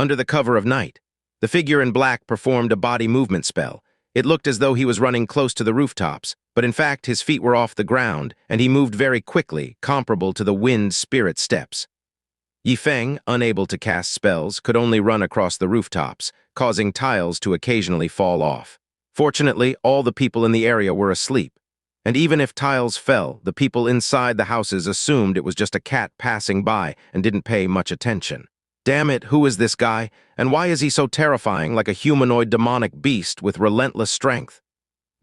under the cover of night. The figure in black performed a body movement spell. It looked as though he was running close to the rooftops, but in fact his feet were off the ground, and he moved very quickly, comparable to the wind spirit steps. Yifeng, unable to cast spells, could only run across the rooftops, causing tiles to occasionally fall off. Fortunately, all the people in the area were asleep, and even if tiles fell, the people inside the houses assumed it was just a cat passing by and didn't pay much attention. Damn it, who is this guy, and why is he so terrifying, like a humanoid demonic beast with relentless strength?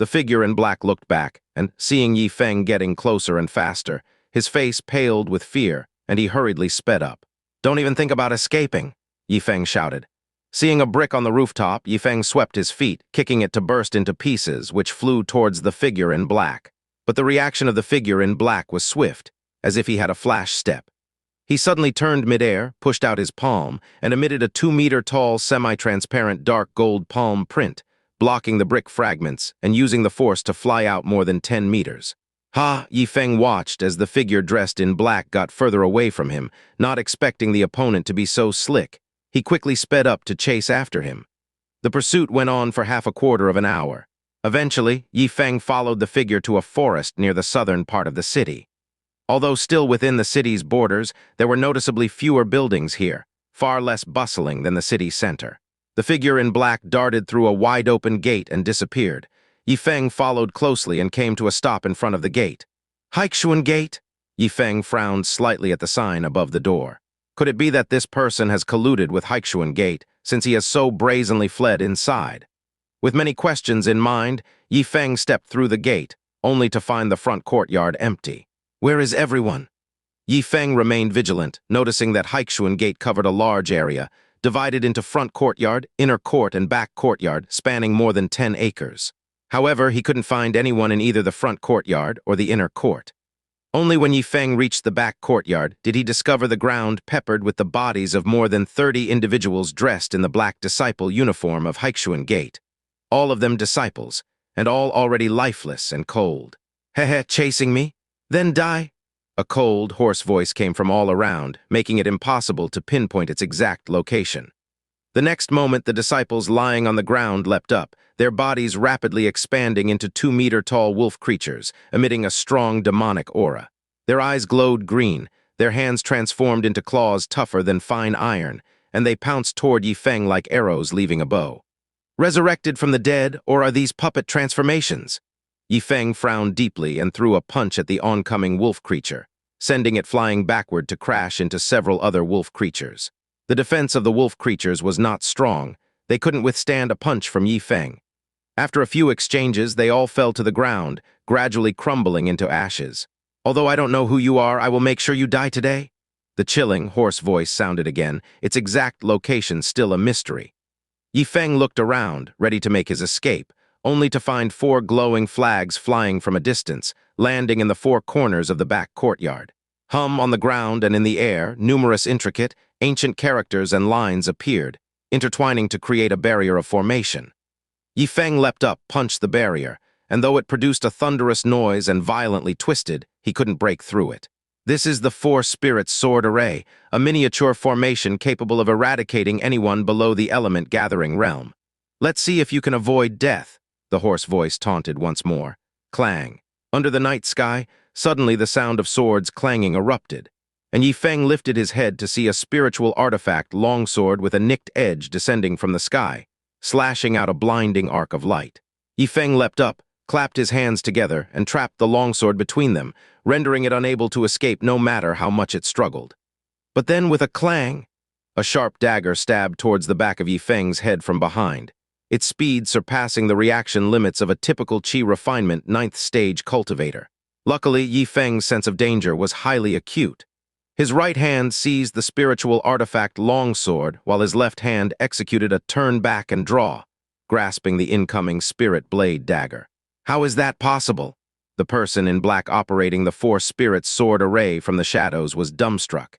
The figure in black looked back, and seeing Yifeng getting closer and faster, his face paled with fear, and he hurriedly sped up. "Don't even think about escaping," Yifeng shouted. Seeing a brick on the rooftop, Yifeng swept his feet, kicking it to burst into pieces, which flew towards the figure in black. But the reaction of the figure in black was swift, as if he had a flash step. He suddenly turned midair, pushed out his palm, and emitted a 2-meter-tall, semi-transparent dark gold palm print, blocking the brick fragments and using the force to fly out more than 10 meters. Yifeng watched as the figure dressed in black got further away from him, not expecting the opponent to be so slick. He quickly sped up to chase after him. The pursuit went on for half a quarter of an hour. Eventually, Yifeng followed the figure to a forest near the southern part of the city. Although still within the city's borders, there were noticeably fewer buildings here, far less bustling than the city center. The figure in black darted through a wide-open gate and disappeared. Yifeng followed closely and came to a stop in front of the gate. "Haichuan Gate?" Yifeng frowned slightly at the sign above the door. Could it be that this person has colluded with Haichuan Gate, since he has so brazenly fled inside? With many questions in mind, Yifeng stepped through the gate, only to find the front courtyard empty. Where is everyone? Yifeng remained vigilant, noticing that Haichuan Gate covered a large area, divided into front courtyard, inner court, and back courtyard, spanning more than 10 acres. However, he couldn't find anyone in either the front courtyard or the inner court. Only when Yifeng reached the back courtyard did he discover the ground peppered with the bodies of more than 30 individuals dressed in the black disciple uniform of Haichuan Gate. All of them disciples, and all already lifeless and cold. "Heh, chasing me? Then die." A cold, hoarse voice came from all around, making it impossible to pinpoint its exact location. The next moment, the disciples lying on the ground leapt up, their bodies rapidly expanding into 2-meter-tall wolf creatures, emitting a strong demonic aura. Their eyes glowed green, their hands transformed into claws tougher than fine iron, and they pounced toward Yifeng like arrows leaving a bow. Resurrected from the dead, or are these puppet transformations? Yifeng frowned deeply and threw a punch at the oncoming wolf creature, sending it flying backward to crash into several other wolf creatures. The defense of the wolf creatures was not strong. They couldn't withstand a punch from Yifeng. After a few exchanges, they all fell to the ground, gradually crumbling into ashes. "Although I don't know who you are, I will make sure you die today." The chilling, hoarse voice sounded again, its exact location still a mystery. Yifeng looked around, ready to make his escape, only to find 4 glowing flags flying from a distance, landing in the 4 corners of the back courtyard. On the ground and in the air, numerous intricate, ancient characters and lines appeared, intertwining to create a barrier of formation. Yifeng leapt up, punched the barrier, and though it produced a thunderous noise and violently twisted, he couldn't break through it. This is the 4 Spirits Sword Array, a miniature formation capable of eradicating anyone below the element gathering realm. "Let's see if you can avoid death," the hoarse voice taunted once more. Clang. Under the night sky, suddenly the sound of swords clanging erupted, and Yifeng lifted his head to see a spiritual artifact longsword with a nicked edge descending from the sky, slashing out a blinding arc of light. Yifeng leapt up, clapped his hands together, and trapped the longsword between them, rendering it unable to escape no matter how much it struggled. But then, with a clang, a sharp dagger stabbed towards the back of Yifeng's head from behind, its speed surpassing the reaction limits of a typical Qi refinement 9th stage cultivator. Luckily, Yifeng's sense of danger was highly acute. His right hand seized the spiritual artifact longsword, while his left hand executed a turn back and draw, grasping the incoming spirit blade dagger. How is that possible? The person in black operating the 4 Spirits Sword Array from the shadows was dumbstruck.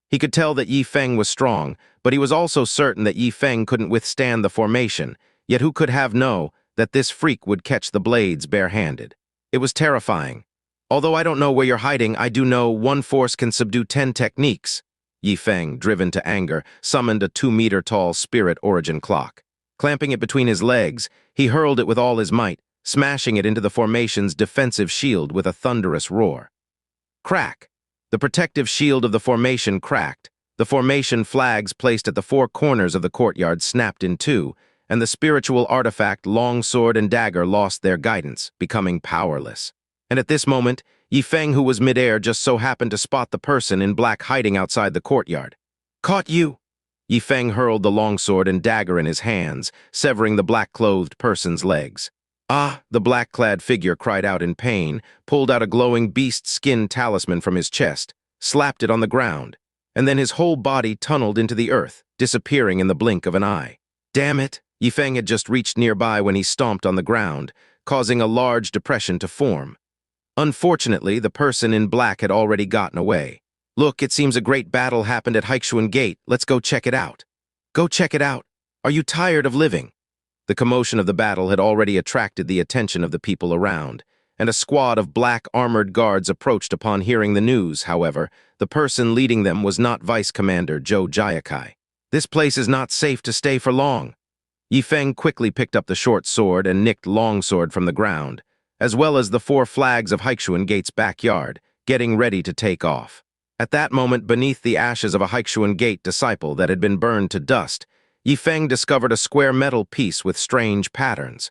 He could tell that Yifeng was strong, but he was also certain that Yifeng couldn't withstand the formation, yet who could have known that this freak would catch the blades bare-handed? It was terrifying. "Although I don't know where you're hiding, I do know one force can subdue 10 techniques." Yi Feng, driven to anger, summoned a 2-meter-tall spirit origin clock. Clamping it between his legs, he hurled it with all his might, smashing it into the formation's defensive shield with a thunderous roar. Crack! The protective shield of the formation cracked. The formation flags placed at the 4 corners of the courtyard snapped in 2, and the spiritual artifact longsword and dagger lost their guidance, becoming powerless. And at this moment, Yi Feng, who was midair, just so happened to spot the person in black hiding outside the courtyard. "Caught you!" Yi Feng hurled the longsword and dagger in his hands, severing the black-clothed person's legs. "Ah!" The black-clad figure cried out in pain, pulled out a glowing beast-skin talisman from his chest, slapped it on the ground, and then his whole body tunneled into the earth, disappearing in the blink of an eye. Damn it! Yi Feng had just reached nearby when he stomped on the ground, causing a large depression to form. Unfortunately, the person in black had already gotten away. "Look, it seems a great battle happened at Haichuan Gate. Let's go check it out." "Go check it out? Are you tired of living?" The commotion of the battle had already attracted the attention of the people around, and a squad of black armored guards approached upon hearing the news. However, the person leading them was not Vice Commander Zhou Jiakai. "This place is not safe to stay for long." Yi Feng quickly picked up the short sword and nicked longsword from the ground, as well as the 4 flags of Haichuan Gate's backyard, getting ready to take off. At that moment, beneath the ashes of a Haichuan Gate disciple that had been burned to dust, Yi Feng discovered a square metal piece with strange patterns.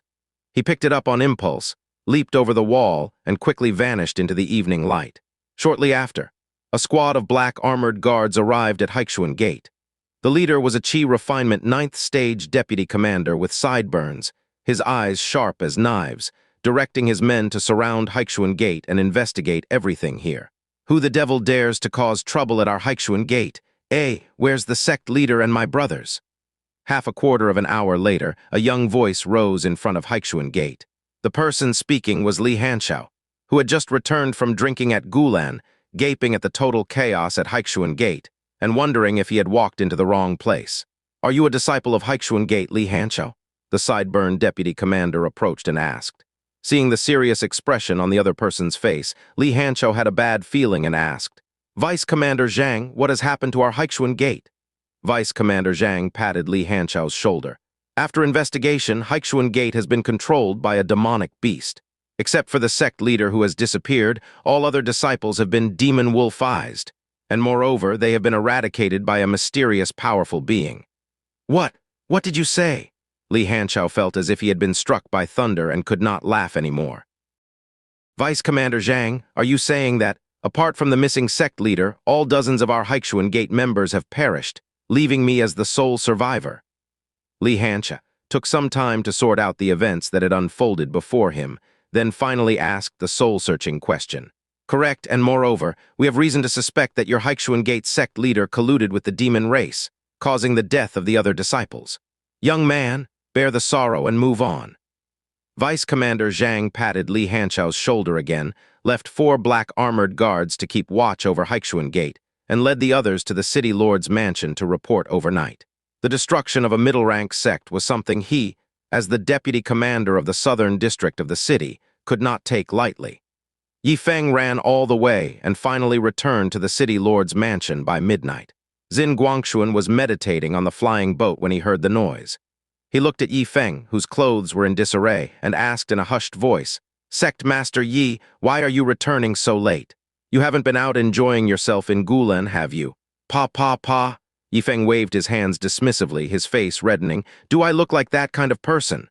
He picked it up on impulse, leaped over the wall, and quickly vanished into the evening light. Shortly after, a squad of black armored guards arrived at Haichuan Gate. The leader was a Qi Refinement 9th Stage Deputy Commander with sideburns, his eyes sharp as knives, directing his men to surround Haichuan Gate and investigate everything here. "Who the devil dares to cause trouble at our Haichuan Gate? Where's the sect leader and my brothers?" Half a quarter of an hour later, a young voice rose in front of Haichuan Gate. The person speaking was Li Hanshao, who had just returned from drinking at Gulan, gaping at the total chaos at Haichuan Gate, and wondering if he had walked into the wrong place. "Are you a disciple of Haichuan Gate, Li Hanshao?" The sideburn deputy commander approached and asked. Seeing the serious expression on the other person's face, Li Hanshao had a bad feeling and asked, "Vice Commander Zhang, what has happened to our Haichuan Gate?" Vice Commander Zhang patted Li Hanshao's shoulder. "After investigation, Haichuan Gate has been controlled by a demonic beast. Except for the sect leader who has disappeared, all other disciples have been demon-wolfized. And moreover, they have been eradicated by a mysterious, powerful being." "What? What did you say?" Li Hanshao felt as if he had been struck by thunder and could not laugh anymore. "Vice Commander Zhang, are you saying that, apart from the missing sect leader, all dozens of our Haichuan Gate members have perished, leaving me as the sole survivor?" Li Hanshao took some time to sort out the events that had unfolded before him, then finally asked the soul-searching question. "Correct, and moreover, we have reason to suspect that your Haichuan Gate sect leader colluded with the demon race, causing the death of the other disciples. Young man, bear the sorrow and move on." Vice Commander Zhang patted Li Hanshao's shoulder again, left 4 black armored guards to keep watch over Haichuan Gate, and led the others to the city lord's mansion to report overnight. The destruction of a middle-rank sect was something he, as the deputy commander of the southern district of the city, could not take lightly. Yi Feng ran all the way and finally returned to the city lord's mansion by midnight. Xin Guangxuan was meditating on the flying boat when he heard the noise. He looked at Yi Feng, whose clothes were in disarray, and asked in a hushed voice, "Sect Master Yi, why are you returning so late? You haven't been out enjoying yourself in Gulan, have you?" Pa. Yi Feng waved his hands dismissively, his face reddening. "Do I look like that kind of person?"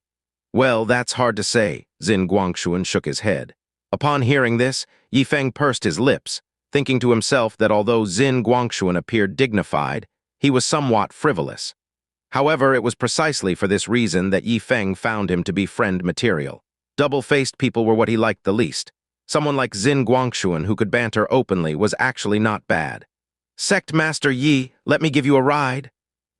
"Well, that's hard to say," Xin Guangxuan shook his head. Upon hearing this, Yi Feng pursed his lips, thinking to himself that although Xin Guangxuan appeared dignified, he was somewhat frivolous. However, it was precisely for this reason that Yi Feng found him to be friend material. Double-faced people were what he liked the least. Someone like Xin Guangxuan who could banter openly was actually not bad. "Sect Master Yi, let me give you a ride."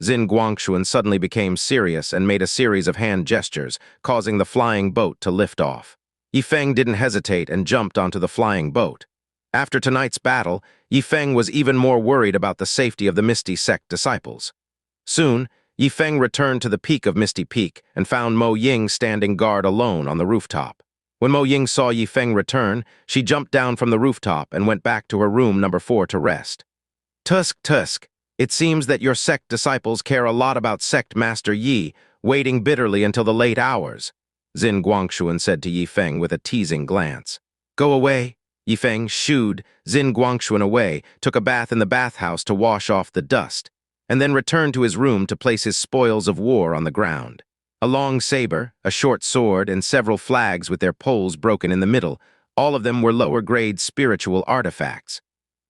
Xin Guangxuan suddenly became serious and made a series of hand gestures, causing the flying boat to lift off. Yi Feng didn't hesitate and jumped onto the flying boat. After tonight's battle, Yi Feng was even more worried about the safety of the Misty Sect disciples. Soon, Yi Feng returned to the peak of Misty Peak and found Mo Ying standing guard alone on the rooftop. When Mo Ying saw Yi Feng return, she jumped down from the rooftop and went back to her room number 4 to rest. Tusk, Tusk, it seems that your sect disciples care a lot about sect master Yi, waiting bitterly until the late hours, Xin Guangshuan said to Yi Feng with a teasing glance. Go away. Yi Feng shooed Xin Guangshuan away, took a bath in the bathhouse to wash off the dust, and then returned to his room to place his spoils of war on the ground. A long saber, a short sword, and several flags with their poles broken in the middle, all of them were lower-grade spiritual artifacts.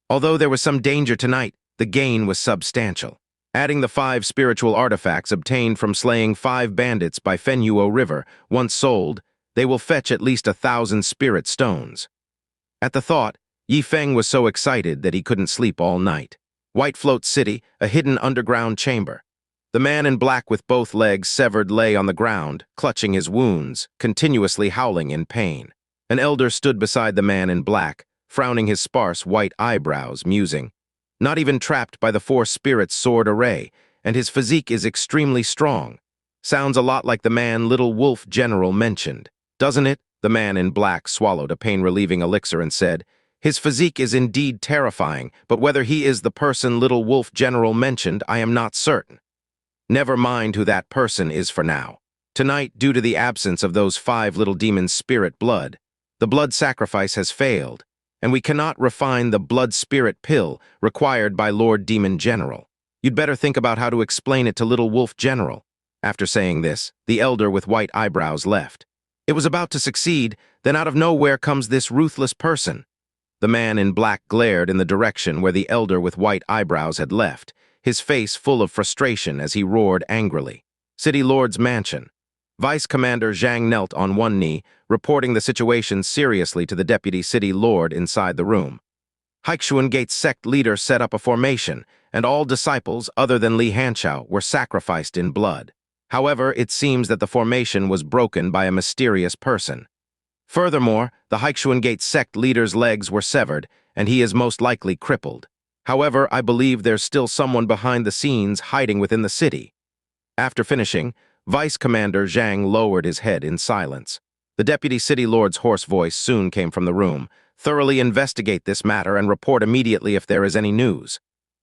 Although there was some danger tonight, the gain was substantial. Adding the 5 spiritual artifacts obtained from slaying 5 bandits by Fenyuo River, once sold, they will fetch at least 1,000 spirit stones. At the thought, Yi Feng was so excited that he couldn't sleep all night. White Float City, a hidden underground chamber. The man in black with both legs severed lay on the ground, clutching his wounds, continuously howling in pain. An elder stood beside the man in black, frowning his sparse white eyebrows, musing. Not even trapped by the 4 spirits' sword array, and his physique is extremely strong. Sounds a lot like the man Little Wolf General mentioned. Doesn't it? The man in black swallowed a pain-relieving elixir and said, His physique is indeed terrifying, but whether he is the person Little Wolf General mentioned, I am not certain. Never mind who that person is for now. Tonight, due to the absence of those 5 little demons' spirit blood, the blood sacrifice has failed, and we cannot refine the blood spirit pill required by Lord Demon General. You'd better think about how to explain it to Little Wolf General. After saying this, the elder with white eyebrows left. It was about to succeed, then out of nowhere comes this ruthless person. The man in black glared in the direction where the elder with white eyebrows had left, his face full of frustration as he roared angrily. City Lord's mansion. Vice Commander Zhang knelt on one knee, reporting the situation seriously to the Deputy City Lord inside the room. Haixuan Gate's sect leader set up a formation, and all disciples other than Li Hanchao were sacrificed in blood. However, it seems that the formation was broken by a mysterious person. Furthermore, the Haixuan Gate sect leader's legs were severed, and he is most likely crippled. However, I believe there's still someone behind the scenes hiding within the city. After finishing, Vice Commander Zhang lowered his head in silence. The Deputy City Lord's hoarse voice soon came from the room. Thoroughly investigate this matter and report immediately if there is any news.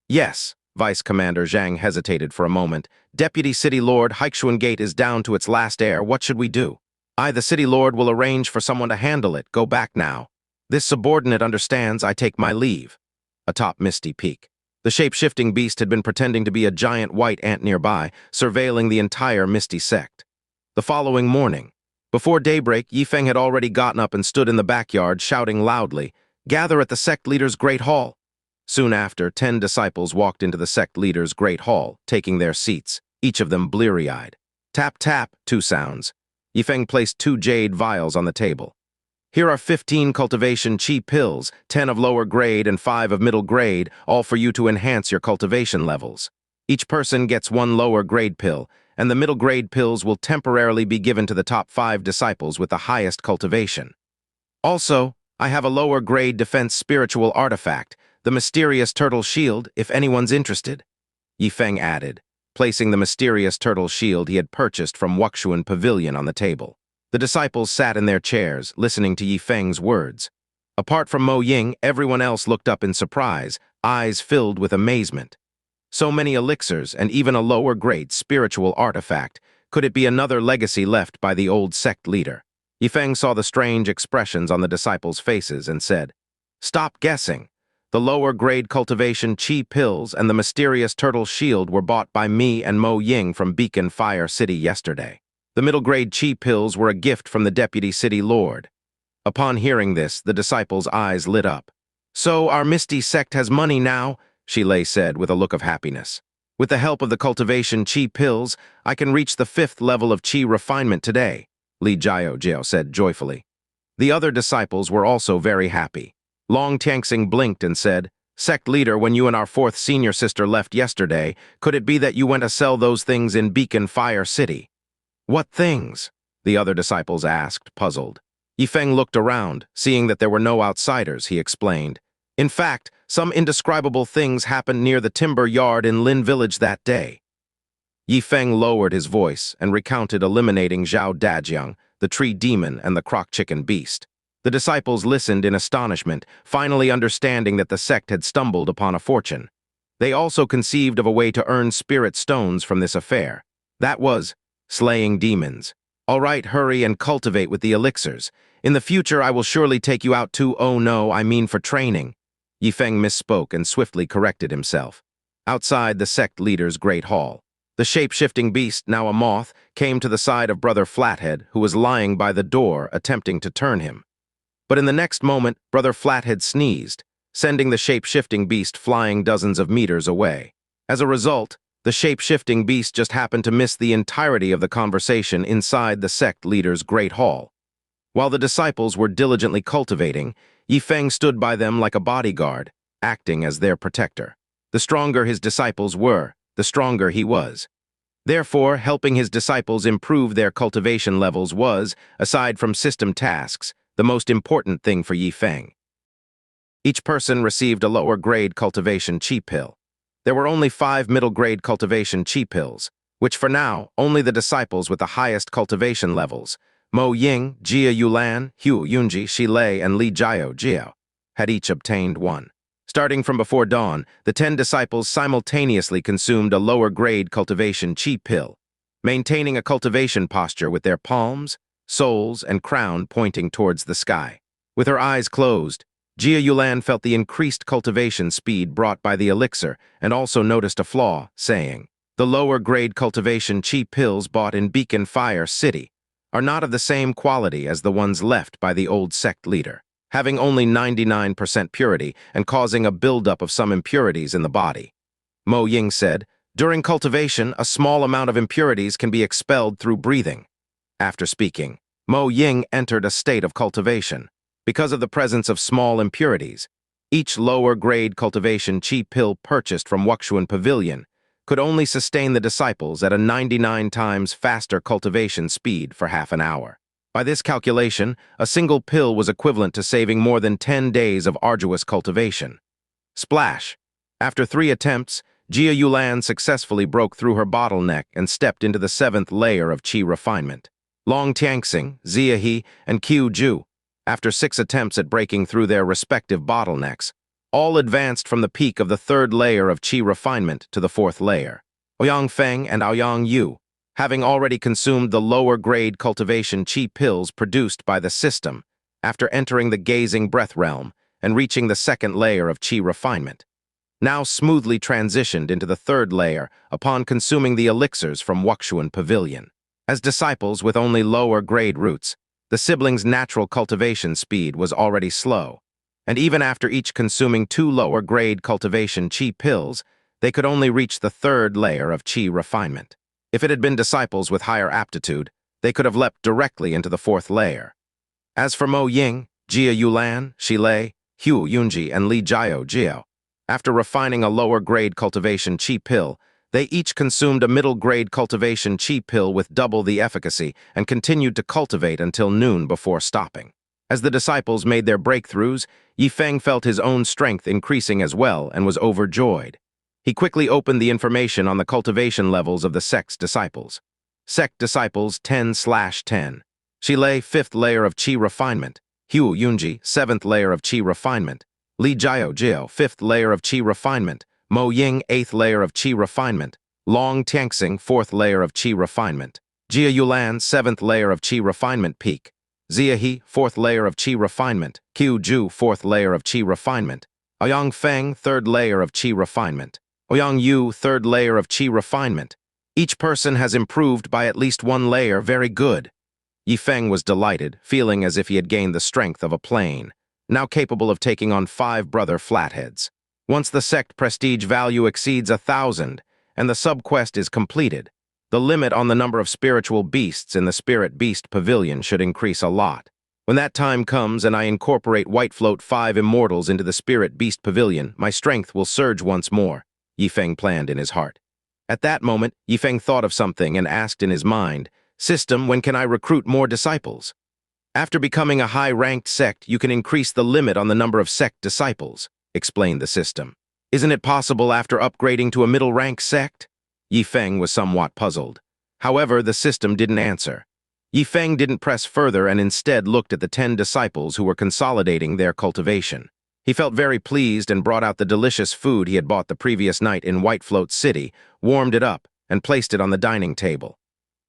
Yes, Vice Commander Zhang hesitated for a moment. Deputy City Lord, Haixuan Gate is down to its last heir. What should we do? I, the City Lord, will arrange for someone to handle it. Go back now. This subordinate understands. I take my leave. Atop Misty Peak. The shape-shifting beast had been pretending to be a giant white ant nearby, surveilling the entire Misty sect. The following morning, before daybreak, Yi Feng had already gotten up and stood in the backyard, shouting loudly, "Gather at the sect leader's great hall." Soon after, 10 disciples walked into the sect leader's great hall, taking their seats, each of them bleary-eyed. Tap, tap, 2 sounds. Yi Feng placed 2 jade vials on the table. Here are 15 cultivation chi pills, 10 of lower grade and 5 of middle grade, all for you to enhance your cultivation levels. Each person gets 1 lower grade pill, and the middle grade pills will temporarily be given to the top 5 disciples with the highest cultivation. Also, I have a lower grade defense spiritual artifact, the mysterious turtle shield, if anyone's interested. Yi Feng added, placing the mysterious turtle shield he had purchased from Wuxuan Pavilion on the table. The disciples sat in their chairs, listening to Yi Feng's words. Apart from Mo Ying, everyone else looked up in surprise, eyes filled with amazement. So many elixirs and even a lower-grade spiritual artifact. Could it be another legacy left by the old sect leader? Yi Feng saw the strange expressions on the disciples' faces and said, "Stop guessing. The lower-grade cultivation chi pills and the mysterious turtle shield were bought by me and Mo Ying from Beacon Fire City yesterday. The middle-grade chi pills were a gift from the Deputy City Lord." Upon hearing this, the disciples' eyes lit up. "So our Misty sect has money now," Shilei said with a look of happiness. "With the help of the cultivation chi pills, I can reach the 5th level of chi refinement today," Li Jiao said joyfully. The other disciples were also very happy. Long Tianxing blinked and said, "Sect leader, when you and our 4th senior sister left yesterday, could it be that you went to sell those things in Beacon Fire City?" "What things?" the other disciples asked, puzzled. Yi Feng looked around, seeing that there were no outsiders, he explained. "In fact, some indescribable things happened near the timber yard in Lin Village that day." Yi Feng lowered his voice and recounted eliminating Zhao Dajiang, the tree demon, and the croc-chicken beast. The disciples listened in astonishment, finally understanding that the sect had stumbled upon a fortune. They also conceived of a way to earn spirit stones from this affair. That was slaying demons. All right, hurry and cultivate with the elixirs. In the future, I will surely take you out to, oh no, I mean for training. Yifeng misspoke and swiftly corrected himself. Outside the sect leader's great hall, the shape-shifting beast, now a moth, came to the side of Brother Flathead, who was lying by the door, attempting to turn him. But in the next moment, Brother Flathead sneezed, sending the shape-shifting beast flying dozens of meters away. As a result, the shape-shifting beast just happened to miss the entirety of the conversation inside the sect leader's great hall. While the disciples were diligently cultivating, Yifeng stood by them like a bodyguard, acting as their protector. The stronger his disciples were, the stronger he was. Therefore, helping his disciples improve their cultivation levels was, aside from system tasks, the most important thing for Yifeng. Each person received a lower-grade cultivation chi pill. There were only 5 middle-grade cultivation chi pills, which for now, only the disciples with the highest cultivation levels, Mo Ying, Jia Yulan, Hu Yunji, Shi Lei, and Li Jiao, had each obtained one. Starting from before dawn, the 10 disciples simultaneously consumed a lower-grade cultivation chi pill, maintaining a cultivation posture with their palms, soles, and crown pointing towards the sky. With her eyes closed, Jia Yulan felt the increased cultivation speed brought by the elixir and also noticed a flaw, saying, "The lower-grade cultivation chi pills bought in Beacon Fire City are not of the same quality as the ones left by the old sect leader, having only 99% purity and causing a buildup of some impurities in the body." Mo Ying said, "During cultivation, a small amount of impurities can be expelled through breathing." After speaking, Mo Ying entered a state of cultivation. Because of the presence of small impurities, each lower-grade cultivation chi pill purchased from Wuxuan Pavilion could only sustain the disciples at a 99 times faster cultivation speed for half an hour. By this calculation, a single pill was equivalent to saving more than 10 days of arduous cultivation. Splash! After 3 attempts, Jia Yulan successfully broke through her bottleneck and stepped into the 7th layer of chi refinement. Long Tianxing, Zia He, and Qiu Ju, after 6 attempts at breaking through their respective bottlenecks, all advanced from the peak of the 3rd layer of chi refinement to the 4th layer. Ouyang Feng and Aoyang Yu, having already consumed the lower-grade cultivation chi pills produced by the system after entering the gazing breath realm and reaching the 2nd layer of chi refinement, now smoothly transitioned into the 3rd layer upon consuming the elixirs from Wuxuan Pavilion. As disciples with only lower-grade roots, the siblings' natural cultivation speed was already slow, and even after each consuming 2 lower-grade cultivation chi pills, they could only reach the 3rd layer of chi refinement. If it had been disciples with higher aptitude, they could have leapt directly into the 4th layer. As for Mo Ying, Jia Yulan, Shi Lei, Hu Yunji, and Li Jiao, after refining a lower-grade cultivation chi pill, they each consumed a middle-grade cultivation chi pill with double the efficacy and continued to cultivate until noon before stopping. As the disciples made their breakthroughs, Yifeng felt his own strength increasing as well and was overjoyed. He quickly opened the information on the cultivation levels of the sect's disciples. Sect disciples 10/10. Shi Lei, 5th layer of chi refinement. Hu Yunji, 7th layer of chi refinement. Li Jiao, 5th layer of chi refinement. Mo Ying, 8th layer of chi refinement. Long Tianxing, 4th layer of chi refinement. Jia Yulan, 7th layer of chi refinement peak. Zia He, 4th layer of chi refinement. Qiu Ju, 4th layer of chi refinement. Ouyang Feng, 3rd layer of chi refinement. Ouyang Yu, 3rd layer of chi refinement. Each person has improved by at least 1 layer. Very good. Yifeng was delighted, feeling as if he had gained the strength of a plane, now capable of taking on 5 brother flatheads. Once the sect prestige value exceeds 1,000 and the sub-quest is completed, the limit on the number of spiritual beasts in the Spirit Beast Pavilion should increase a lot. When that time comes and I incorporate White Float 5 immortals into the Spirit Beast Pavilion, my strength will surge once more, Yifeng planned in his heart. At that moment, Yifeng thought of something and asked in his mind, "System, when can I recruit more disciples?" After becoming a high-ranked sect, you can increase the limit on the number of sect disciples, explained the system. Isn't it possible after upgrading to a middle-rank sect? Yifeng was somewhat puzzled. However, the system didn't answer. Yifeng didn't press further and instead looked at the 10 disciples who were consolidating their cultivation. He felt very pleased and brought out the delicious food he had bought the previous night in White Float City, warmed it up, and placed it on the dining table.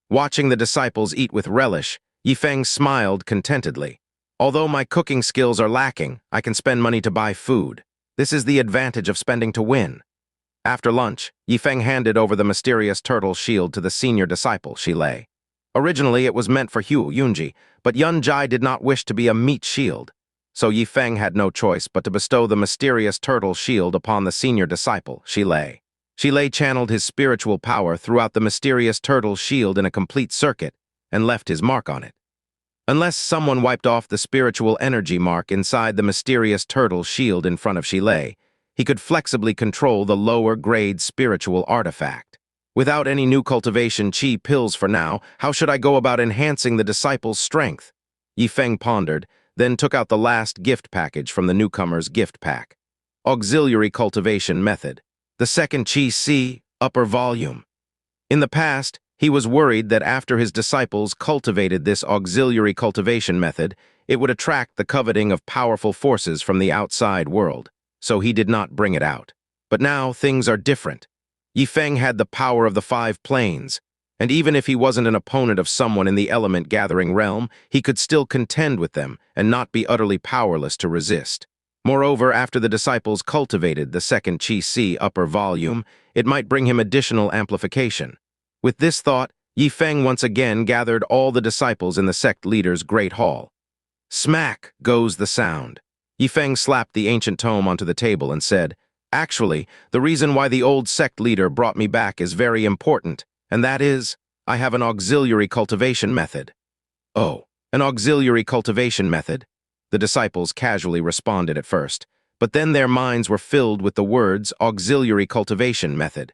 Watching the disciples eat with relish, Yifeng smiled contentedly. Although my cooking skills are lacking, I can spend money to buy food. This is the advantage of spending to win. After lunch, Yifeng handed over the mysterious turtle shield to the senior disciple, Shilei. Originally, it was meant for Hu Yunji, but Yun Jai did not wish to be a meat shield, so Yifeng had no choice but to bestow the mysterious turtle shield upon the senior disciple, Shilei. Shilei channeled his spiritual power throughout the mysterious turtle shield in a complete circuit and left his mark on it. Unless someone wiped off the spiritual energy mark inside the mysterious turtle shield in front of Shilei, he could flexibly control the lower-grade spiritual artifact. Without any new cultivation chi pills for now, how should I go about enhancing the disciple's strength? Yifeng pondered, then took out the last gift package from the newcomer's gift pack. Auxiliary Cultivation Method. The second Chi C, upper volume. In the past, he was worried that after his disciples cultivated this auxiliary cultivation method, it would attract the coveting of powerful forces from the outside world, so he did not bring it out. But now things are different. Yifeng had the power of the 5 planes, and even if he wasn't an opponent of someone in the element-gathering realm, he could still contend with them and not be utterly powerless to resist. Moreover, after the disciples cultivated the second Chi C upper volume, it might bring him additional amplification. With this thought, Yifeng once again gathered all the disciples in the sect leader's great hall. Smack goes the sound. Yifeng slapped the ancient tome onto the table and said, "Actually, the reason why the old sect leader brought me back is very important, and that is, I have an auxiliary cultivation method." "Oh, an auxiliary cultivation method?" The disciples casually responded at first, but then their minds were filled with the words auxiliary cultivation method.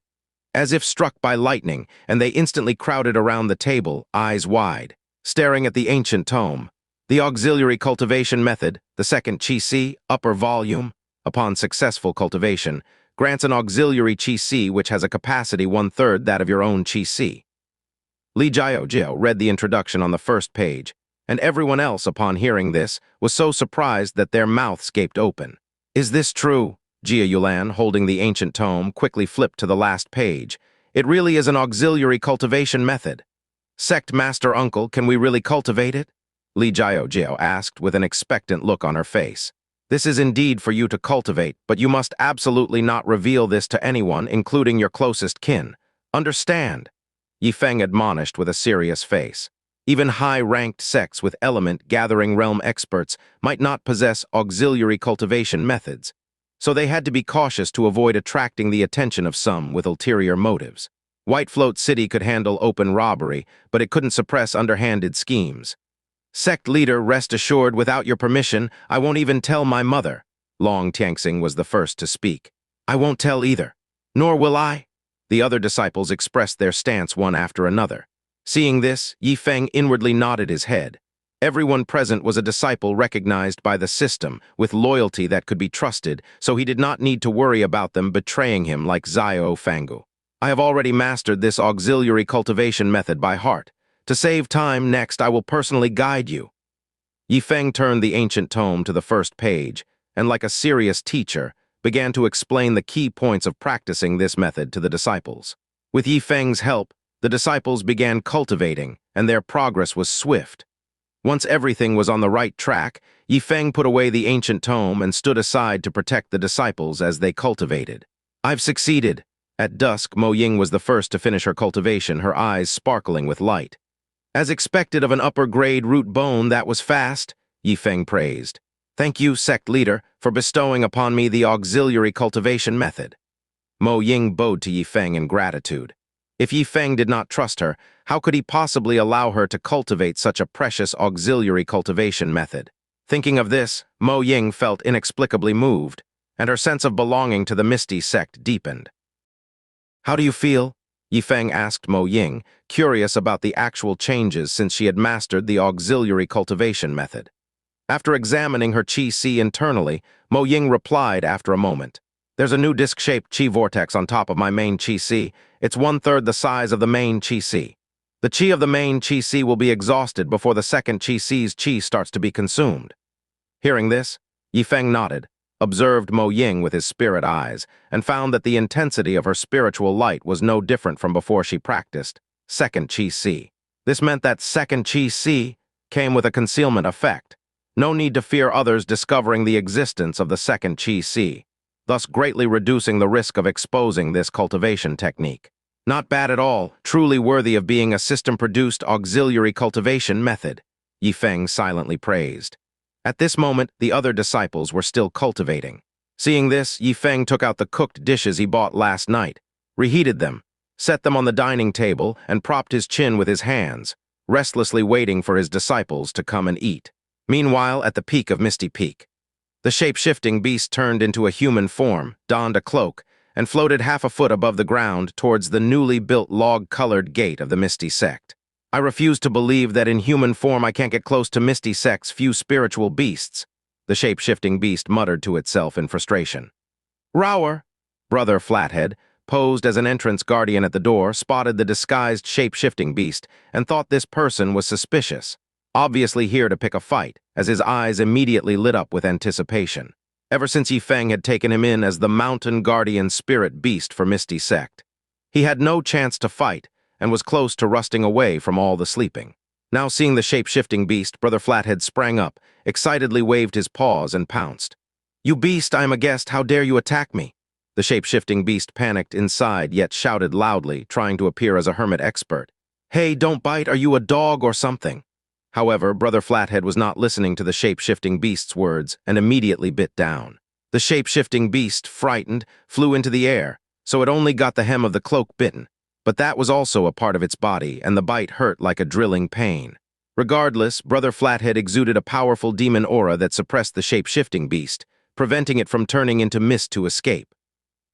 As if struck by lightning, and they instantly crowded around the table, eyes wide, staring at the ancient tome. The auxiliary cultivation method, the second Chi C, upper volume, upon successful cultivation, grants an auxiliary Chi C which has a capacity 1/3 that of your own Chi C. Li Jiao read the introduction on the first page, and everyone else, upon hearing this, was so surprised that their mouths gaped open. "Is this true?" Jia Yulan, holding the ancient tome, quickly flipped to the last page. "It really is an auxiliary cultivation method. Sect Master Uncle, can we really cultivate it?" Li Jiao asked with an expectant look on her face. "This is indeed for you to cultivate, but you must absolutely not reveal this to anyone, including your closest kin. Understand?" Yifeng admonished with a serious face. Even high-ranked sects with element-gathering realm experts might not possess auxiliary cultivation methods, so they had to be cautious to avoid attracting the attention of some with ulterior motives. White Float City could handle open robbery, but it couldn't suppress underhanded schemes. "Sect leader, rest assured, without your permission, I won't even tell my mother." Long Tianxing was the first to speak. "I won't tell either. Nor will I." The other disciples expressed their stance one after another. Seeing this, Yifeng inwardly nodded his head. Everyone present was a disciple recognized by the system, with loyalty that could be trusted, so he did not need to worry about them betraying him like Xiao Fangu. "I have already mastered this auxiliary cultivation method by heart. To save time, next I will personally guide you." Yifeng turned the ancient tome to the first page, and like a serious teacher, began to explain the key points of practicing this method to the disciples. With Yifeng's help, the disciples began cultivating, and their progress was swift. Once everything was on the right track, Yifeng put away the ancient tome and stood aside to protect the disciples as they cultivated. "I've succeeded." At dusk, Mo Ying was the first to finish her cultivation, her eyes sparkling with light. "As expected of an upper-grade root bone, that was fast," Yifeng praised. "Thank you, sect leader, for bestowing upon me the auxiliary cultivation method." Mo Ying bowed to Yifeng in gratitude. If Yifeng did not trust her, how could he possibly allow her to cultivate such a precious auxiliary cultivation method? Thinking of this, Mo Ying felt inexplicably moved, and her sense of belonging to the Misty sect deepened. "How do you feel?" Yifeng asked Mo Ying, curious about the actual changes since she had mastered the auxiliary cultivation method. After examining her Chi C internally, Mo Ying replied after a moment. "There's a new disc-shaped Chi vortex on top of my main Chi C. It's 1/3 the size of the main Chi C. The Chi of the main Chi C will be exhausted before the second Chi C's Chi starts to be consumed." Hearing this, Yifeng nodded. observed Mo Ying with his spirit eyes, and found that the intensity of her spiritual light was no different from before she practiced second Qi Si. This meant that second Qi Si came with a concealment effect. No need to fear others discovering the existence of the second Qi Si, thus greatly reducing the risk of exposing this cultivation technique. Not bad at all, truly worthy of being a system-produced auxiliary cultivation method, Yifeng silently praised. At this moment, the other disciples were still cultivating. Seeing this, Yifeng took out the cooked dishes he bought last night, reheated them, set them on the dining table, and propped his chin with his hands, restlessly waiting for his disciples to come and eat. Meanwhile, at the peak of Misty Peak, the shape-shifting beast turned into a human form, donned a cloak, and floated half a foot above the ground towards the newly built log-colored gate of the Misty Sect. I refuse to believe that in human form I can't get close to Misty Sect's few spiritual beasts, the shape-shifting beast muttered to itself in frustration. Rower, Brother Flathead, posed as an entrance guardian at the door, spotted the disguised shape-shifting beast and thought this person was suspicious, obviously here to pick a fight, as his eyes immediately lit up with anticipation. Ever since Yifeng had taken him in as the mountain guardian spirit beast for Misty Sect, he had no chance to fight and was close to rusting away from all the sleeping. Now seeing the shape-shifting beast, Brother Flathead sprang up, excitedly waved his paws and pounced. "You beast, I am a guest, how dare you attack me?" The shape-shifting beast panicked inside, yet shouted loudly, trying to appear as a hermit expert. "Hey, don't bite, are you a dog or something?" However, Brother Flathead was not listening to the shape-shifting beast's words and immediately bit down. The shape-shifting beast, frightened, flew into the air, so it only got the hem of the cloak bitten, but that was also a part of its body, and the bite hurt like a drilling pain. Regardless, Brother Flathead exuded a powerful demon aura that suppressed the shape-shifting beast, preventing it from turning into mist to escape.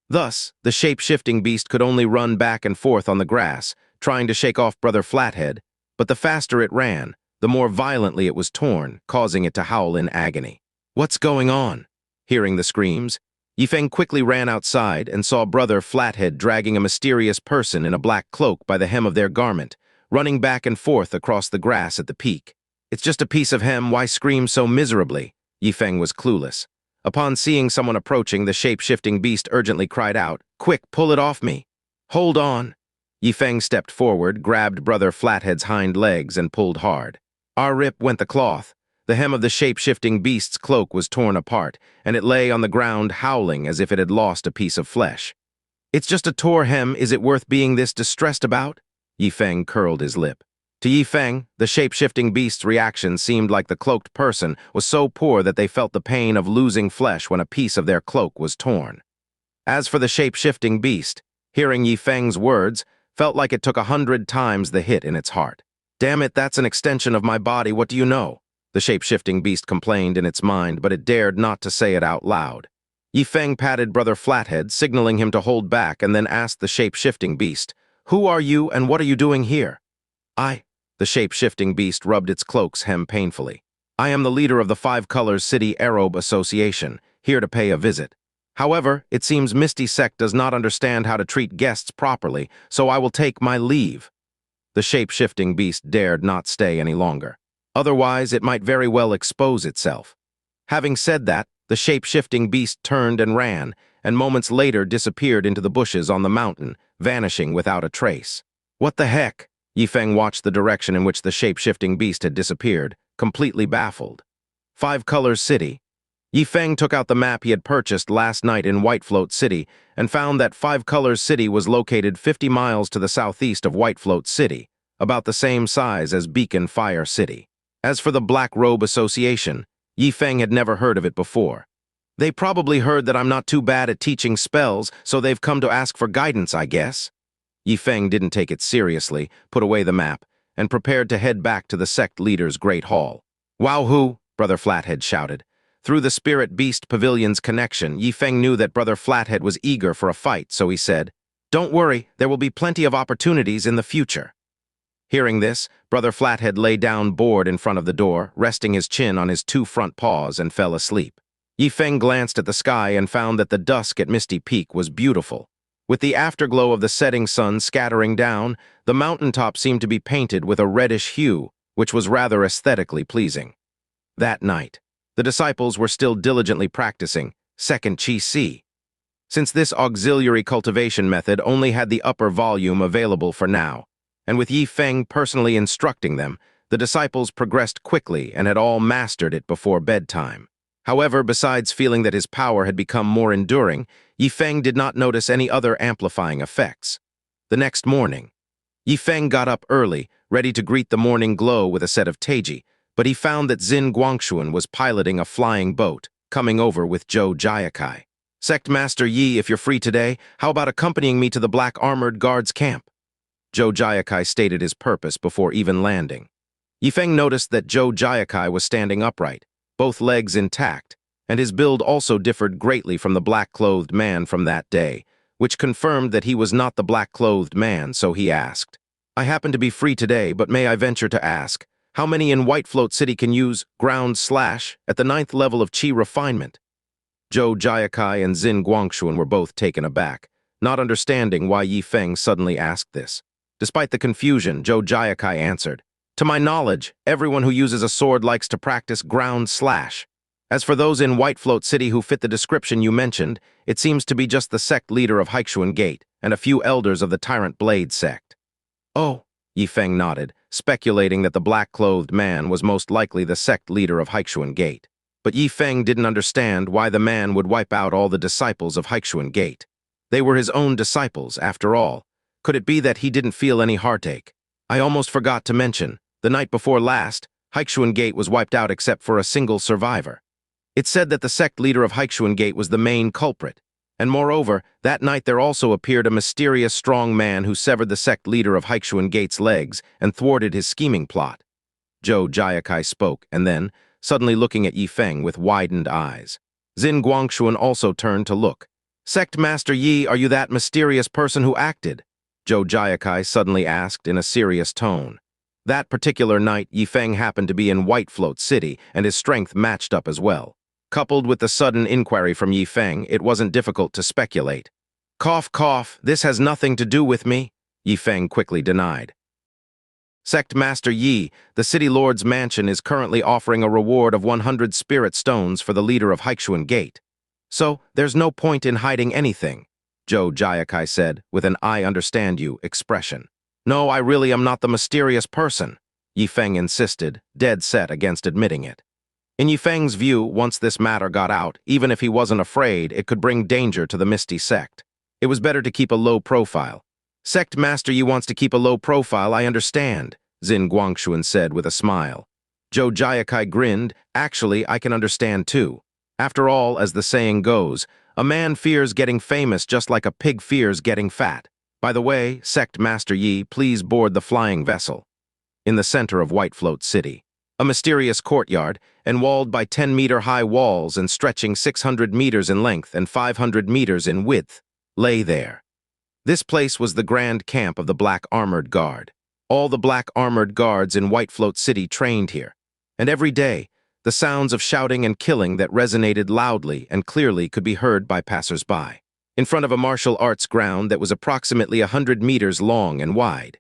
Thus, the shape-shifting beast could only run back and forth on the grass, trying to shake off Brother Flathead, but the faster it ran, the more violently it was torn, causing it to howl in agony. "What's going on?" Hearing the screams, Yifeng quickly ran outside and saw Brother Flathead dragging a mysterious person in a black cloak by the hem of their garment, running back and forth across the grass at the peak. "It's just a piece of hem, why scream so miserably?" Yifeng was clueless. Upon seeing someone approaching, the shape-shifting beast urgently cried out, "Quick, pull it off me!" "Hold on!" Yifeng stepped forward, grabbed Brother Flathead's hind legs, and pulled hard. Rip went the cloth. The hem of the shape-shifting beast's cloak was torn apart, and it lay on the ground howling as if it had lost a piece of flesh. "It's just a tore hem, is it worth being this distressed about?" Yifeng curled his lip. To Yifeng, the shape-shifting beast's reaction seemed like the cloaked person was so poor that they felt the pain of losing flesh when a piece of their cloak was torn. As for the shape-shifting beast, hearing Yifeng's words, felt like it took 100 times the hit in its heart. "Damn it, that's an extension of my body, what do you know?" The shape-shifting beast complained in its mind, but it dared not to say it out loud. Yifeng patted Brother Flathead, signaling him to hold back, and then asked the shape-shifting beast, "Who are you and what are you doing here?" The shape-shifting beast rubbed its cloak's hem painfully. "I am the leader of the Five Colors City Aerobe Association, here to pay a visit. However, it seems Misty Sect does not understand how to treat guests properly, so I will take my leave." The shape-shifting beast dared not stay any longer. Otherwise, it might very well expose itself. Having said that, the shape-shifting beast turned and ran, and moments later disappeared into the bushes on the mountain, vanishing without a trace. "What the heck?" Yifeng watched the direction in which the shape-shifting beast had disappeared, completely baffled. Five Colors City. Yifeng took out the map he had purchased last night in Whitefloat City and found that Five Colors City was located 50 miles to the southeast of Whitefloat City, about the same size as Beacon Fire City. As for the Black Robe Association, Yifeng had never heard of it before. "They probably heard that I'm not too bad at teaching spells, so they've come to ask for guidance, I guess." Yifeng didn't take it seriously, put away the map, and prepared to head back to the sect leader's great hall. "Wowhoo!" Brother Flathead shouted. Through the Spirit Beast Pavilion's connection, Yifeng knew that Brother Flathead was eager for a fight, so he said, "Don't worry, there will be plenty of opportunities in the future." Hearing this, Brother Flathead lay down bored in front of the door, resting his chin on his two front paws, and fell asleep. Yifeng glanced at the sky and found that the dusk at Misty Peak was beautiful. With the afterglow of the setting sun scattering down, the mountaintop seemed to be painted with a reddish hue, which was rather aesthetically pleasing. That night, the disciples were still diligently practicing, second Chi Si. Since this auxiliary cultivation method only had the upper volume available for now, and with Yi Feng personally instructing them, the disciples progressed quickly and had all mastered it before bedtime. However, besides feeling that his power had become more enduring, Yi Feng did not notice any other amplifying effects. The next morning, Yi Feng got up early, ready to greet the morning glow with a set of Teiji, but he found that Xin Guangxuan was piloting a flying boat, coming over with Zhou Jiakai. "Sect Master Yi, if you're free today, how about accompanying me to the Black Armored Guards camp?" Zhou Jiakai stated his purpose before even landing. Yi Feng noticed that Zhou Jiakai was standing upright, both legs intact, and his build also differed greatly from the black-clothed man from that day, which confirmed that he was not the black-clothed man, so he asked, "I happen to be free today, but may I venture to ask, how many in White Float City can use ground slash at the 9th level of Qi refinement?" Zhou Jiakai and Xin Guangxuan were both taken aback, not understanding why Yi Feng suddenly asked this. Despite the confusion, Zhou Jiakai answered, "To my knowledge, everyone who uses a sword likes to practice ground slash. As for those in White Float City who fit the description you mentioned, it seems to be just the sect leader of Haixuan Gate and a few elders of the Tyrant Blade sect." "Oh," Yi Feng nodded, speculating that the black-clothed man was most likely the sect leader of Haixuan Gate. But Yi Feng didn't understand why the man would wipe out all the disciples of Haixuan Gate. They were his own disciples, after all. Could it be that he didn't feel any heartache? "I almost forgot to mention, the night before last, Haixuan Gate was wiped out except for a single survivor. It's said that the sect leader of Haixuan Gate was the main culprit. And moreover, that night there also appeared a mysterious strong man who severed the sect leader of Haixuan Gate's legs and thwarted his scheming plot." Zhou Jiakai spoke, and then, suddenly looking at Yi Feng with widened eyes. Xin Guangxuan also turned to look. "Sect Master Yi, are you that mysterious person who acted?" Zhou Jiakai suddenly asked in a serious tone. That particular night, Yi Feng happened to be in White Float City, and his strength matched up as well. Coupled with the sudden inquiry from Yi Feng, it wasn't difficult to speculate. "Cough, cough, this has nothing to do with me," Yi Feng quickly denied. "Sect Master Yi, the City Lord's mansion is currently offering a reward of 100 spirit stones for the leader of Haixuan Gate. So, there's no point in hiding anything," Zhou Jiakai said, with an "I understand you" expression. "No, I really am not the mysterious person," Yi Feng insisted, dead set against admitting it. In Yi Feng's view, once this matter got out, even if he wasn't afraid, it could bring danger to the Misty Sect. It was better to keep a low profile. "Sect Master Yi wants to keep a low profile, I understand," Xin Guangxuan said with a smile. Zhou Jiakai grinned. "Actually, I can understand too. After all, as the saying goes, a man fears getting famous just like a pig fears getting fat. By the way, Sect Master Yi, please board the flying vessel." In the center of White Float City, a mysterious courtyard, enwalled by 10-meter-high walls and stretching 600 meters in length and 500 meters in width, lay there. This place was the grand camp of the Black Armored Guard. All the Black Armored Guards in White Float City trained here, and every day, the sounds of shouting and killing that resonated loudly and clearly could be heard by passers-by, in front of a martial arts ground that was approximately 100 meters long and wide.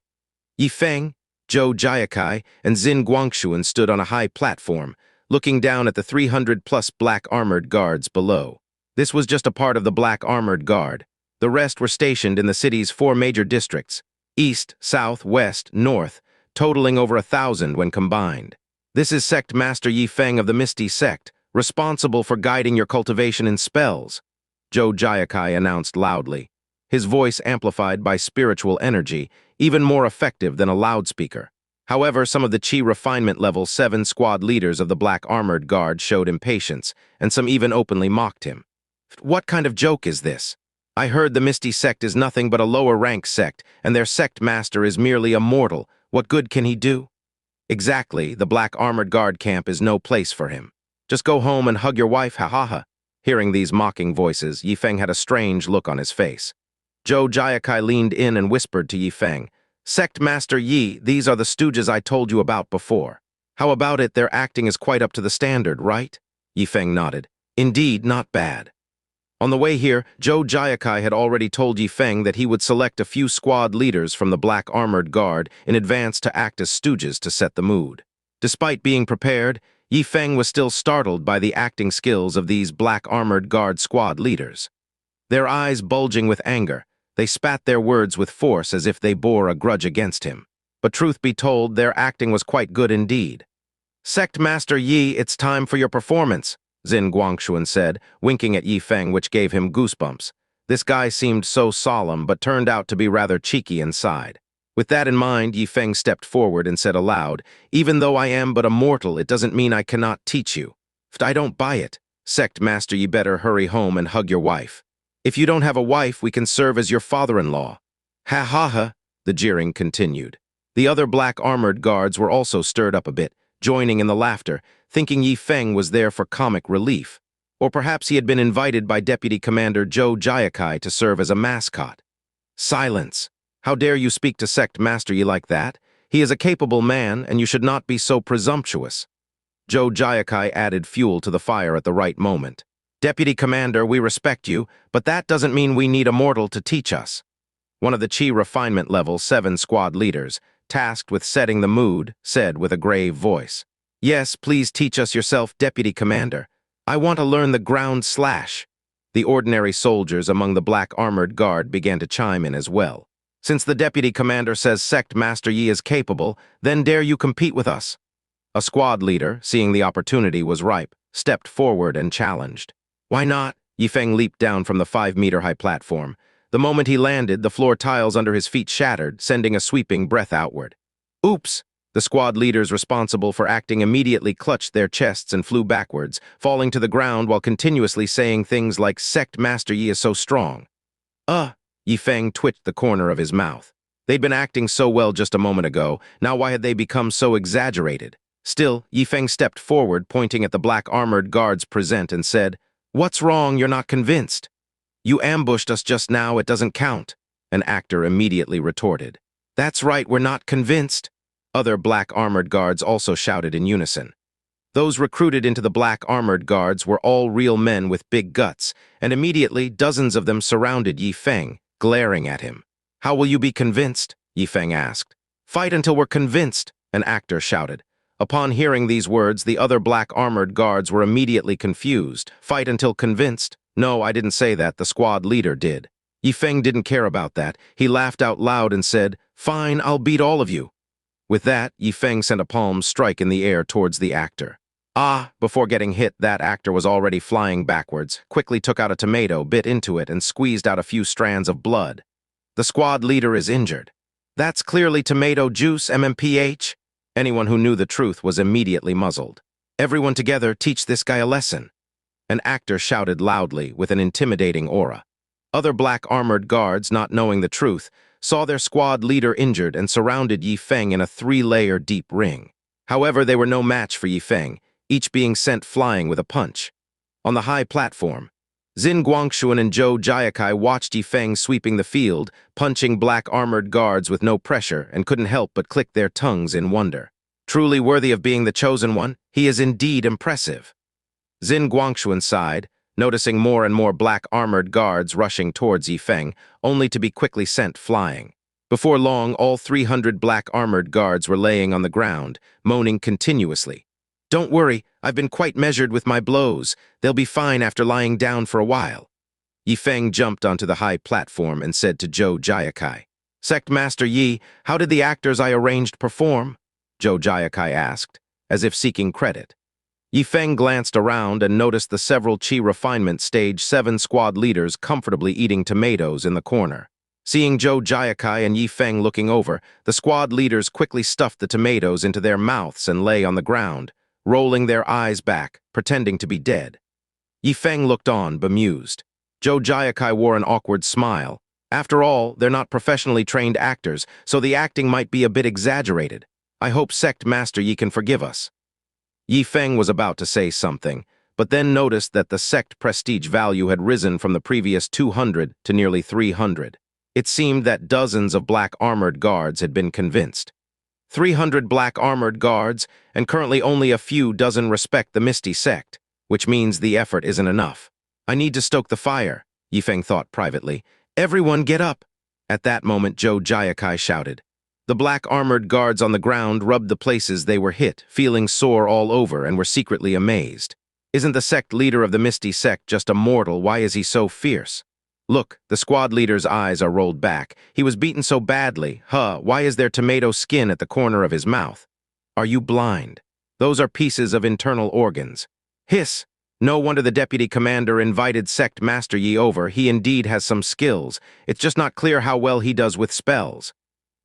Yi Feng, Zhou Jiakai, and Xin Guangxuan stood on a high platform, looking down at the 300-plus Black Armored Guards below. This was just a part of the Black Armored Guard. The rest were stationed in the city's 4 major districts, east, south, west, north, totaling over 1,000 when combined. "This is Sect Master Yi Feng of the Misty Sect, responsible for guiding your cultivation in spells," Zhou Jiakai announced loudly, his voice amplified by spiritual energy, even more effective than a loudspeaker. However, some of the Qi refinement level 7 squad leaders of the Black Armored Guard showed impatience, and some even openly mocked him. "What kind of joke is this? I heard the Misty Sect is nothing but a lower-rank sect, and their sect master is merely a mortal. What good can he do?" "Exactly, the Black Armored Guard camp is no place for him. Just go home and hug your wife, ha-ha-ha." Hearing these mocking voices, Yi Feng had a strange look on his face. Zhou Jiakai leaned in and whispered to Yi Feng, "Sect Master Yi, these are the stooges I told you about before. How about it, their acting is quite up to the standard, right?" Yi Feng nodded. "Indeed, not bad." On the way here, Zhou Jiakai had already told Yi Feng that he would select a few squad leaders from the Black Armored Guard in advance to act as stooges to set the mood. Despite being prepared, Yi Feng was still startled by the acting skills of these black armored guard squad leaders. Their eyes bulging with anger, they spat their words with force as if they bore a grudge against him. But truth be told, their acting was quite good indeed. "Sect Master Yi, it's time for your performance," Zin Guangshuan said, winking at Yi Feng, which gave him goosebumps. This guy seemed so solemn, but turned out to be rather cheeky inside. With that in mind, Yi Feng stepped forward and said aloud, "Even though I am but a mortal, it doesn't mean I cannot teach you. If I don't buy it, Sect Master, you better hurry home and hug your wife. If you don't have a wife, we can serve as your father-in-law." "Ha ha ha," the jeering continued. The other black armored guards were also stirred up a bit, joining in the laughter, thinking Yi Feng was there for comic relief. Or perhaps he had been invited by Deputy Commander Zhou Jiakai to serve as a mascot. "Silence! How dare you speak to Sect Master Yi like that? He is a capable man, and you should not be so presumptuous." Zhou Jiakai added fuel to the fire at the right moment. "Deputy Commander, we respect you, but that doesn't mean we need a mortal to teach us." One of the Qi Refinement Level 7 squad leaders, tasked with setting the mood, said with a grave voice, "Yes, please teach us yourself, Deputy Commander. I want to learn the ground slash." The ordinary soldiers among the black armored guard began to chime in as well. "Since the Deputy Commander says Sect Master Yi is capable, then dare you compete with us?" A squad leader, seeing the opportunity was ripe, stepped forward and challenged. "Why not?" Yi Feng leaped down from the 5-meter-high platform. The moment he landed, the floor tiles under his feet shattered, sending a sweeping breath outward. "Oops!" The squad leaders responsible for acting immediately clutched their chests and flew backwards, falling to the ground while continuously saying things like, "Sect Master Yi is so strong." Yi Feng twitched the corner of his mouth. They'd been acting so well just a moment ago, now why had they become so exaggerated? Still, Yi Feng stepped forward, pointing at the black armored guards present and said, "What's wrong? You're not convinced." "You ambushed us just now, it doesn't count," an actor immediately retorted. "That's right, we're not convinced." Other black armored guards also shouted in unison. Those recruited into the black armored guards were all real men with big guts, and immediately dozens of them surrounded Yi Feng, glaring at him. "How will you be convinced?" Yi Feng asked. "Fight until we're convinced," an actor shouted. Upon hearing these words, the other black armored guards were immediately confused. "Fight until convinced?" "No, I didn't say that, the squad leader did." Yi Feng didn't care about that. He laughed out loud and said, "Fine, I'll beat all of you." With that, Yi Feng sent a palm strike in the air towards the actor. Before getting hit, that actor was already flying backwards, quickly took out a tomato, bit into it, and squeezed out a few strands of blood. "The squad leader is injured." "That's clearly tomato juice, MMPH." Anyone who knew the truth was immediately muzzled. "Everyone together, teach this guy a lesson." An actor shouted loudly, with an intimidating aura. Other black armored guards, not knowing the truth, saw their squad leader injured and surrounded Yi Feng in a 3-layer deep ring. However, they were no match for Yi Feng, each being sent flying with a punch. On the high platform, Zin Guangshuan and Zhou Jiakai watched Yi Feng sweeping the field, punching black armored guards with no pressure, and couldn't help but click their tongues in wonder. Truly worthy of being the chosen one, he is indeed impressive. Zin Guangshuan sighed, noticing more and more black armored guards rushing towards Yi Feng, only to be quickly sent flying. Before long, all 300 black armored guards were laying on the ground, moaning continuously. "Don't worry, I've been quite measured with my blows. They'll be fine after lying down for a while." Yi Feng jumped onto the high platform and said to Zhou Jiakai, "Sect Master Yi, how did the actors I arranged perform?" Zhou Jiakai asked, as if seeking credit. Yi Feng glanced around and noticed the several Qi Refinement Stage 7 squad leaders comfortably eating tomatoes in the corner. Seeing Zhou Jiakai and Yi Feng looking over, the squad leaders quickly stuffed the tomatoes into their mouths and lay on the ground, rolling their eyes back, pretending to be dead. Yi Feng looked on, bemused. Zhou Jiakai wore an awkward smile. After all, they're not professionally trained actors, so the acting might be a bit exaggerated. I hope Sect Master Yi can forgive us. Yi Feng was about to say something, but then noticed that the sect prestige value had risen from the previous 200 to nearly 300. It seemed that dozens of black armored guards had been convinced. 300 black armored guards, and currently only a few dozen respect the Misty Sect, which means the effort isn't enough. "I need to stoke the fire," Yi Feng thought privately. "Everyone get up!" At that moment, Zhou Jiakai shouted, The black armored guards on the ground rubbed the places they were hit, feeling sore all over, and were secretly amazed. Isn't the sect leader of the Misty Sect just a mortal? Why is he so fierce? Look, the squad leader's eyes are rolled back. He was beaten so badly. Why is there tomato skin at the corner of his mouth? Are you blind? Those are pieces of internal organs. Hiss! No wonder the deputy commander invited Sect Master Yi over. He indeed has some skills. It's just not clear how well he does with spells.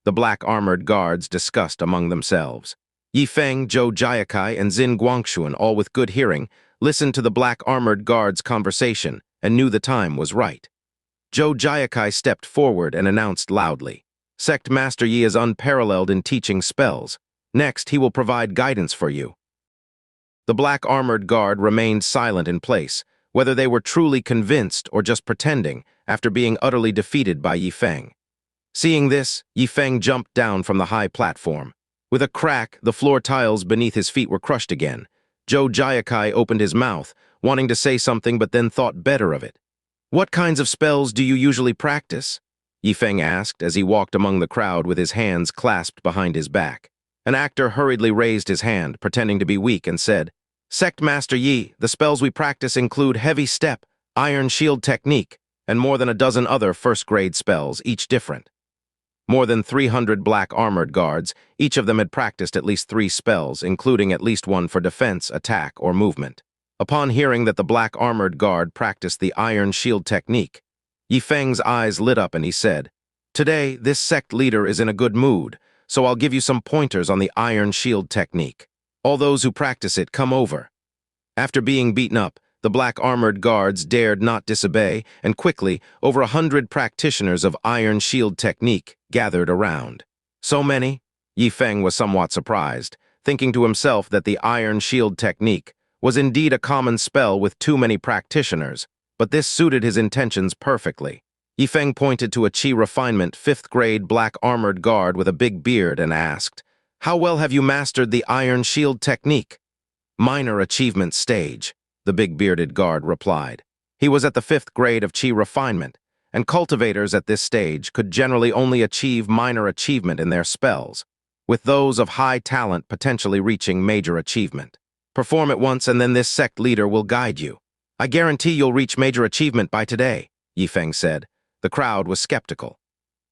The black armored guards discussed among themselves. Yi Feng, Zhou Jiakai, and Xin Guangxuan, all with good hearing, listened to the black armored guards' conversation and knew the time was right. Zhou Jiakai stepped forward and announced loudly, "Sect Master Yi is unparalleled in teaching spells. Next, he will provide guidance for you." The black armored guard remained silent in place, whether they were truly convinced or just pretending after being utterly defeated by Yi Feng. Seeing this, Yi Feng jumped down from the high platform. With a crack, the floor tiles beneath his feet were crushed again. Zhou Jiakai opened his mouth, wanting to say something but then thought better of it. "What kinds of spells do you usually practice?" Yi Feng asked as he walked among the crowd with his hands clasped behind his back. An actor hurriedly raised his hand, pretending to be weak, and said, "Sect Master Yi, the spells we practice include Heavy Step, Iron Shield Technique, and more than a dozen other first-grade spells, each different." More than 300 black armored guards, each of them had practiced at least 3 spells, including at least one for defense, attack, or movement. Upon hearing that the black armored guard practiced the Iron Shield Technique, Yi Feng's eyes lit up and he said, "Today, this sect leader is in a good mood, so I'll give you some pointers on the Iron Shield Technique. All those who practice it, come over." After being beaten up, the black armored guards dared not disobey, and quickly, over 100 practitioners of Iron Shield Technique gathered around. So many? Yi Feng was somewhat surprised, thinking to himself that the Iron Shield Technique was indeed a common spell with too many practitioners, but this suited his intentions perfectly. Yi Feng pointed to a Qi Refinement 5th grade black armored guard with a big beard and asked, "How well have you mastered the Iron Shield Technique?" "Minor achievement stage," the big bearded guard replied. He was at the 5th grade of Qi Refinement, and cultivators at this stage could generally only achieve minor achievement in their spells, with those of high talent potentially reaching major achievement. "Perform it once and then this sect leader will guide you. I guarantee you'll reach major achievement by today," Yi Feng said. The crowd was skeptical.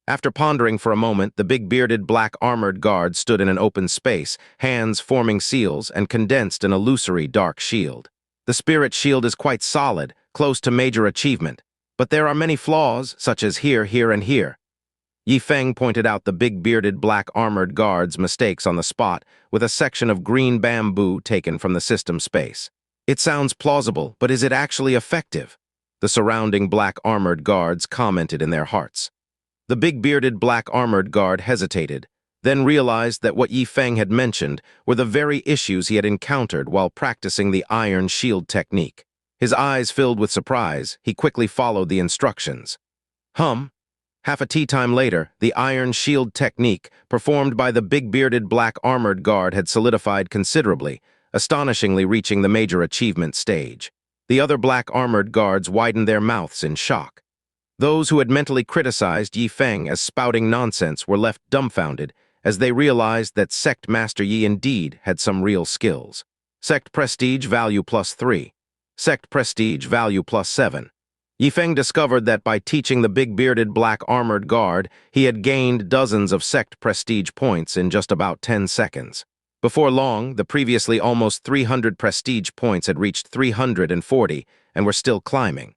After pondering for a moment, the big bearded black armored guard stood in an open space, hands forming seals and condensed an illusory dark shield. "The spirit shield is quite solid, close to major achievement, but there are many flaws, such as here, here, and here." Yi Feng pointed out the big bearded black armored guard's mistakes on the spot with a section of green bamboo taken from the system space. "It sounds plausible, but is it actually effective?" The surrounding black armored guards commented in their hearts. The big bearded black armored guard hesitated, then realized that what Yi Feng had mentioned were the very issues he had encountered while practicing the Iron Shield Technique. His eyes filled with surprise, he quickly followed the instructions. Half a tea time later, the Iron Shield Technique, performed by the big bearded black armored guard, had solidified considerably, astonishingly reaching the major achievement stage. The other black armored guards widened their mouths in shock. Those who had mentally criticized Yi Feng as spouting nonsense were left dumbfounded as they realized that Sect Master Yi indeed had some real skills. Sect Prestige Value +3. Sect Prestige Value +7. Yi Feng discovered that by teaching the big bearded black armored guard, he had gained dozens of Sect Prestige points in just about 10 seconds. Before long, the previously almost 300 Prestige points had reached 340 and were still climbing.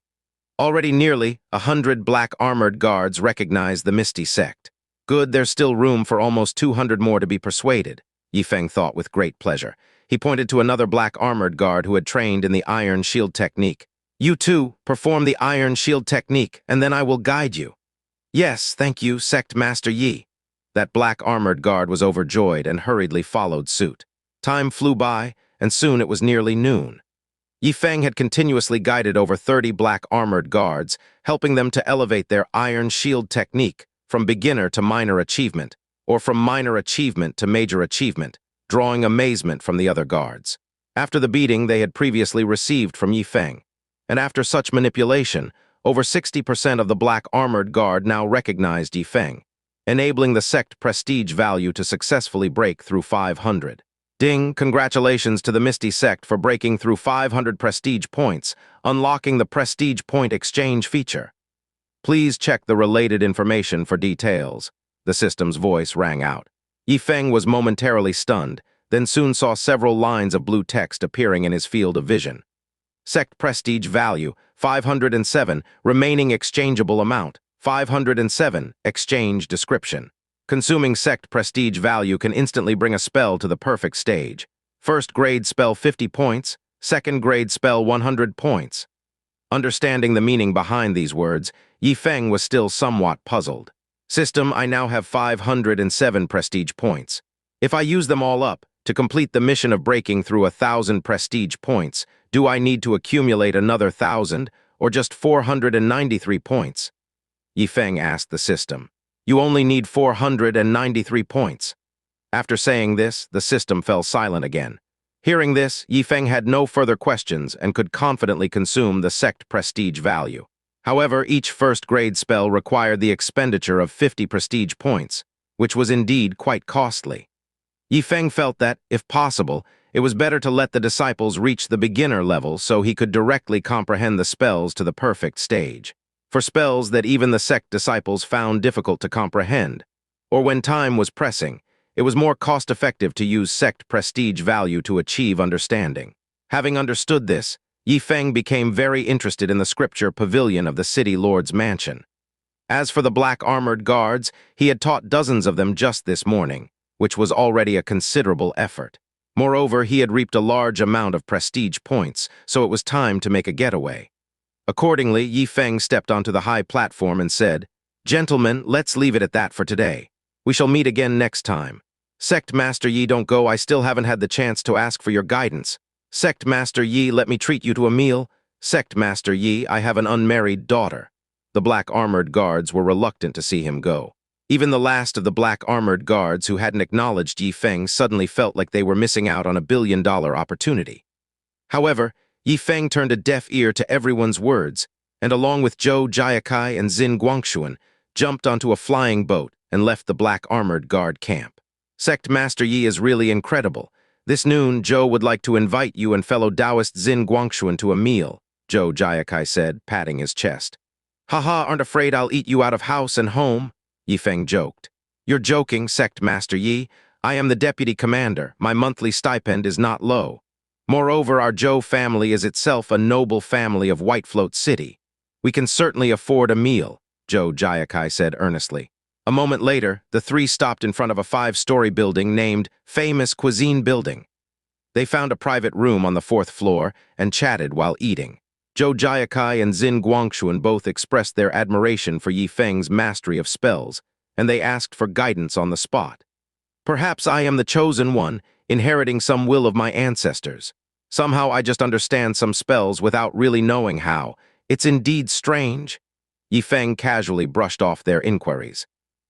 Already nearly 100 black armored guards recognized the Misty Sect. Good, there's still room for almost 200 more to be persuaded, Yi Feng thought with great pleasure. He pointed to another black armored guard who had trained in the Iron Shield Technique. "You too, perform the Iron Shield Technique, and then I will guide you." "Yes, thank you, Sect Master Yi." That black armored guard was overjoyed and hurriedly followed suit. Time flew by, and soon it was nearly noon. Yi Feng had continuously guided over 30 black armored guards, helping them to elevate their Iron Shield Technique from beginner to minor achievement, or from minor achievement to major achievement, drawing amazement from the other guards. After the beating they had previously received from Yi Feng, and after such manipulation, over 60% of the black armored guard now recognized Yi Feng. enabling the sect prestige value to successfully break through 500. Ding, congratulations to the Misty sect for breaking through 500 prestige points, unlocking the prestige point exchange feature. Please check the related information for details. The system's voice rang out. Yifeng was momentarily stunned, then soon saw several lines of blue text appearing in his field of vision. Sect prestige value, 507, remaining exchangeable amount, 507, exchange description. Consuming sect prestige value can instantly bring a spell to the perfect stage. First grade spell 50 points, second grade spell 100 points. Understanding the meaning behind these words, Yifeng was still somewhat puzzled. System, I now have 507 prestige points. If I use them all up, to complete the mission of breaking through 1,000 prestige points, do I need to accumulate another 1,000, or just 493 points? Yifeng asked the system. You only need 493 points. After saying this, the system fell silent again. Hearing this, Yifeng had no further questions and could confidently consume the sect prestige value. However, each first-grade spell required the expenditure of 50 prestige points, which was indeed quite costly. Yifeng felt that, if possible, it was better to let the disciples reach the beginner level so he could directly comprehend the spells to the perfect stage. For spells that even the sect disciples found difficult to comprehend, or when time was pressing, it was more cost-effective to use sect prestige value to achieve understanding. Having understood this, Yifeng became very interested in the scripture pavilion of the city lord's mansion. As for the black armored guards, he had taught dozens of them just this morning, which was already a considerable effort. Moreover, he had reaped a large amount of prestige points, so it was time to make a getaway. Accordingly, Yifeng stepped onto the high platform and said, Gentlemen, let's leave it at that for today. We shall meet again next time. Sect Master Yi, don't go, I still haven't had the chance to ask for your guidance. Sect Master Yi, let me treat you to a meal. Sect Master Yi, I have an unmarried daughter. The black armored guards were reluctant to see him go. Even the last of the black armored guards who hadn't acknowledged Yifeng suddenly felt like they were missing out on a billion-dollar opportunity. However, Yifeng turned a deaf ear to everyone's words, and along with Zhou Jiakai and Xin Guangshuan, jumped onto a flying boat and left the black armored guard camp. Sect Master Yi is really incredible. This noon, Zhou would like to invite you and fellow Taoist Xin Guangshuan to a meal, Zhou Jiakai said, patting his chest. Haha, aren't afraid I'll eat you out of house and home? Yifeng joked. You're joking, Sect Master Yi. I am the deputy commander. My monthly stipend is not low. Moreover, our Zhou family is itself a noble family of Whitefloat City. We can certainly afford a meal, Zhou Jiakai said earnestly. A moment later, the three stopped in front of a 5-story building named Famous Cuisine Building. They found a private room on the 4th floor and chatted while eating. Zhou Jiakai and Xin Guangshuan both expressed their admiration for Yifeng's mastery of spells, and they asked for guidance on the spot. Perhaps I am the chosen one, inheriting some will of my ancestors. Somehow I just understand some spells without really knowing how. It's indeed strange. Yifeng casually brushed off their inquiries.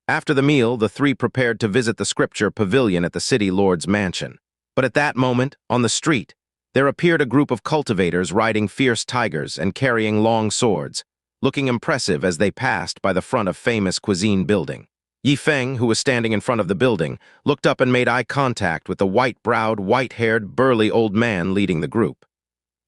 After the meal, the three prepared to visit the scripture pavilion at the city lord's mansion. But at that moment, on the street, there appeared a group of cultivators riding fierce tigers and carrying long swords, looking impressive as they passed by the front of Famous Cuisine Building. Yifeng, who was standing in front of the building, looked up and made eye contact with the white-browed, white-haired, burly old man leading the group.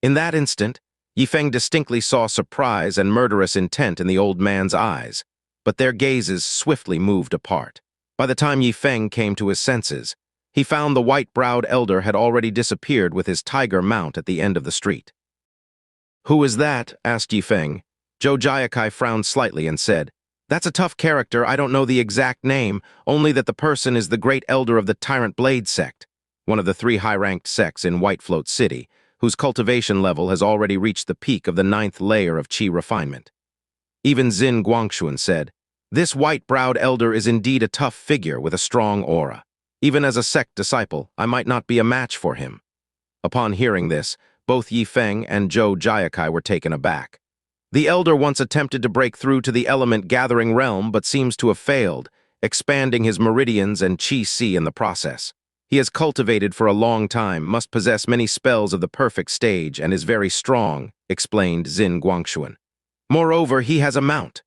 In that instant, Yifeng distinctly saw surprise and murderous intent in the old man's eyes, but their gazes swiftly moved apart. By the time Yifeng came to his senses, he found the white-browed elder had already disappeared with his tiger mount at the end of the street. Who is that? Asked Yifeng. Zhou Jiakai frowned slightly and said, That's a tough character, I don't know the exact name, only that the person is the great elder of the Tyrant Blade sect, one of the 3 high-ranked sects in Whitefloat City, whose cultivation level has already reached the peak of the 9th layer of qi refinement. Even Xin Guangshuan said, This white-browed elder is indeed a tough figure with a strong aura. Even as a sect disciple, I might not be a match for him. Upon hearing this, both Yifeng and Zhou Jiakai were taken aback. The elder once attempted to break through to the element-gathering realm but seems to have failed, expanding his meridians and qi in the process. He has cultivated for a long time, must possess many spells of the perfect stage, and is very strong, explained Xin Guangshuan. Moreover, he has a mount.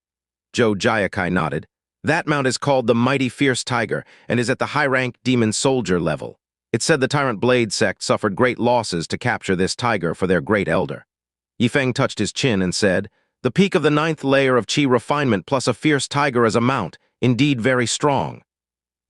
Zhou Jiakai nodded. That mount is called the Mighty Fierce Tiger and is at the high-rank demon soldier level. It's said the Tyrant Blade sect suffered great losses to capture this tiger for their great elder. Yifeng touched his chin and said, "The peak of the 9th layer of Qi refinement plus a fierce tiger as a mount, indeed very strong."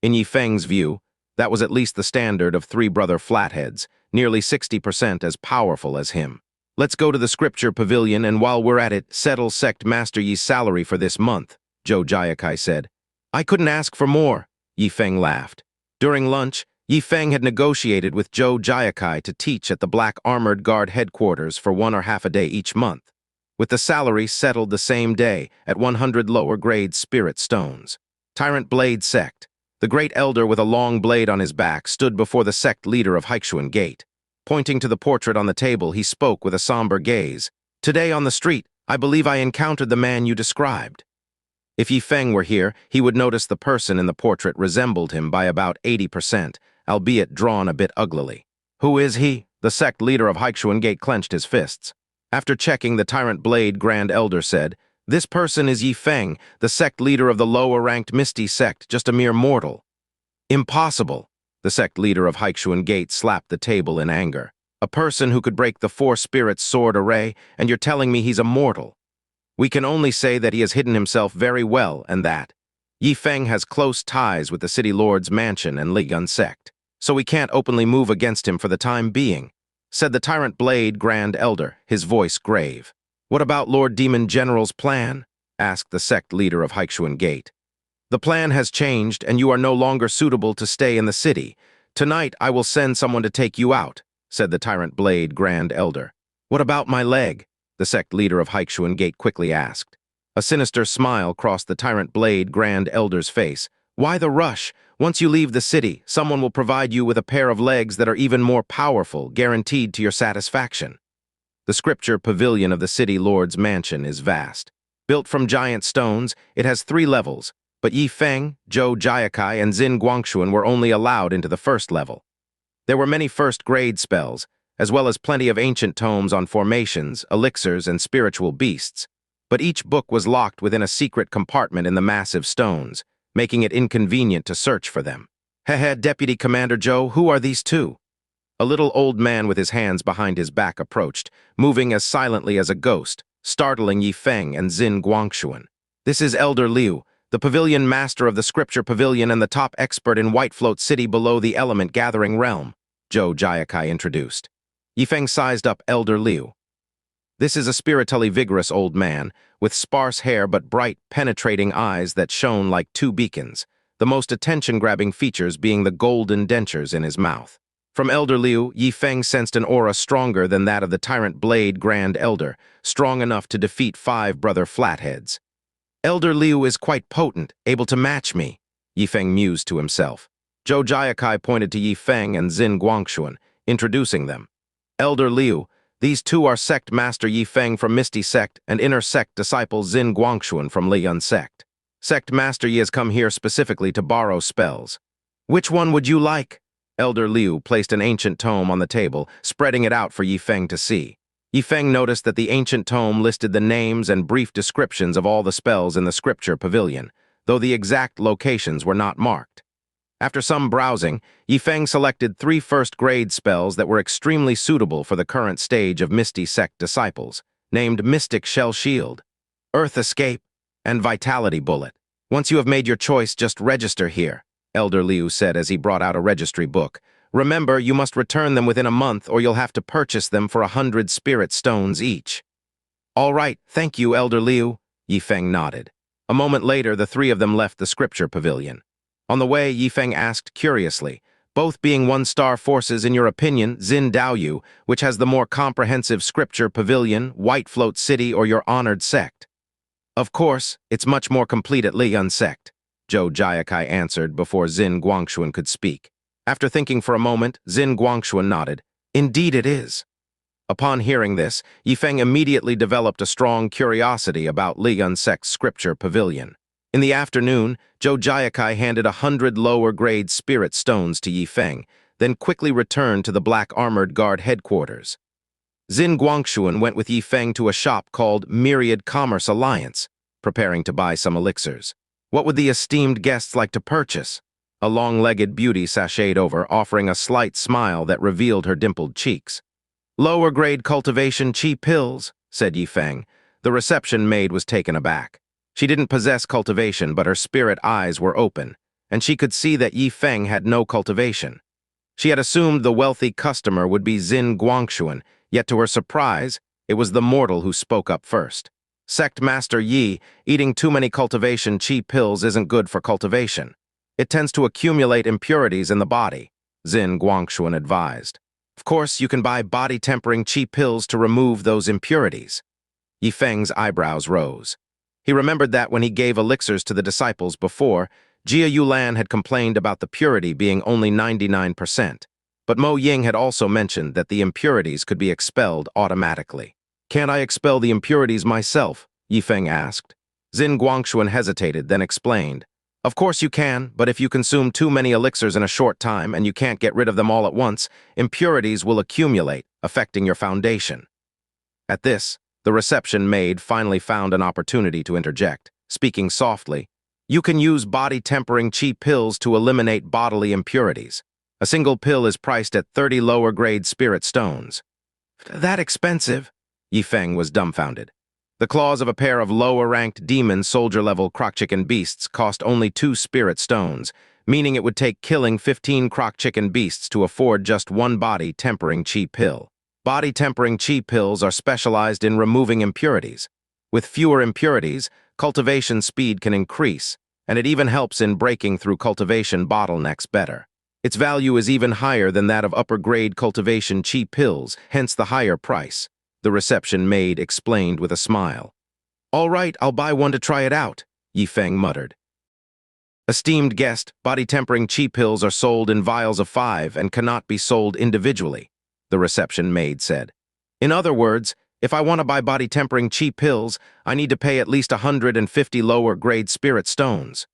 In Yifeng's view, that was at least the standard of three brother flatheads, nearly 60% as powerful as him. "Let's go to the scripture pavilion and while we're at it, settle Sect Master Yi's salary for this month," Zhou Jiakai said. "I couldn't ask for more," Yifeng laughed. During lunch, Yifeng had negotiated with Zhou Jiakai to teach at the Black Armored Guard headquarters for 1 or half a day each month, with the salary settled the same day at 100 lower-grade spirit stones. Tyrant Blade Sect. The great elder with a long blade on his back stood before the sect leader of Haixuan Gate. Pointing to the portrait on the table, he spoke with a somber gaze. "Today on the street, I believe I encountered the man you described." If Yifeng were here, he would notice the person in the portrait resembled him by about 80%, albeit drawn a bit uglily. "Who is he?" The sect leader of Haixuan Gate clenched his fists. After checking, the Tyrant Blade Grand Elder said, "This person is Yifeng, the sect leader of the lower-ranked Misty sect, just a mere mortal." "Impossible!" The sect leader of Haixuan Gate slapped the table in anger. "A person who could break the Four Spirits sword array, and you're telling me he's a mortal. We can only say that he has hidden himself very well, and that Yifeng has close ties with the City Lord's mansion and Ligun sect, so we can't openly move against him for the time being," said the Tyrant Blade Grand Elder, his voice grave. "What about Lord Demon General's plan?" asked the sect leader of Haixuan Gate. "The plan has changed, and you are no longer suitable to stay in the city. Tonight I will send someone to take you out," said the Tyrant Blade Grand Elder. "What about my leg?" the sect leader of Haixuan Gate quickly asked. A sinister smile crossed the Tyrant Blade Grand Elder's face. "Why the rush? Once you leave the city, someone will provide you with a pair of legs that are even more powerful, guaranteed to your satisfaction." The scripture pavilion of the City Lord's mansion is vast. Built from giant stones, it has 3 levels, but Yifeng, Zhou Jiakai, and Xin Guangxuan were only allowed into the first level. There were many first-grade spells, as well as plenty of ancient tomes on formations, elixirs, and spiritual beasts, but each book was locked within a secret compartment in the massive stones, making it inconvenient to search for them. "Hehe, Deputy Commander Zhou, who are these two?" A little old man with his hands behind his back approached, moving as silently as a ghost, startling Yifeng and Xin Guangxuan. "This is Elder Liu, the pavilion master of the scripture pavilion and the top expert in White Float City below the element gathering realm," Zhou Jiakai introduced. Yifeng sized up Elder Liu. This is a spiritually vigorous old man, with sparse hair but bright, penetrating eyes that shone like 2 beacons, the most attention-grabbing features being the golden dentures in his mouth. From Elder Liu, Yifeng sensed an aura stronger than that of the Tyrant Blade Grand Elder, strong enough to defeat 5 brother flatheads. "Elder Liu is quite potent, able to match me," Yifeng mused to himself. Zhou Jiakai pointed to Yifeng and Xin Guangxuan, introducing them. "Elder Liu, these two are Sect Master Yifeng from Misty Sect and Inner Sect disciple Xin Guangxuan from Ligun Sect. Sect Master Yi has come here specifically to borrow spells. Which one would you like?" Elder Liu placed an ancient tome on the table, spreading it out for Yifeng to see. Yifeng noticed that the ancient tome listed the names and brief descriptions of all the spells in the scripture pavilion, though the exact locations were not marked. After some browsing, Yifeng selected 3 first-grade spells that were extremely suitable for the current stage of Misty Sect disciples, named Mystic Shell Shield, Earth Escape, and Vitality Bullet. "Once you have made your choice, just register here," Elder Liu said as he brought out a registry book. "Remember, you must return them within a month or you'll have to purchase them for 100 spirit stones each." "All right, thank you, Elder Liu," Yifeng nodded. A moment later, the 3 of them left the scripture pavilion. On the way, Yifeng asked curiously, "Both being 1-star forces, in your opinion, Xin Daoyu, which has the more comprehensive scripture pavilion, White Float City, or your honored sect?" "Of course, it's much more complete at Ligun Sect," Zhou Jiakai answered before Xin Guangxuan could speak. After thinking for a moment, Xin Guangxuan nodded. "Indeed it is." Upon hearing this, Yifeng immediately developed a strong curiosity about Ligun Sect's scripture pavilion. In the afternoon, Zhou Jiakai handed 100 lower-grade spirit stones to Yifeng, then quickly returned to the Black Armored Guard headquarters. Xin Guangxuan went with Yifeng to a shop called Myriad Commerce Alliance, preparing to buy some elixirs. What would the esteemed guests like to purchase? A long-legged beauty sashayed over, offering a slight smile that revealed her dimpled cheeks. Lower-grade cultivation chi pills, said Yifeng. The reception maid was taken aback. She didn't possess cultivation, but her spirit eyes were open, and she could see that Yifeng had no cultivation. She had assumed the wealthy customer would be Xin Guangshuan, yet to her surprise, it was the mortal who spoke up first. Sect Master Yi, eating too many cultivation chi pills isn't good for cultivation. It tends to accumulate impurities in the body, Xin Guangshuan advised. Of course, you can buy body-tempering chi pills to remove those impurities. Yifeng's eyebrows rose. He remembered that when he gave elixirs to the disciples before, Jia Yulan had complained about the purity being only 99%. But Mo Ying had also mentioned that the impurities could be expelled automatically. Can't I expel the impurities myself? Yifeng asked. Xin Guangshuan hesitated, then explained. Of course you can, but if you consume too many elixirs in a short time and you can't get rid of them all at once, impurities will accumulate, affecting your foundation. At this, the reception maid finally found an opportunity to interject, speaking softly. You can use body-tempering chi pills to eliminate bodily impurities. A single pill is priced at 30 lower-grade spirit stones. That expensive? Yifeng was dumbfounded. The claws of a pair of lower-ranked demon soldier-level croc-chicken beasts cost only 2 spirit stones, meaning it would take killing 15 croc-chicken beasts to afford just one body-tempering chi pill. Body-tempering chi pills are specialized in removing impurities. With fewer impurities, cultivation speed can increase, and it even helps in breaking through cultivation bottlenecks better. Its value is even higher than that of upper-grade cultivation chi pills, hence the higher price, the reception maid explained with a smile. All right, I'll buy one to try it out, Yifeng muttered. Esteemed guest, body-tempering chi pills are sold in vials of 5 and cannot be sold individually, the reception maid said. In other words, if I want to buy body-tempering chi pills, I need to pay at least 150 lower-grade spirit stones.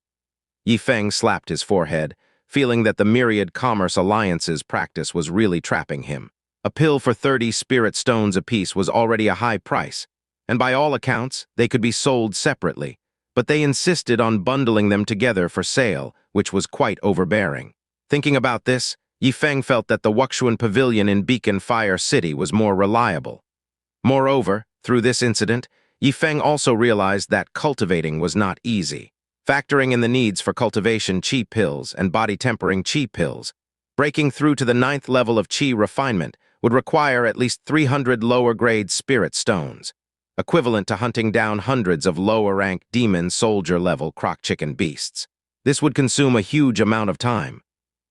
Yifeng slapped his forehead, feeling that the myriad commerce alliances practice was really trapping him. A pill for 30 spirit stones apiece was already a high price, and by all accounts, they could be sold separately, but they insisted on bundling them together for sale, which was quite overbearing. Thinking about this, Yifeng felt that the Wuxuan Pavilion in Beacon Fire City was more reliable. Moreover, through this incident, Yifeng also realized that cultivating was not easy. Factoring in the needs for cultivation chi pills and body-tempering chi pills, breaking through to the 9th level of chi refinement would require at least 300 lower-grade spirit stones, equivalent to hunting down hundreds of lower-ranked demon soldier-level croc-chicken beasts. This would consume a huge amount of time.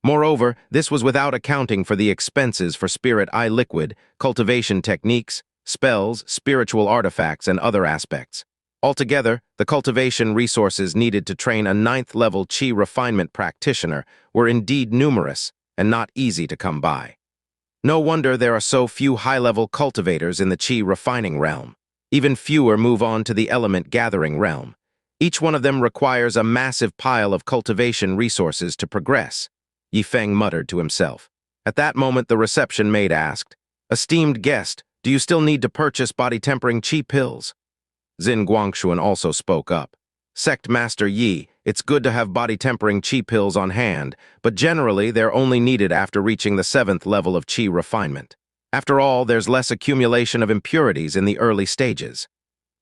Moreover, this was without accounting for the expenses for spirit eye liquid, cultivation techniques, spells, spiritual artifacts, and other aspects. Altogether, the cultivation resources needed to train a 9th level chi refinement practitioner were indeed numerous and not easy to come by. No wonder there are so few high-level cultivators in the chi refining realm. Even fewer move on to the element gathering realm. Each one of them requires a massive pile of cultivation resources to progress, Yifeng muttered to himself. At that moment, the reception maid asked, Esteemed guest, do you still need to purchase body-tempering chi pills? Xin Guangshuan also spoke up. Sect Master Yi, it's good to have body-tempering chi pills on hand, but generally they're only needed after reaching the 7th level of chi refinement. After all, there's less accumulation of impurities in the early stages.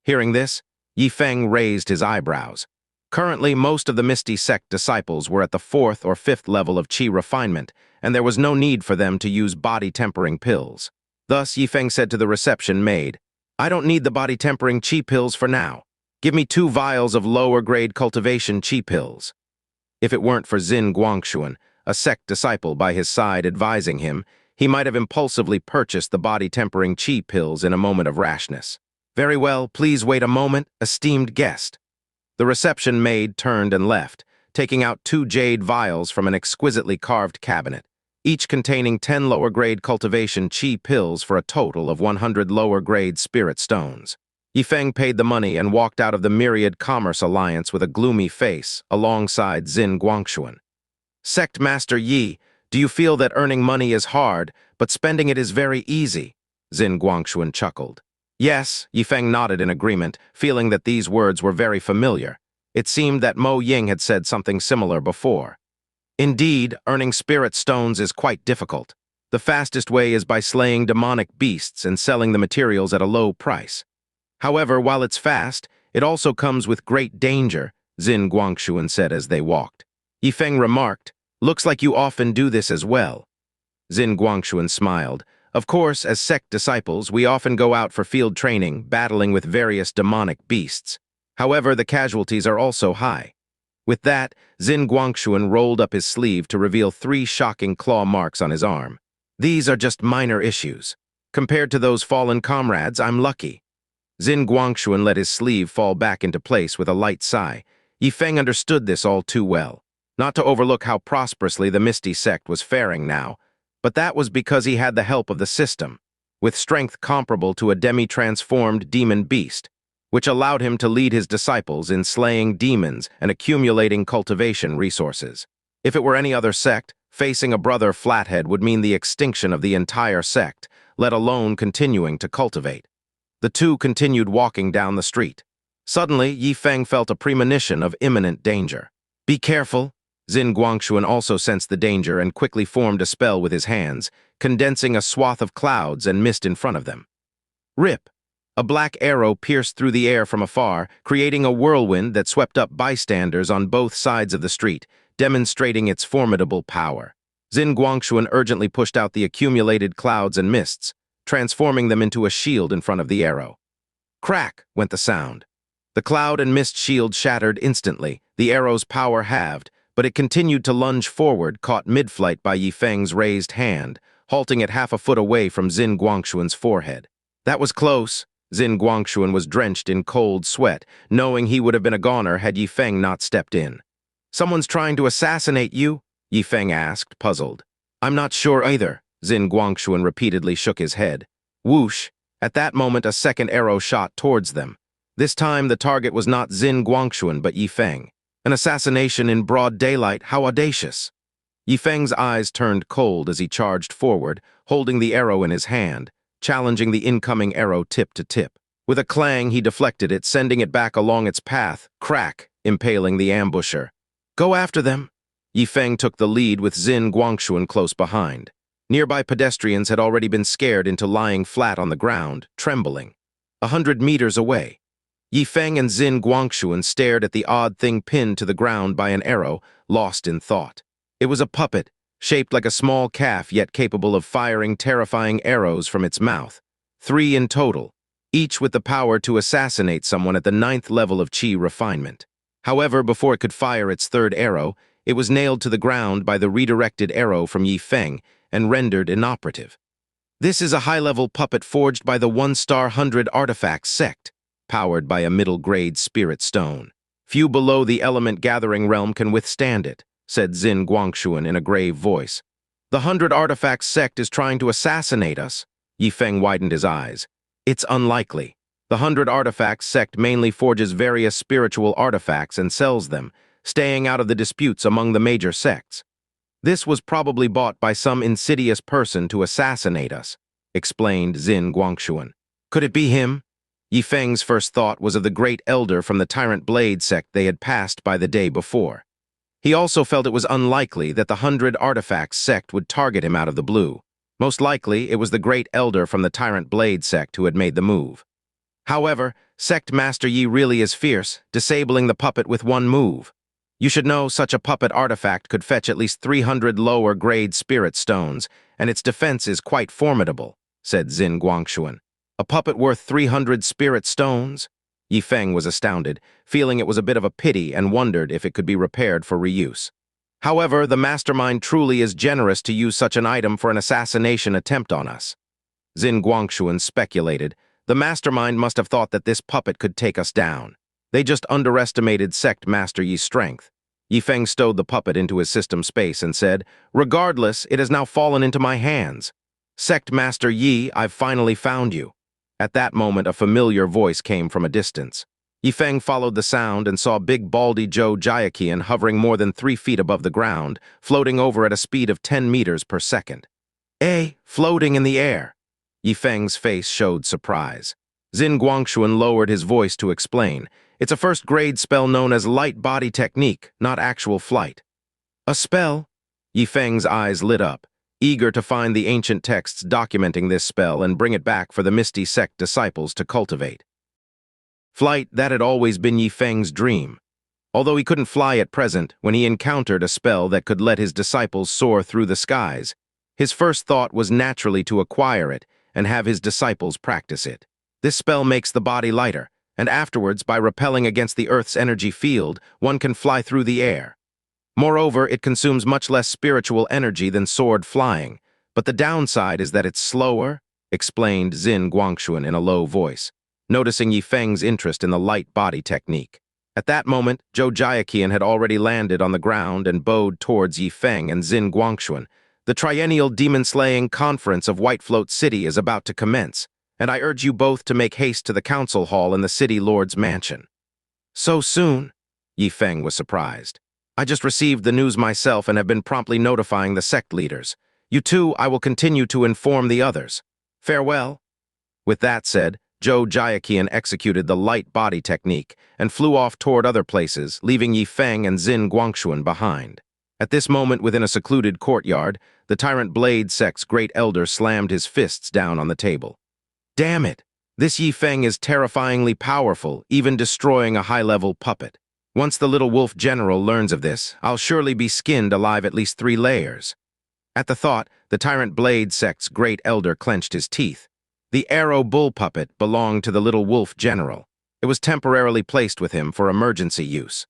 Hearing this, Yifeng raised his eyebrows. Currently, most of the Misty Sect disciples were at the 4th or 5th level of chi refinement, and there was no need for them to use body-tempering pills. Thus, Yifeng said to the reception maid, I don't need the body-tempering chi pills for now. Give me 2 vials of lower-grade cultivation chi pills. If it weren't for Xin Guangshuan, a sect disciple by his side advising him, he might have impulsively purchased the body-tempering chi pills in a moment of rashness. Very well, please wait a moment, esteemed guest. The reception maid turned and left, taking out 2 jade vials from an exquisitely carved cabinet, each containing 10 lower-grade cultivation chi pills for a total of 100 lower-grade spirit stones. Yifeng paid the money and walked out of the Myriad Commerce Alliance with a gloomy face, alongside Xin Guangshuan. Sect Master Yi, do you feel that earning money is hard, but spending it is very easy? Xin Guangshuan chuckled. Yes, Yifeng nodded in agreement, feeling that these words were very familiar. It seemed that Mo Ying had said something similar before. Indeed, earning spirit stones is quite difficult. The fastest way is by slaying demonic beasts and selling the materials at a low price. However, while it's fast, it also comes with great danger, Xin Guangshuan said as they walked. Yifeng remarked, "Looks like you often do this as well." Xin Guangshuan smiled. "Of course, as sect disciples, we often go out for field training, battling with various demonic beasts. However, the casualties are also high." With that, Xin Guangshuan rolled up his sleeve to reveal 3 shocking claw marks on his arm. "These are just minor issues. Compared to those fallen comrades, I'm lucky." Xin Guangshuan let his sleeve fall back into place with a light sigh. Yifeng understood this all too well. Not to overlook how prosperously the Misty sect was faring now, but that was because he had the help of the system, with strength comparable to a demi-transformed demon beast, which allowed him to lead his disciples in slaying demons and accumulating cultivation resources. If it were any other sect, facing a brother Flathead would mean the extinction of the entire sect, let alone continuing to cultivate. The two continued walking down the street. Suddenly, Yifeng felt a premonition of imminent danger. "Be careful." Xin Guangshuan also sensed the danger and quickly formed a spell with his hands, condensing a swath of clouds and mist in front of them. Rip! A black arrow pierced through the air from afar, creating a whirlwind that swept up bystanders on both sides of the street, demonstrating its formidable power. Xin Guangshuan urgently pushed out the accumulated clouds and mists, transforming them into a shield in front of the arrow. Crack! Went the sound. The cloud and mist shield shattered instantly, the arrow's power halved, but it continued to lunge forward, caught mid-flight by Yifeng's raised hand, halting it half a foot away from Xin Guangshuan's forehead. That was close. Xin Guangshuan was drenched in cold sweat, knowing he would have been a goner had Yifeng not stepped in. "Someone's trying to assassinate you?" Yifeng asked, puzzled. "I'm not sure either." Xin Guangshuan repeatedly shook his head. Whoosh! At that moment a second arrow shot towards them. This time the target was not Xin Guangshuan but Yifeng. An assassination in broad daylight, how audacious! Yifeng's eyes turned cold as he charged forward, holding the arrow in his hand, challenging the incoming arrow tip to tip. With a clang, he deflected it, sending it back along its path, crack, impaling the ambusher. "Go after them!" Yifeng took the lead with Xin Guangshuan close behind. Nearby pedestrians had already been scared into lying flat on the ground, trembling. 100 meters away, Yifeng and Xin Guangshuan stared at the odd thing pinned to the ground by an arrow, lost in thought. It was a puppet, shaped like a small calf yet capable of firing terrifying arrows from its mouth. 3 in total, each with the power to assassinate someone at the 9th level of Qi refinement. However, before it could fire its 3rd arrow, it was nailed to the ground by the redirected arrow from Yifeng and rendered inoperative. This is a high-level puppet forged by the 1-star 100 Artifacts sect, powered by a middle-grade spirit stone. Few below the element-gathering realm can withstand it, said Xin Guangshuan in a grave voice. The 100 Artifacts sect is trying to assassinate us. Yifeng widened his eyes. It's unlikely. The 100 Artifacts sect mainly forges various spiritual artifacts and sells them, staying out of the disputes among the major sects. This was probably bought by some insidious person to assassinate us, explained Xin Guangshuan. Could it be him? Yifeng's first thought was of the great elder from the Tyrant Blade sect they had passed by the day before. He also felt it was unlikely that the 100 Artifacts sect would target him out of the blue. Most likely, it was the great elder from the Tyrant Blade sect who had made the move. However, Sect Master Yi really is fierce, disabling the puppet with one move. You should know such a puppet artifact could fetch at least 300 lower-grade spirit stones, and its defense is quite formidable, said Xin Guangshuan. A puppet worth 300 spirit stones? Yifeng was astounded, feeling it was a bit of a pity and wondered if it could be repaired for reuse. However, the mastermind truly is generous to use such an item for an assassination attempt on us. Xin Guangshuan speculated. The mastermind must have thought that this puppet could take us down. They just underestimated Sect Master Yi's strength. Yifeng stowed the puppet into his system space and said, Regardless, it has now fallen into my hands. Sect Master Yi, I've finally found you. At that moment, a familiar voice came from a distance. Yifeng followed the sound and saw big baldy Zhou Jiaqian hovering more than 3 feet above the ground, floating over at a speed of 10 meters per second. Floating in the air. Yifeng's face showed surprise. Xin Guangshuan lowered his voice to explain. It's a first-grade spell known as light body technique, not actual flight. A spell? Yifeng's eyes lit up, eager to find the ancient texts documenting this spell and bring it back for the Misty Sect disciples to cultivate. Flight, that had always been Yifeng's dream. Although he couldn't fly at present, when he encountered a spell that could let his disciples soar through the skies, his first thought was naturally to acquire it and have his disciples practice it. This spell makes the body lighter, and afterwards, by repelling against the Earth's energy field, one can fly through the air. Moreover, it consumes much less spiritual energy than sword flying, but the downside is that it's slower, explained Xin Guangxuan in a low voice, noticing Yifeng's interest in the light body technique. At that moment, Zhou Jiaqian had already landed on the ground and bowed towards Yifeng and Xin Guangxuan. The triennial demon-slaying conference of White Float City is about to commence, and I urge you both to make haste to the council hall in the city lord's mansion. So soon? Yifeng was surprised. I just received the news myself and have been promptly notifying the sect leaders. You two, I will continue to inform the others. Farewell. With that said, Zhou Jiaqian executed the light body technique and flew off toward other places, leaving Yifeng and Xin Guangxuan behind. At this moment, within a secluded courtyard, the Tyrant Blade sect's great elder slammed his fists down on the table. Damn it! This Yifeng is terrifyingly powerful, even destroying a high-level puppet. Once the little wolf general learns of this, I'll surely be skinned alive at least 3 layers. At the thought, the Tyrant Blade sect's great elder clenched his teeth. The arrow bull puppet belonged to the little wolf general. It was temporarily placed with him for emergency use.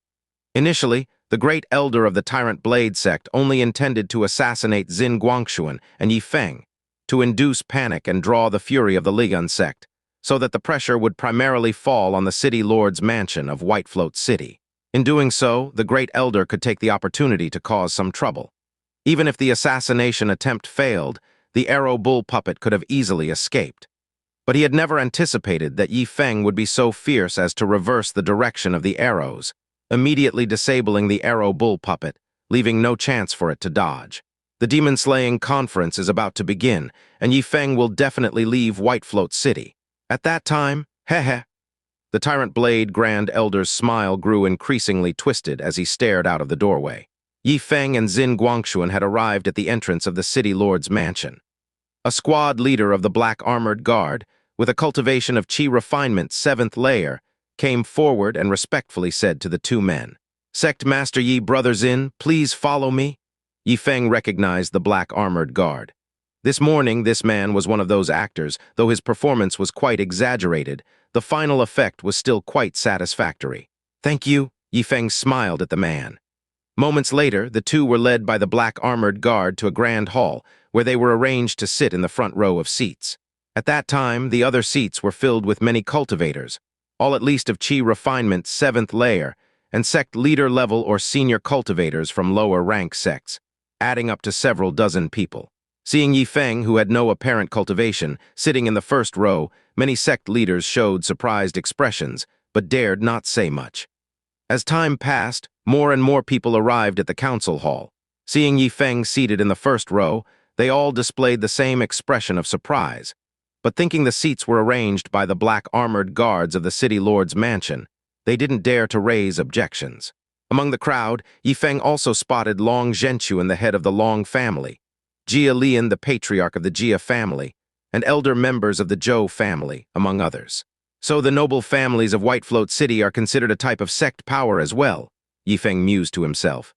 Initially, the great elder of the Tyrant Blade sect only intended to assassinate Xin Guangxuan and Yifeng, to induce panic and draw the fury of the Ligun sect, so that the pressure would primarily fall on the city lord's mansion of White Float City. In doing so, the great elder could take the opportunity to cause some trouble. Even if the assassination attempt failed, the arrow bull puppet could have easily escaped. But he had never anticipated that Yifeng would be so fierce as to reverse the direction of the arrows, immediately disabling the arrow bull puppet, leaving no chance for it to dodge. The demon-slaying conference is about to begin, and Yifeng will definitely leave White Float City. At that time, heh. The Tyrant Blade Grand Elder's smile grew increasingly twisted as he stared out of the doorway. Yifeng and Xin Guangxuan had arrived at the entrance of the city lord's mansion. A squad leader of the Black Armored Guard, with a cultivation of Qi Refinement 7th layer, came forward and respectfully said to the 2 men, "Sect Master Yi Brother Xin, please follow me." Yifeng recognized the Black Armored Guard. This morning, this man was one of those actors, though his performance was quite exaggerated, the final effect was still quite satisfactory. "Thank you," Yifeng smiled at the man. Moments later, the 2 were led by the Black Armored Guard to a grand hall, where they were arranged to sit in the front row of seats. At that time, the other seats were filled with many cultivators, all at least of Qi Refinement 7th layer, and sect leader level or senior cultivators from lower rank sects, adding up to several dozen people. Seeing Yifeng, who had no apparent cultivation, sitting in the first row, many sect leaders showed surprised expressions, but dared not say much. As time passed, more and more people arrived at the council hall. Seeing Yifeng seated in the first row, they all displayed the same expression of surprise. But thinking the seats were arranged by the Black Armored Guards of the city lord's mansion, they didn't dare to raise objections. Among the crowd, Yifeng also spotted Long Zhenchuan, the head of the Long family, Jia Lian, the patriarch of the Jia family, and elder members of the Zhou family, among others. So the noble families of White Float City are considered a type of sect power as well, Yifeng mused to himself.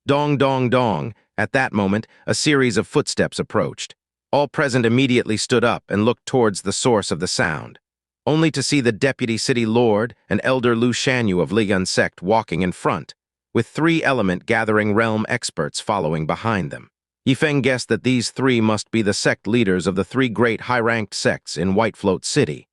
Dong, dong, dong. At that moment, a series of footsteps approached. All present immediately stood up and looked towards the source of the sound, only to see the deputy city lord and elder Lu Shanyu of Ligun sect walking in front, with 3 element gathering realm experts following behind them. Yifeng guessed that these 3 must be the sect leaders of the 3 great high-ranked sects in White Float City.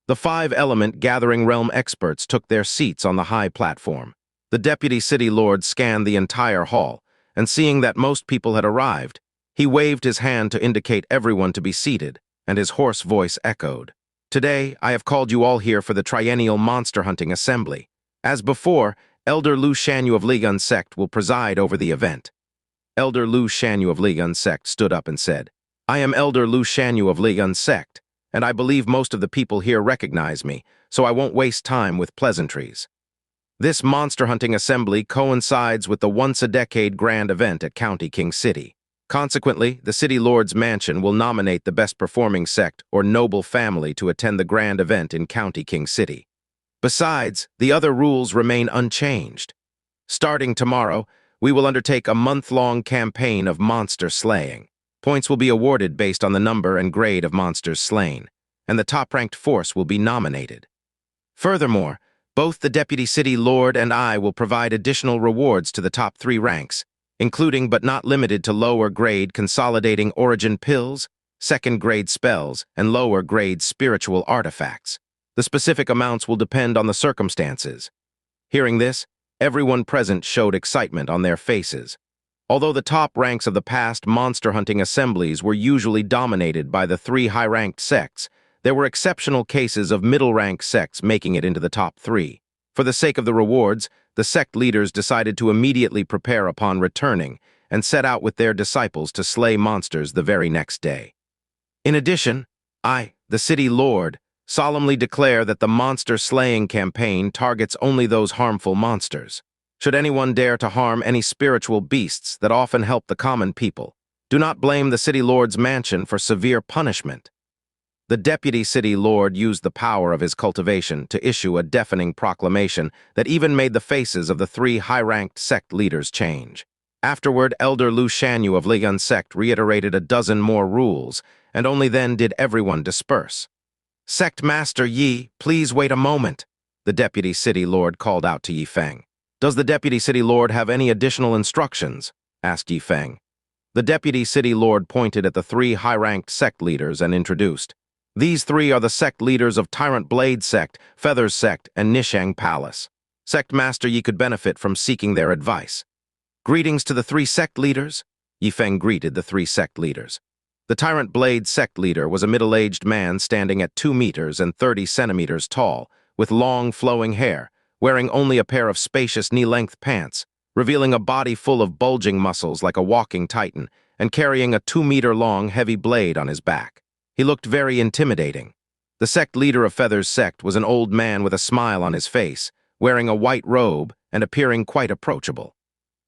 The 5 element gathering realm experts took their seats on the high platform. The deputy city lord scanned the entire hall, and seeing that most people had arrived, he waved his hand to indicate everyone to be seated, and his hoarse voice echoed. "Today, I have called you all here for the triennial monster hunting assembly. As before, Elder Lu Shanyu of Ligun sect will preside over the event." Elder Lu Shanyu of Ligun sect stood up and said, "I am Elder Lu Shanyu of Ligun sect, and I believe most of the people here recognize me, so I won't waste time with pleasantries. This monster hunting assembly coincides with the once-a-decade grand event at County King City. Consequently, the City Lord's Mansion will nominate the best performing sect or noble family to attend the grand event in County King City. Besides, the other rules remain unchanged. Starting tomorrow, we will undertake a month-long campaign of monster slaying. Points will be awarded based on the number and grade of monsters slain, and the top-ranked force will be nominated. Furthermore, both the Deputy City Lord and I will provide additional rewards to the top 3 ranks, including but not limited to lower-grade consolidating origin pills, second-grade spells, and lower-grade spiritual artifacts. The specific amounts will depend on the circumstances. Hearing this, everyone present showed excitement on their faces. Although the top ranks of the past monster hunting assemblies were usually dominated by the 3 high-ranked sects, there were exceptional cases of middle-rank sects making it into the top 3. For the sake of the rewards, the sect leaders decided to immediately prepare upon returning and set out with their disciples to slay monsters the very next day. In addition, I, the City Lord, solemnly declare that the monster slaying campaign targets only those harmful monsters. Should anyone dare to harm any spiritual beasts that often help the common people, do not blame the City Lord's mansion for severe punishment. The Deputy City Lord used the power of his cultivation to issue a deafening proclamation that even made the faces of the 3 high-ranked sect leaders change. Afterward, Elder Lu Shanyu of Ligun sect reiterated a dozen more rules, and only then did everyone disperse. "Sect Master Yi, please wait a moment," the Deputy City Lord called out to Yi Feng. "Does the Deputy City Lord have any additional instructions?" asked Yi Feng. The Deputy City Lord pointed at the 3 high-ranked sect leaders and introduced, "These 3 are the sect leaders of Tyrant Blade Sect, Feathers Sect, and Nishang Palace. Sect Master Yi could benefit from seeking their advice." "Greetings to the 3 sect leaders," Yi Feng greeted the 3 sect leaders. The Tyrant Blade sect leader was a middle-aged man standing at 2 meters and 30 centimeters tall, with long, flowing hair, wearing only a pair of spacious knee-length pants, revealing a body full of bulging muscles like a walking titan, and carrying a 2-meter-long heavy blade on his back. He looked very intimidating. The sect leader of Feathers Sect was an old man with a smile on his face, wearing a white robe and appearing quite approachable.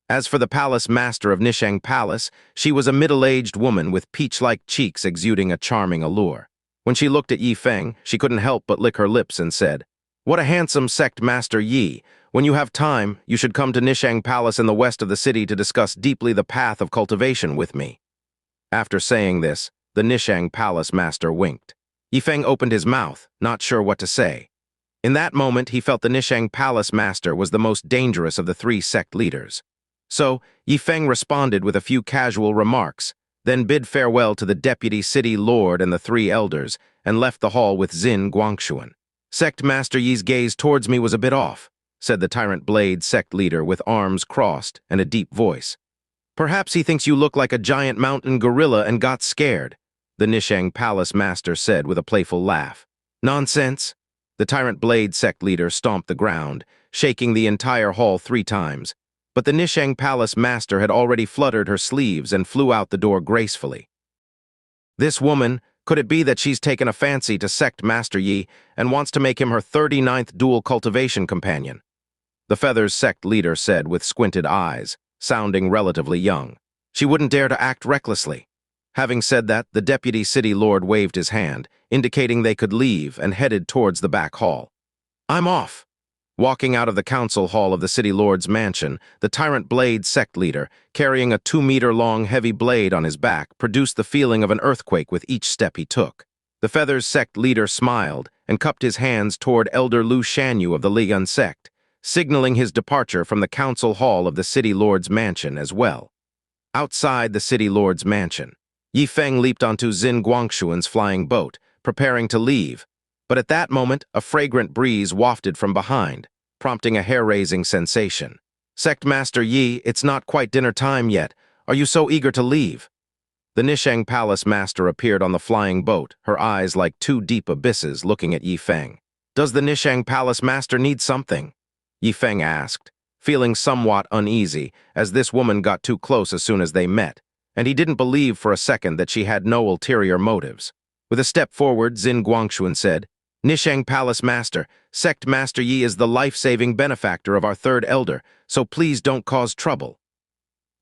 As for the palace master of Nishang Palace, she was a middle-aged woman with peach-like cheeks exuding a charming allure. When she looked at Yi Feng, she couldn't help but lick her lips and said, "What a handsome sect master Yi. When you have time, you should come to Nishang Palace in the west of the city to discuss deeply the path of cultivation with me." After saying this, the Nishang Palace master winked. Yi Feng opened his mouth, not sure what to say. In that moment, he felt the Nishang Palace master was the most dangerous of the 3 sect leaders. So, Yi Feng responded with a few casual remarks, then bid farewell to the Deputy City Lord and the 3 elders, and left the hall with Xin Guangshuan. "Sect Master Yi's gaze towards me was a bit off," said the Tyrant Blade sect leader with arms crossed and a deep voice. "Perhaps he thinks you look like a giant mountain gorilla and got scared," the Nishang Palace master said with a playful laugh. "Nonsense." The Tyrant Blade sect leader stomped the ground, shaking the entire hall 3 times. But the Nishang Palace master had already fluttered her sleeves and flew out the door gracefully. "This woman, could it be that she's taken a fancy to Sect Master Yi and wants to make him her 39th dual cultivation companion?" The Feathers sect leader said with squinted eyes, sounding relatively young. "She wouldn't dare to act recklessly." Having said that, the Deputy City Lord waved his hand, indicating they could leave, and headed towards the back hall. "I'm off." Walking out of the council hall of the City Lord's mansion, the Tyrant Blade sect leader, carrying a 2-meter-long heavy blade on his back, produced the feeling of an earthquake with each step he took. The Feathers sect leader smiled and cupped his hands toward Elder Lu Shanyu of the Ligun sect, signaling his departure from the council hall of the City Lord's mansion as well. Outside the City Lord's mansion, Yi Feng leaped onto Xin Guangshuan's flying boat, preparing to leave. But at that moment, a fragrant breeze wafted from behind, prompting a hair-raising sensation. "Sect Master Yi, it's not quite dinner time yet. Are you so eager to leave?" The Nishang Palace master appeared on the flying boat, her eyes like 2 deep abysses looking at Yi Feng. "Does the Nishang Palace master need something?" Yi Feng asked, feeling somewhat uneasy, as this woman got too close as soon as they met, and he didn't believe for a second that she had no ulterior motives. With a step forward, Xin Guangshuan said, Nishang Palace Master, Sect Master Yi is the life-saving benefactor of our third elder, so please don't cause trouble.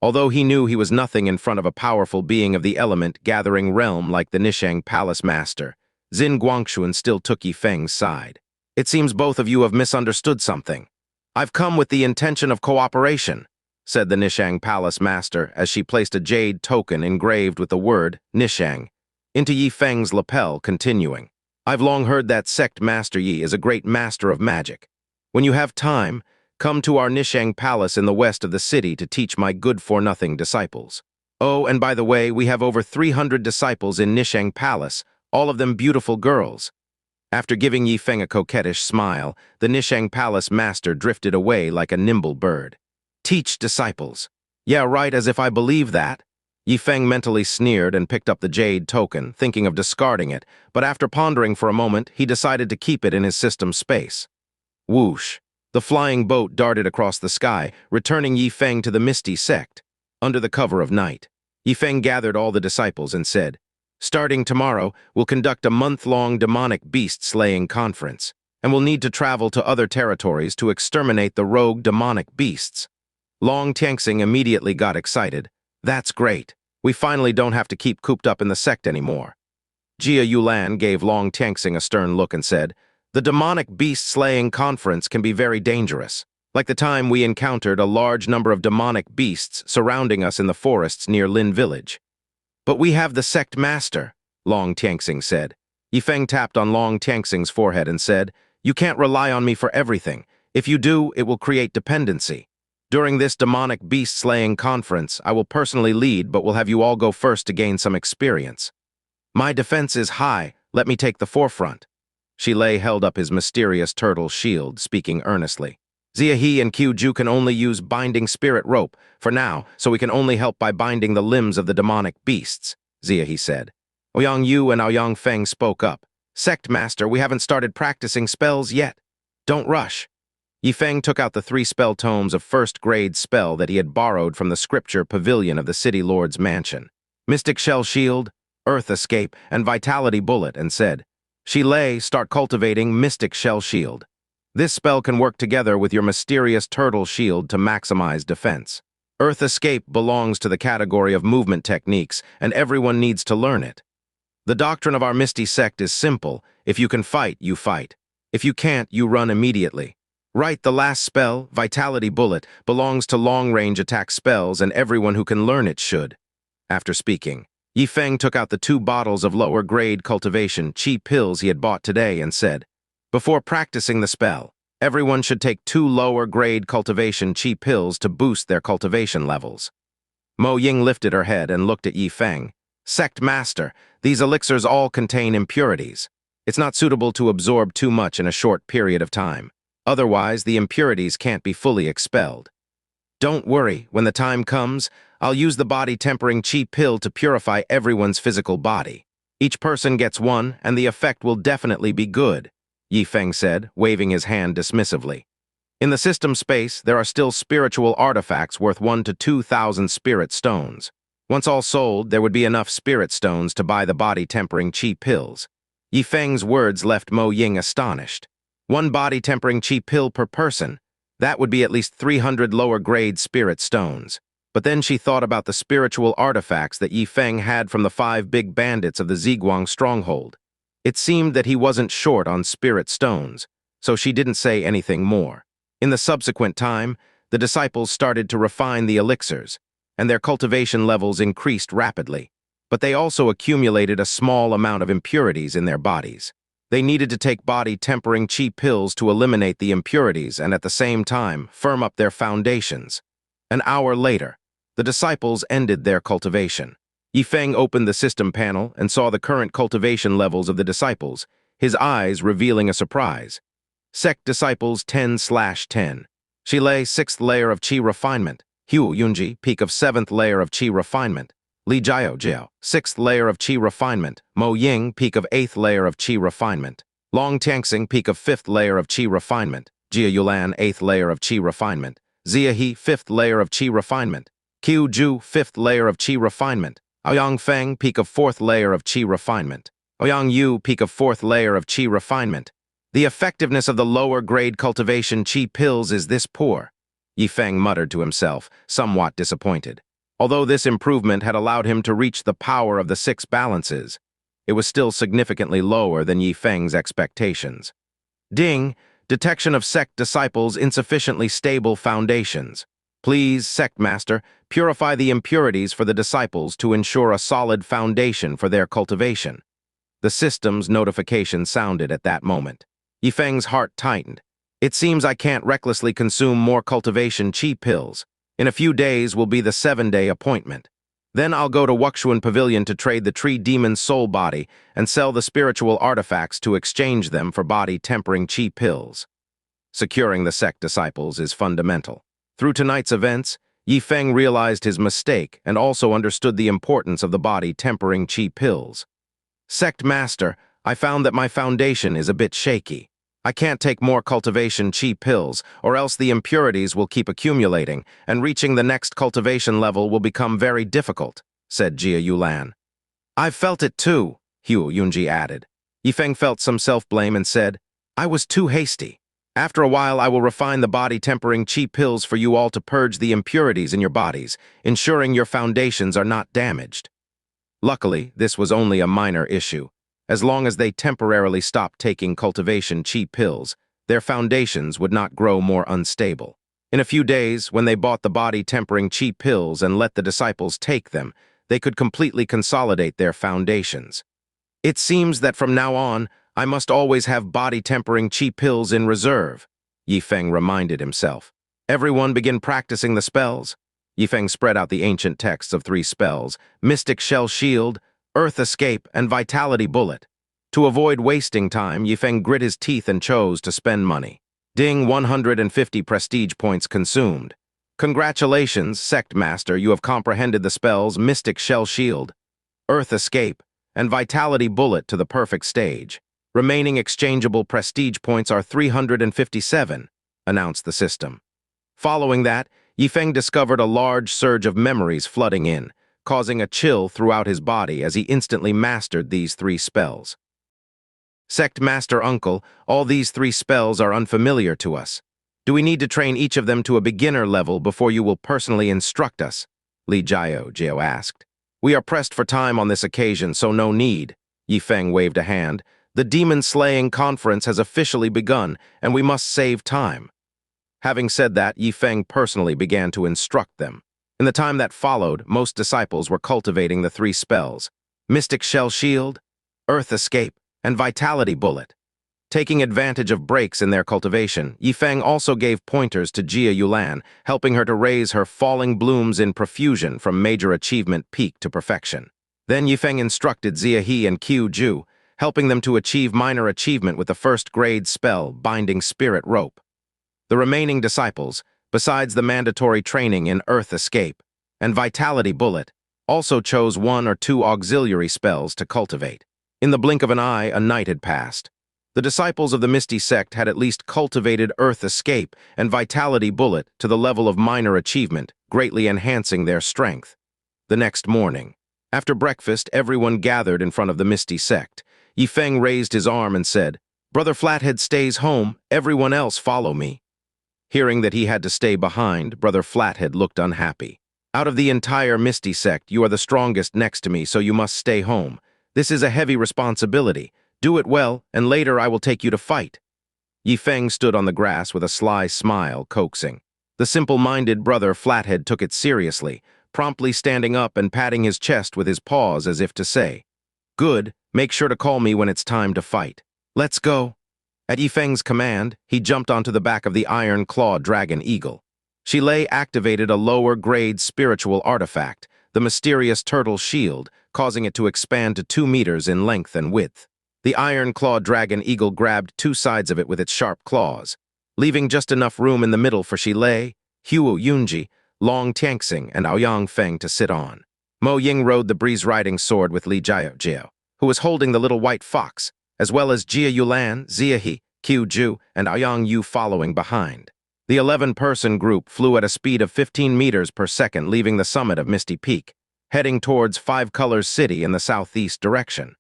Although he knew he was nothing in front of a powerful being of the element gathering realm like the Nishang Palace Master, Xin Guangxuan still took Yifeng's side. It seems both of you have misunderstood something. I've come with the intention of cooperation, said the Nishang Palace Master as she placed a jade token engraved with the word Nishang into Yifeng's lapel, continuing. I've long heard that Sect Master Yi is a great master of magic. When you have time, come to our Nishang Palace in the west of the city to teach my good-for-nothing disciples. Oh, and by the way, we have over 300 disciples in Nishang Palace, all of them beautiful girls. After giving Yifeng a coquettish smile, the Nishang Palace Master drifted away like a nimble bird. Teach disciples. Yeah, right, as if I believe that. Yifeng mentally sneered and picked up the jade token, thinking of discarding it, but after pondering for a moment, he decided to keep it in his system space. Whoosh! The flying boat darted across the sky, returning Yifeng to the Misty Sect. Under the cover of night, Yifeng gathered all the disciples and said, starting tomorrow, we'll conduct a month-long demonic beast-slaying conference, and we'll need to travel to other territories to exterminate the rogue demonic beasts. Long Tianxing immediately got excited. That's great. We finally don't have to keep cooped up in the sect anymore. Jia Yulan gave Long Tianxing a stern look and said, the demonic beast-slaying conference can be very dangerous, like the time we encountered a large number of demonic beasts surrounding us in the forests near Lin Village. But we have the sect master, Long Tianxing said. Yifeng tapped on Long Tianxing's forehead and said, you can't rely on me for everything. If you do, it will create dependency. During this demonic beast-slaying conference, I will personally lead, but will have you all go first to gain some experience. My defense is high. Let me take the forefront. Shilei held up his mysterious turtle shield, speaking earnestly. Ziahe and Qiuju can only use binding spirit rope for now, so we can only help by binding the limbs of the demonic beasts, Ziahe said. Ouyang Yu and Aoyang Feng spoke up. Sect Master, we haven't started practicing spells yet. Don't rush. Yifeng took out the 3 spell tomes of first-grade spell that he had borrowed from the scripture pavilion of the City Lord's mansion. Mystic Shell Shield, Earth Escape, and Vitality Bullet, and said, Shilei, start cultivating Mystic Shell Shield. This spell can work together with your mysterious turtle shield to maximize defense. Earth Escape belongs to the category of movement techniques, and everyone needs to learn it. The doctrine of our Misty Sect is simple. If you can fight, you fight. If you can't, you run immediately. Right, the last spell, Vitality Bullet, belongs to long-range attack spells, and everyone who can learn it should. After speaking, Yifeng took out the 2 bottles of lower-grade cultivation chi pills he had bought today and said, before practicing the spell, everyone should take 2 lower-grade cultivation chi pills to boost their cultivation levels. Mo Ying lifted her head and looked at Yifeng. Sect Master, these elixirs all contain impurities. It's not suitable to absorb too much in a short period of time. Otherwise, the impurities can't be fully expelled. Don't worry, when the time comes, I'll use the body-tempering chi pill to purify everyone's physical body. Each person gets one, and the effect will definitely be good, Yifeng said, waving his hand dismissively. In the system space, there are still spiritual artifacts worth 1,000 to 2,000 spirit stones. Once all sold, there would be enough spirit stones to buy the body-tempering chi pills. Yifeng's words left Mo Ying astonished. 1 body-tempering chi pill per person. That would be at least 300 lower-grade spirit stones. But then she thought about the spiritual artifacts that Yifeng had from the 5 big bandits of the Ziguang stronghold. It seemed that he wasn't short on spirit stones, so she didn't say anything more. In the subsequent time, the disciples started to refine the elixirs, and their cultivation levels increased rapidly. But they also accumulated a small amount of impurities in their bodies. They needed to take body-tempering chi pills to eliminate the impurities and at the same time firm up their foundations. An hour later, the disciples ended their cultivation. Yifeng opened the system panel and saw the current cultivation levels of the disciples, his eyes revealing a surprise. Sect Disciples 10/10. Shilei, 6th layer of Qi Refinement. Hu Yunji, peak of 7th layer of Qi Refinement. Li Jiao, 6th layer of Qi Refinement. Mo Ying, peak of 8th layer of Qi Refinement. Long Tianxing, peak of 5th layer of Qi Refinement. Jia Yulan, 8th layer of Qi Refinement. Ziahe, 5th layer of Qi Refinement. Qiuju, 5th layer of Qi Refinement. Aoyang Feng, peak of 4th layer of Qi Refinement. Ouyang Yu peak of 4th layer of qi refinement. The effectiveness of the lower-grade cultivation qi pills is this poor, Yifeng muttered to himself, somewhat disappointed. Although this improvement had allowed him to reach the power of the 6 balances, it was still significantly lower than Yifeng's expectations. Ding, detection of sect disciples' insufficiently stable foundations. Please, sect master, purify the impurities for the disciples to ensure a solid foundation for their cultivation. The system's notification sounded at that moment. Yifeng's heart tightened. It seems I can't recklessly consume more cultivation qi pills. In a few days will be the 7-day appointment. Then I'll go to Wuxuan Pavilion to trade the tree demon's soul body and sell the spiritual artifacts to exchange them for body-tempering qi pills. Securing the sect disciples is fundamental. Through tonight's events, Yifeng realized his mistake and also understood the importance of the body-tempering qi pills. Sect master, I found that my foundation is a bit shaky. I can't take more cultivation qi pills, or else the impurities will keep accumulating, and reaching the next cultivation level will become very difficult, said Jia Yulan. I've felt it too, Hu Yunji added. Yifeng felt some self-blame and said, I was too hasty. After a while I will refine the body-tempering qi pills for you all to purge the impurities in your bodies, ensuring your foundations are not damaged. Luckily, this was only a minor issue. As long as they temporarily stopped taking cultivation qi pills, their foundations would not grow more unstable. In a few days, when they bought the body-tempering qi pills and let the disciples take them, they could completely consolidate their foundations. It seems that from now on, I must always have body-tempering qi pills in reserve, Yifeng reminded himself. Everyone begin practicing the spells. Yifeng spread out the ancient texts of 3 spells, Mystic Shell Shield, Earth Escape, and Vitality Bullet. To avoid wasting time, Yifeng grit his teeth and chose to spend money. Ding, 150 prestige points consumed. Congratulations, Sect Master, you have comprehended the spells Mystic Shell Shield, Earth Escape, and Vitality Bullet to the perfect stage. Remaining exchangeable prestige points are 357, announced the system. Following that, Yifeng discovered a large surge of memories flooding in, causing a chill throughout his body as he instantly mastered these 3 spells. Sect Master Uncle, all these 3 spells are unfamiliar to us. Do we need to train each of them to a beginner level before you will personally instruct us? Li Jiao asked. We are pressed for time on this occasion, so no need. Yifeng waved a hand. The demon-slaying conference has officially begun, and we must save time. Having said that, Yifeng personally began to instruct them. In the time that followed, most disciples were cultivating the 3 spells, Mystic Shell Shield, Earth Escape, and Vitality Bullet. Taking advantage of breaks in their cultivation, Yifeng also gave pointers to Jia Yulan, helping her to raise her falling blooms in profusion from major achievement peak to perfection. Then Yifeng instructed Zia He and Qiu Ju, helping them to achieve minor achievement with the 1st-grade spell, Binding Spirit Rope. The remaining disciples, besides the mandatory training in Earth Escape and Vitality Bullet, also chose 1 or 2 auxiliary spells to cultivate. In the blink of an eye, a night had passed. The disciples of the Misty Sect had at least cultivated Earth Escape and Vitality Bullet to the level of minor achievement, greatly enhancing their strength. The next morning, after breakfast, everyone gathered in front of the Misty Sect. Yifeng raised his arm and said, Brother Flathead stays home, everyone else follow me. Hearing that he had to stay behind, Brother Flathead looked unhappy. Out of the entire Misty Sect, you are the strongest next to me, so you must stay home. This is a heavy responsibility. Do it well, and later I will take you to fight. Yifeng stood on the grass with a sly smile, coaxing. The simple-minded Brother Flathead took it seriously, promptly standing up and patting his chest with his paws as if to say, Good, make sure to call me when it's time to fight. Let's go. At Yifeng's command, he jumped onto the back of the iron-clawed dragon eagle. Shilei activated a lower-grade spiritual artifact, the mysterious turtle shield, causing it to expand to 2 meters in length and width. The iron-clawed dragon eagle grabbed 2 sides of it with its sharp claws, leaving just enough room in the middle for Shilei, Hu Yunji, Long Tianxing, and Aoyang Feng to sit on. Mo Ying rode the breeze-riding sword with Li Jiao, who was holding the little white fox, as well as Jia Yulan, Zia He, Qiu Ju, and Aoyang Yu following behind. The 11-person group flew at a speed of 15 meters per second, leaving the summit of Misty Peak, heading towards 5 Colors City in the southeast direction.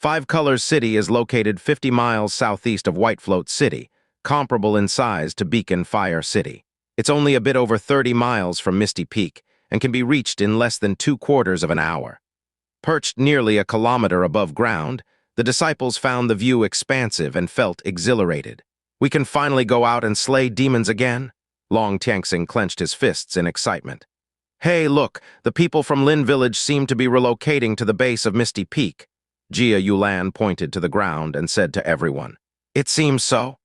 Five Colors City is located 50 miles southeast of White Float City, comparable in size to Beacon Fire City. It's only a bit over 30 miles from Misty Peak and can be reached in less than 2/4 of an hour. Perched nearly a kilometer above ground, the disciples found the view expansive and felt exhilarated. "We can finally go out and slay demons again?" Long Tianxing clenched his fists in excitement. "Hey, look, the people from Lin Village seem to be relocating to the base of Misty Peak." Jia Yulan pointed to the ground and said to everyone, "It seems so."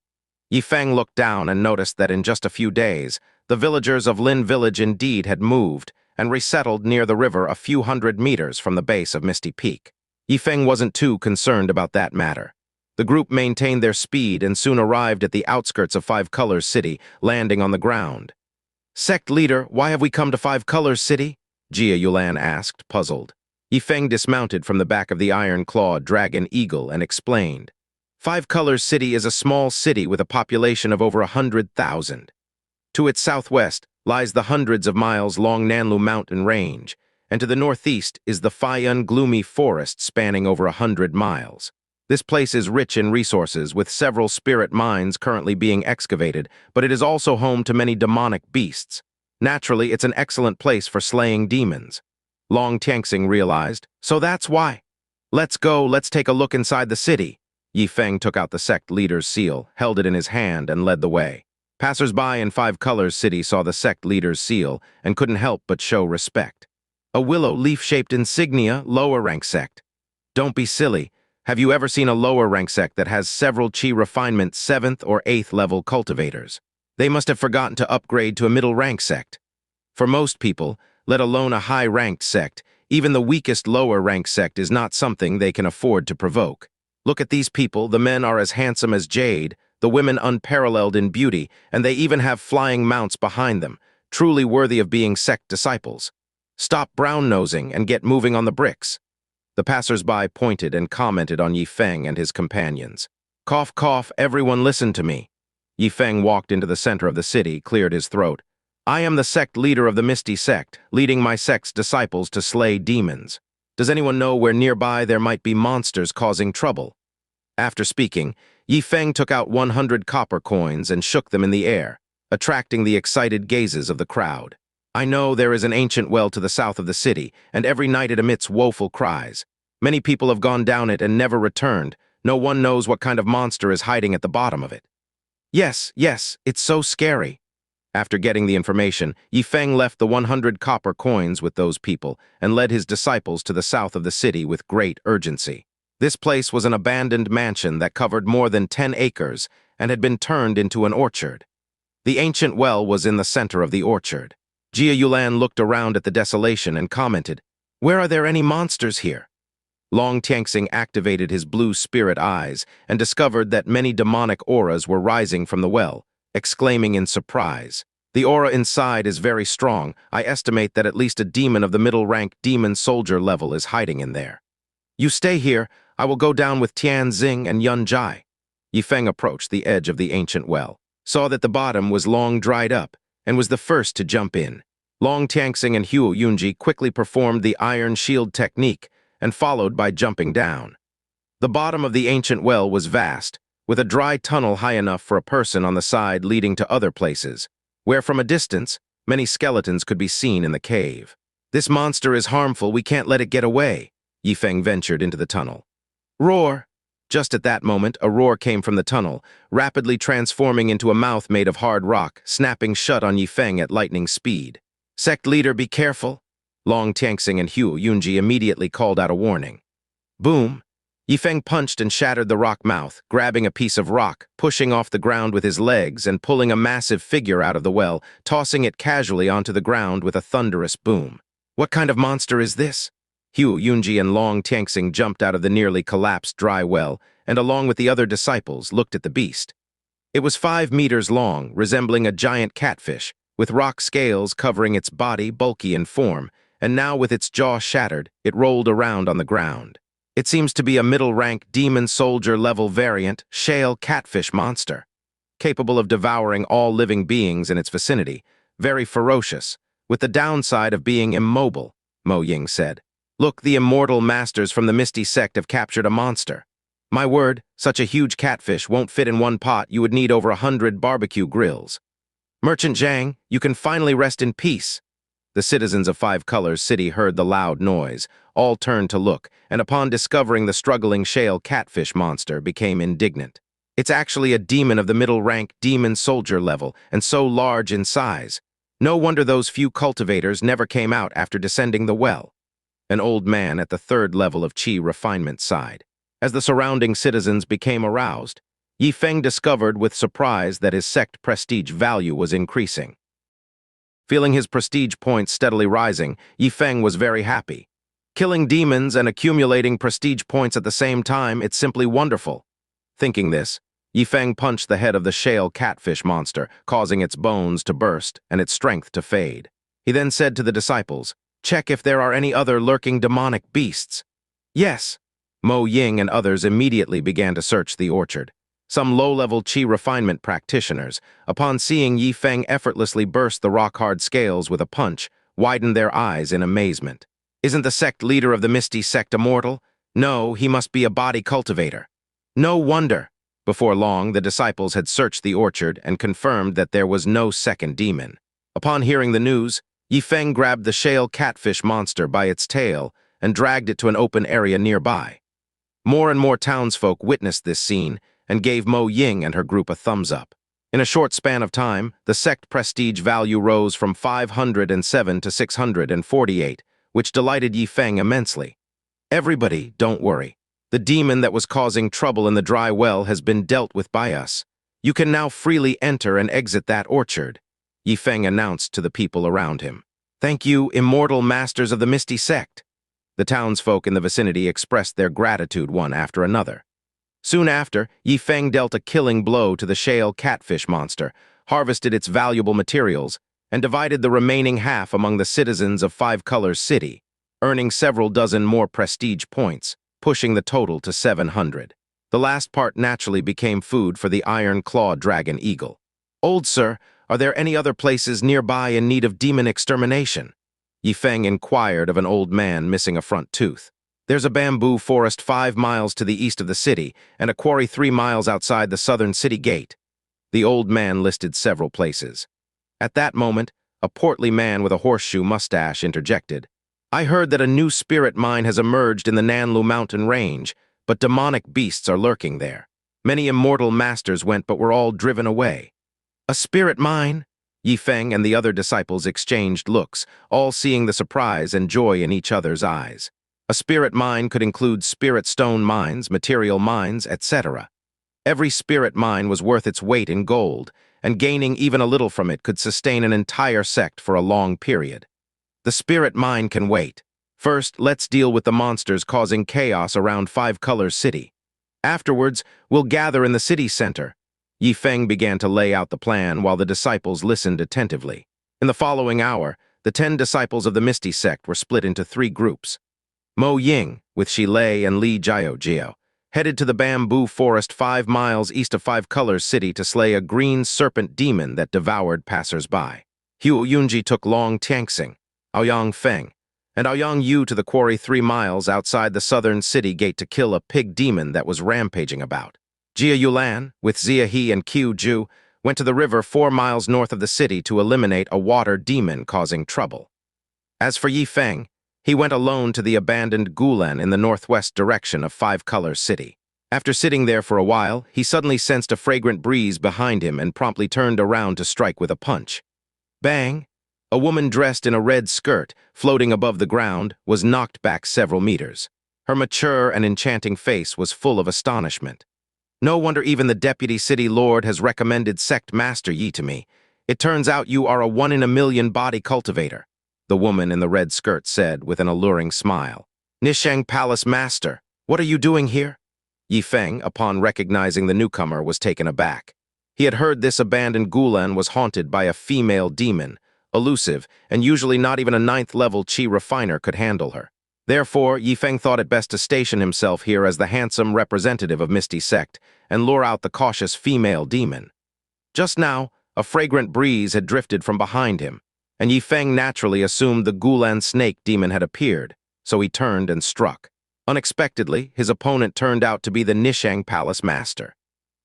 Yifeng looked down and noticed that in just a few days, the villagers of Lin Village indeed had moved and resettled near the river a few hundred meters from the base of Misty Peak. Yifeng wasn't too concerned about that matter. The group maintained their speed and soon arrived at the outskirts of Five Colors City, landing on the ground. "Sect leader, why have we come to Five Colors City?" Jia Yulan asked, puzzled. Yifeng dismounted from the back of the iron-clawed dragon eagle and explained. Five Colors City is a small city with a population of over 100,000. To its southwest lies the hundreds of miles long Nanlu mountain range, and to the northeast is the Faiyun gloomy forest spanning over 100 miles. This place is rich in resources, with several spirit mines currently being excavated, but it is also home to many demonic beasts. Naturally, it's an excellent place for slaying demons. Long Tianxing realized, so that's why. "Let's go, let's take a look inside the city." Yifeng took out the sect leader's seal, held it in his hand, and led the way. Passers-by in Five Colors City saw the sect leader's seal and couldn't help but show respect. "A willow leaf-shaped insignia, lower rank sect." "Don't be silly. Have you ever seen a lower rank sect that has several Qi refinement 7th or 8th level cultivators? They must have forgotten to upgrade to a middle rank sect. For most people, let alone a high-ranked sect, even the weakest lower rank sect is not something they can afford to provoke. Look at these people, the men are as handsome as jade, the women unparalleled in beauty, and they even have flying mounts behind them, truly worthy of being sect disciples. Stop brown-nosing and get moving on the bricks." The passers-by pointed and commented on Yifeng and his companions. "Cough, cough, everyone listen to me." Yifeng walked into the center of the city, cleared his throat. "I am the sect leader of the Misty Sect, leading my sect's disciples to slay demons. Does anyone know where nearby there might be monsters causing trouble?" After speaking, Yifeng took out 100 copper coins and shook them in the air, attracting the excited gazes of the crowd. "I know there is an ancient well to the south of the city, and every night it emits woeful cries. Many people have gone down it and never returned. No one knows what kind of monster is hiding at the bottom of it." Yes, it's so scary." After getting the information, Yifeng left the 100 copper coins with those people and led his disciples to the south of the city with great urgency. This place was an abandoned mansion that covered more than 10 acres and had been turned into an orchard. The ancient well was in the center of the orchard. Jia Yulan looked around at the desolation and commented, "Where are there any monsters here?" Long Tianxing activated his blue spirit eyes and discovered that many demonic auras were rising from the well, exclaiming in surprise, "The aura inside is very strong. I estimate that at least a demon of the middle-rank demon soldier level is hiding in there." "You stay here. I will go down with Tian Xing and Yun Jai." Yifeng approached the edge of the ancient well, saw that the bottom was long dried up, and was the first to jump in. Long Tianxing and Huo Yunji quickly performed the iron shield technique and followed by jumping down. The bottom of the ancient well was vast, with a dry tunnel high enough for a person on the side leading to other places, where from a distance, many skeletons could be seen in the cave. "This monster is harmful, we can't let it get away." Yifeng ventured into the tunnel. "Roar!" Just at that moment, a roar came from the tunnel, rapidly transforming into a mouth made of hard rock, snapping shut on Yifeng at lightning speed. "Sect leader, be careful." Long Tianxing and Huo Yunji immediately called out a warning. Boom! Yifeng punched and shattered the rock mouth, grabbing a piece of rock, pushing off the ground with his legs and pulling a massive figure out of the well, tossing it casually onto the ground with a thunderous boom. "What kind of monster is this?" Huo Yunji and Long Tianxing jumped out of the nearly collapsed dry well and, along with the other disciples, looked at the beast. It was 5 meters long, resembling a giant catfish, with rock scales covering its body, bulky in form, and now with its jaw shattered, it rolled around on the ground. It seems to be a middle-rank demon soldier level variant, shale catfish monster, capable of devouring all living beings in its vicinity, very ferocious, with the downside of being immobile, Mo Ying said. Look, the immortal masters from the Misty Sect have captured a monster. My word, such a huge catfish won't fit in one pot. You would need over 100 barbecue grills. Merchant Zhang, you can finally rest in peace. The citizens of Five Colors City heard the loud noise. All turned to look, and upon discovering the struggling shale catfish monster, became indignant. It's actually a demon of the middle-rank demon soldier level, and so large in size. No wonder those few cultivators never came out after descending the well. An old man at the third level of Qi refinement sighed. As the surrounding citizens became aroused, Yi Feng discovered with surprise that his sect prestige value was increasing. Feeling his prestige points steadily rising, Yi Feng was very happy. Killing demons and accumulating prestige points at the same time, it's simply wonderful. Thinking this, Yi Feng punched the head of the shale catfish monster, causing its bones to burst and its strength to fade. He then said to the disciples, "Check if there are any other lurking demonic beasts." Yes. Mo Ying and others immediately began to search the orchard. Some low-level Qi refinement practitioners, upon seeing Yi Feng effortlessly burst the rock-hard scales with a punch, widened their eyes in amazement. Isn't the sect leader of the Misty Sect immortal? No, he must be a body cultivator. No wonder. Before long, the disciples had searched the orchard and confirmed that there was no second demon. Upon hearing the news, Yi Feng grabbed the shale catfish monster by its tail and dragged it to an open area nearby. More and more townsfolk witnessed this scene and gave Mo Ying and her group a thumbs up. In a short span of time, the sect prestige value rose from 507 to 648, which delighted Yi Feng immensely. Everybody, don't worry. The demon that was causing trouble in the dry well has been dealt with by us. You can now freely enter and exit that orchard, Yi Feng announced to the people around him. Thank you, immortal masters of the Misty Sect. The townsfolk in the vicinity expressed their gratitude one after another. Soon after, Yi Feng dealt a killing blow to the shale catfish monster, harvested its valuable materials, and divided the remaining half among the citizens of Five Colors City, earning several dozen more prestige points, pushing the total to 700. The last part naturally became food for the iron-clawed dragon eagle. Old sir, are there any other places nearby in need of demon extermination? Yi Feng inquired of an old man missing a front tooth. There's a bamboo forest 5 miles to the east of the city and a quarry 3 miles outside the southern city gate. The old man listed several places. At that moment, a portly man with a horseshoe mustache interjected. I heard that a new spirit mine has emerged in the Nanlu mountain range, but demonic beasts are lurking there. Many immortal masters went but were all driven away. A spirit mine? Yi Feng and the other disciples exchanged looks, all seeing the surprise and joy in each other's eyes. A spirit mine could include spirit stone mines, material mines, etc. Every spirit mine was worth its weight in gold, and gaining even a little from it could sustain an entire sect for a long period. The spirit mine can wait. First, let's deal with the monsters causing chaos around Five Colors City. Afterwards, we'll gather in the city center. Yi Feng began to lay out the plan while the disciples listened attentively. In the following hour, the 10 disciples of the Misty Sect were split into 3 groups. Mo Ying, with Shilei and Li Jiao, headed to the bamboo forest 5 miles east of Five Colors City to slay a green serpent demon that devoured passers-by. Hu Yunji took Long Tianxing, Aoyang Feng, and Aoyang Yu to the quarry 3 miles outside the southern city gate to kill a pig demon that was rampaging about. Jia Yulan, with Zia He and Qiu Ju, went to the river 4 miles north of the city to eliminate a water demon causing trouble. As for Yi Feng, he went alone to the abandoned Gulan in the northwest direction of Five Colors City. After sitting there for a while, he suddenly sensed a fragrant breeze behind him and promptly turned around to strike with a punch. Bang! A woman dressed in a red skirt, floating above the ground, was knocked back several meters. Her mature and enchanting face was full of astonishment. No wonder even the deputy city lord has recommended Sect Master Yi to me. It turns out you are a 1-in-a-million body cultivator, the woman in the red skirt said with an alluring smile. Nishang Palace Master, what are you doing here? Yi Feng, upon recognizing the newcomer, was taken aback. He had heard this abandoned Gulan was haunted by a female demon, elusive, and usually not even a 9th-level Qi refiner could handle her. Therefore, Yi Feng thought it best to station himself here as the handsome representative of Misty Sect and lure out the cautious female demon. Just now, a fragrant breeze had drifted from behind him, and Yi Feng naturally assumed the Gulan snake demon had appeared. so he turned and struck. Unexpectedly, his opponent turned out to be the Nishang Palace Master.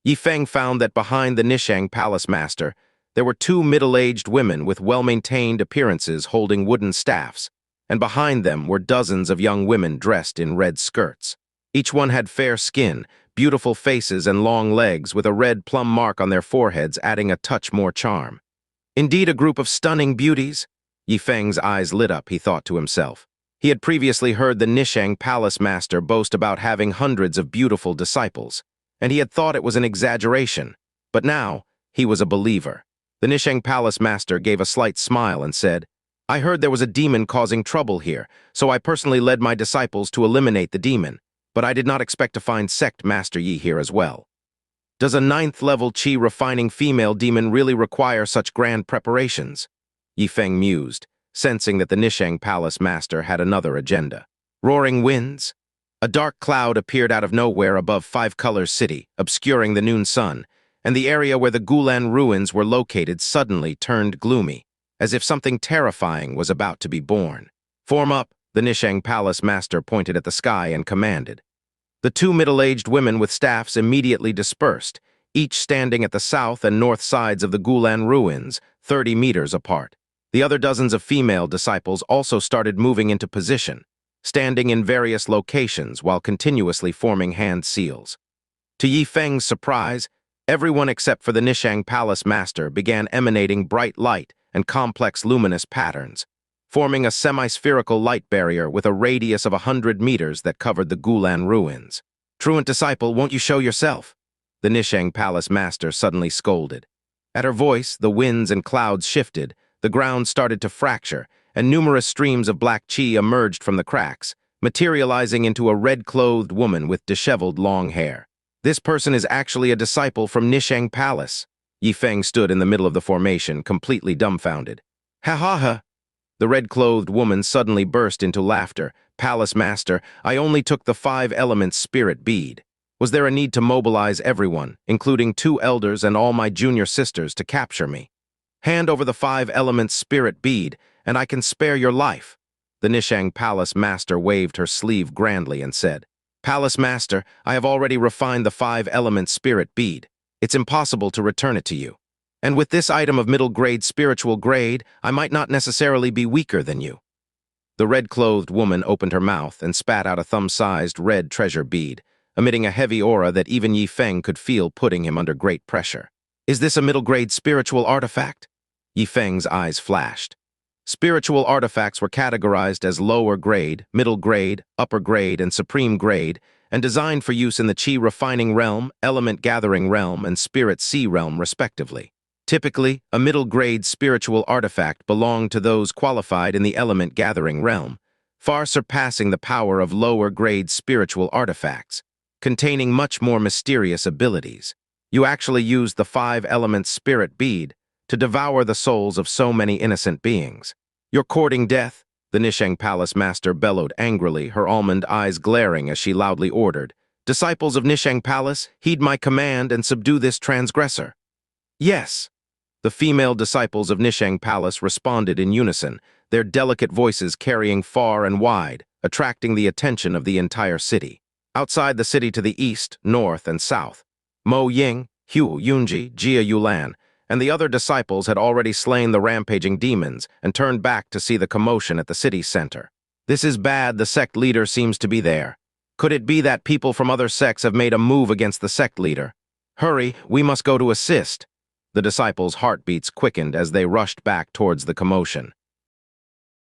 Yifeng found that behind the Nishang Palace Master, there were two middle-aged women with well-maintained appearances holding wooden staffs, and behind them were dozens of young women dressed in red skirts. Each one had fair skin, beautiful faces, and long legs with a red plum mark on their foreheads adding a touch more charm. Indeed, a group of stunning beauties. Yifeng's eyes lit up, he thought to himself. He had previously heard the Nishang Palace Master boast about having hundreds of beautiful disciples, and he had thought it was an exaggeration. But now, he was a believer. The Nishang Palace Master gave a slight smile and said, "I heard there was a demon causing trouble here, so I personally led my disciples to eliminate the demon, but I did not expect to find Sect Master Yi here as well. Does a 9th-level Qi refining female demon really require such grand preparations?" Yifeng mused, sensing that the Nishang Palace Master had another agenda. Roaring winds? A dark cloud appeared out of nowhere above Five Colors City, obscuring the noon sun, and the area where the Gulan ruins were located suddenly turned gloomy, as if something terrifying was about to be born. "Form up," the Nishang Palace Master pointed at the sky and commanded. The two middle-aged women with staffs immediately dispersed, each standing at the south and north sides of the Gulan ruins, 30 meters apart. The other dozens of female disciples also started moving into position, standing in various locations while continuously forming hand seals. To Yifeng's surprise, everyone except for the Nishang Palace Master began emanating bright light and complex luminous patterns, forming a semi-spherical light barrier with a radius of 100 meters that covered the Gulan ruins. "Truant disciple, won't you show yourself?" the Nishang Palace Master suddenly scolded. At her voice, the winds and clouds shifted, the ground started to fracture, and numerous streams of black qi emerged from the cracks, materializing into a red-clothed woman with disheveled long hair. "This person is actually a disciple from Nishang Palace." Yifeng stood in the middle of the formation, completely dumbfounded. "Ha ha ha!" The red-clothed woman suddenly burst into laughter. "Palace Master, I only took the 5 elements spirit bead. Was there a need to mobilize everyone, including 2 elders and all my junior sisters, to capture me? Hand over the 5 elements spirit bead, and I can spare your life." The Nishang Palace Master waved her sleeve grandly and said, "Palace Master, I have already refined the 5 elements spirit bead. It's impossible to return it to you. And with this item of middle-grade spiritual grade, I might not necessarily be weaker than you." The red-clothed woman opened her mouth and spat out a thumb-sized red treasure bead, emitting a heavy aura that even Yifeng could feel putting him under great pressure. "Is this a middle-grade spiritual artifact?" Yifeng's eyes flashed. Spiritual artifacts were categorized as lower grade, middle grade, upper grade, and supreme grade, and designed for use in the Qi refining realm, element gathering realm, and spirit sea realm, respectively. Typically, a middle-grade spiritual artifact belonged to those qualified in the element gathering realm, far surpassing the power of lower-grade spiritual artifacts, containing much more mysterious abilities. You actually used the 5 elements spirit bead to devour the souls of so many innocent beings. "You're courting death," the Nishang Palace Master bellowed angrily, her almond eyes glaring as she loudly ordered. "Disciples of Nishang Palace, heed my command and subdue this transgressor." "Yes." The female disciples of Nishang Palace responded in unison, their delicate voices carrying far and wide, attracting the attention of the entire city. Outside the city to the east, north, and south, Mo Ying, Hu Yunji, Jia Yulan, and the other disciples had already slain the rampaging demons and turned back to see the commotion at the city center. "This is bad, the sect leader seems to be there. Could it be that people from other sects have made a move against the sect leader? Hurry, we must go to assist." The disciples' heartbeats quickened as they rushed back towards the commotion.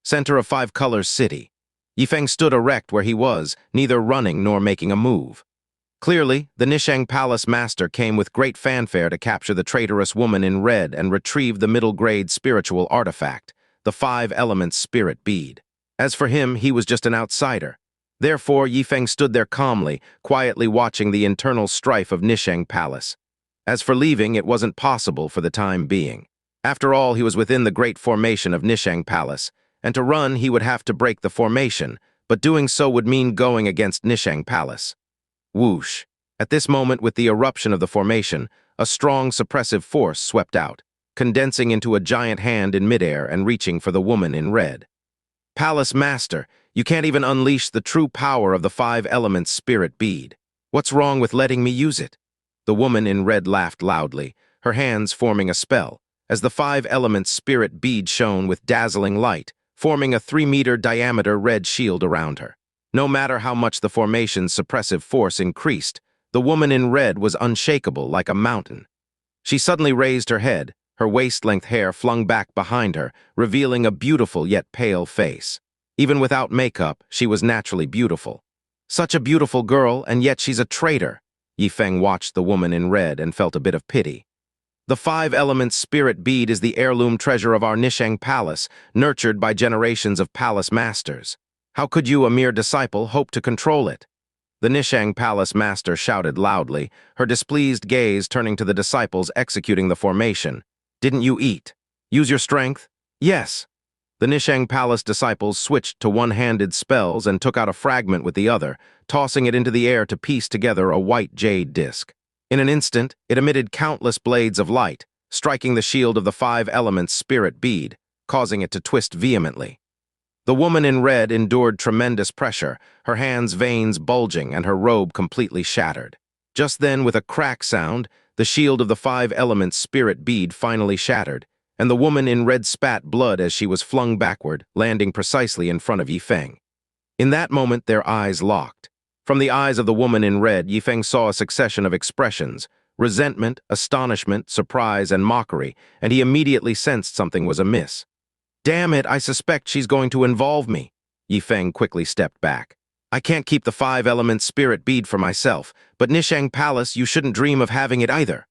Center of Five Colors City. Yifeng stood erect where he was, neither running nor making a move. Clearly, the Nishang Palace Master came with great fanfare to capture the traitorous woman in red and retrieve the middle-grade spiritual artifact, the 5 elements spirit bead. As for him, he was just an outsider. Therefore, Yifeng stood there calmly, quietly watching the internal strife of Nishang Palace. As for leaving, it wasn't possible for the time being. After all, he was within the great formation of Nishang Palace, and to run he would have to break the formation, but doing so would mean going against Nishang Palace. Whoosh! At this moment, with the eruption of the formation, a strong suppressive force swept out, condensing into a giant hand in midair and reaching for the woman in red. "Palace Master!" You can't even unleash the true power of the five elements spirit bead. What's wrong with letting me use it? The woman in red laughed loudly, her hands forming a spell, as the five elements spirit bead shone with dazzling light, forming a 3-meter diameter red shield around her. No matter how much the formation's suppressive force increased, the woman in red was unshakable like a mountain. She suddenly raised her head, her waist-length hair flung back behind her, revealing a beautiful yet pale face. Even without makeup, she was naturally beautiful. Such a beautiful girl, and yet she's a traitor. Yifeng watched the woman in red and felt a bit of pity. The five elements spirit bead is the heirloom treasure of our Nishang Palace, nurtured by generations of palace masters. How could you, a mere disciple, hope to control it? The Nishang Palace master shouted loudly, her displeased gaze turning to the disciples executing the formation. Didn't you eat? Use your strength? Yes. The Nishang Palace disciples switched to one-handed spells and took out a fragment with the other, tossing it into the air to piece together a white jade disc. In an instant, it emitted countless blades of light, striking the shield of the five elements spirit bead, causing it to twist vehemently. The woman in red endured tremendous pressure, her hands' veins bulging and her robe completely shattered. Just then, with a crack sound, the shield of the five elements spirit bead finally shattered, and the woman in red spat blood as she was flung backward, landing precisely in front of Yifeng. In that moment, their eyes locked. From the eyes of the woman in red, Yifeng saw a succession of expressions: resentment, astonishment, surprise, and mockery, and he immediately sensed something was amiss. Damn it, I suspect she's going to involve me. Yifeng quickly stepped back. I can't keep the five elements spirit bead for myself, but Nishang Palace, you shouldn't dream of having it either.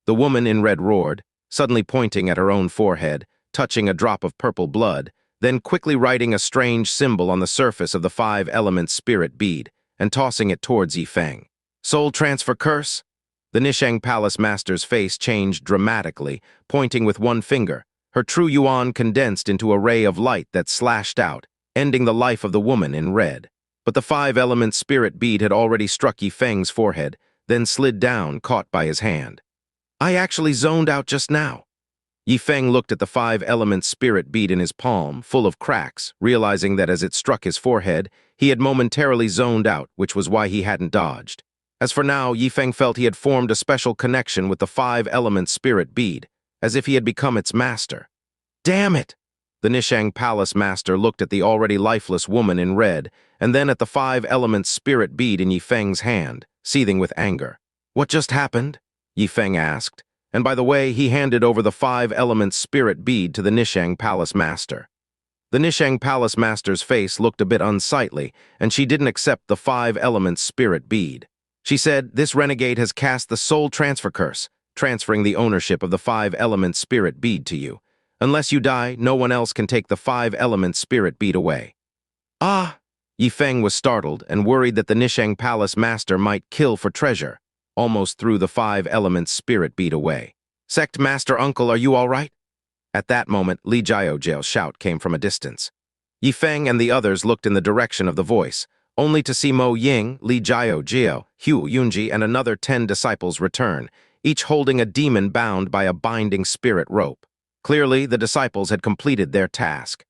The woman in red roared, suddenly pointing at her own forehead, touching a drop of purple blood, then quickly writing a strange symbol on the surface of the five elements spirit bead, and tossing it towards Yifeng. Soul transfer curse? The Nishang Palace master's face changed dramatically, pointing with one finger. Her true yuan condensed into a ray of light that slashed out, ending the life of the woman in red. But the five-element spirit bead had already struck Yifeng's forehead, then slid down, caught by his hand. I actually zoned out just now. Yifeng looked at the five-element spirit bead in his palm, full of cracks, realizing that as it struck his forehead, he had momentarily zoned out, which was why he hadn't dodged. As for now, Yifeng felt he had formed a special connection with the five-element spirit bead, as if he had become its master. Damn it! The Nishang Palace master looked at the already lifeless woman in red, and then at the five-element spirit bead in Yifeng's hand, seething with anger. What just happened? Yifeng asked, and by the way, he handed over the five-element spirit bead to the Nishang Palace master. The Nishang Palace master's face looked a bit unsightly, and she didn't accept the five-element spirit bead. She said, this renegade has cast the soul transfer curse, transferring the ownership of the five-element spirit bead to you. Unless you die, no one else can take the five-element spirit bead away. Ah! Yifeng was startled and worried that the Nishang Palace master might kill for treasure, almost threw the five-element spirit bead away. Sect Master Uncle, are you all right? At that moment, Li Jiaojiao's shout came from a distance. Yifeng and the others looked in the direction of the voice, only to see Mo Ying, Li Jiaojiao, Hu Yunji, and another 10 disciples return, each holding a demon bound by a binding spirit rope. Clearly, the disciples had completed their task.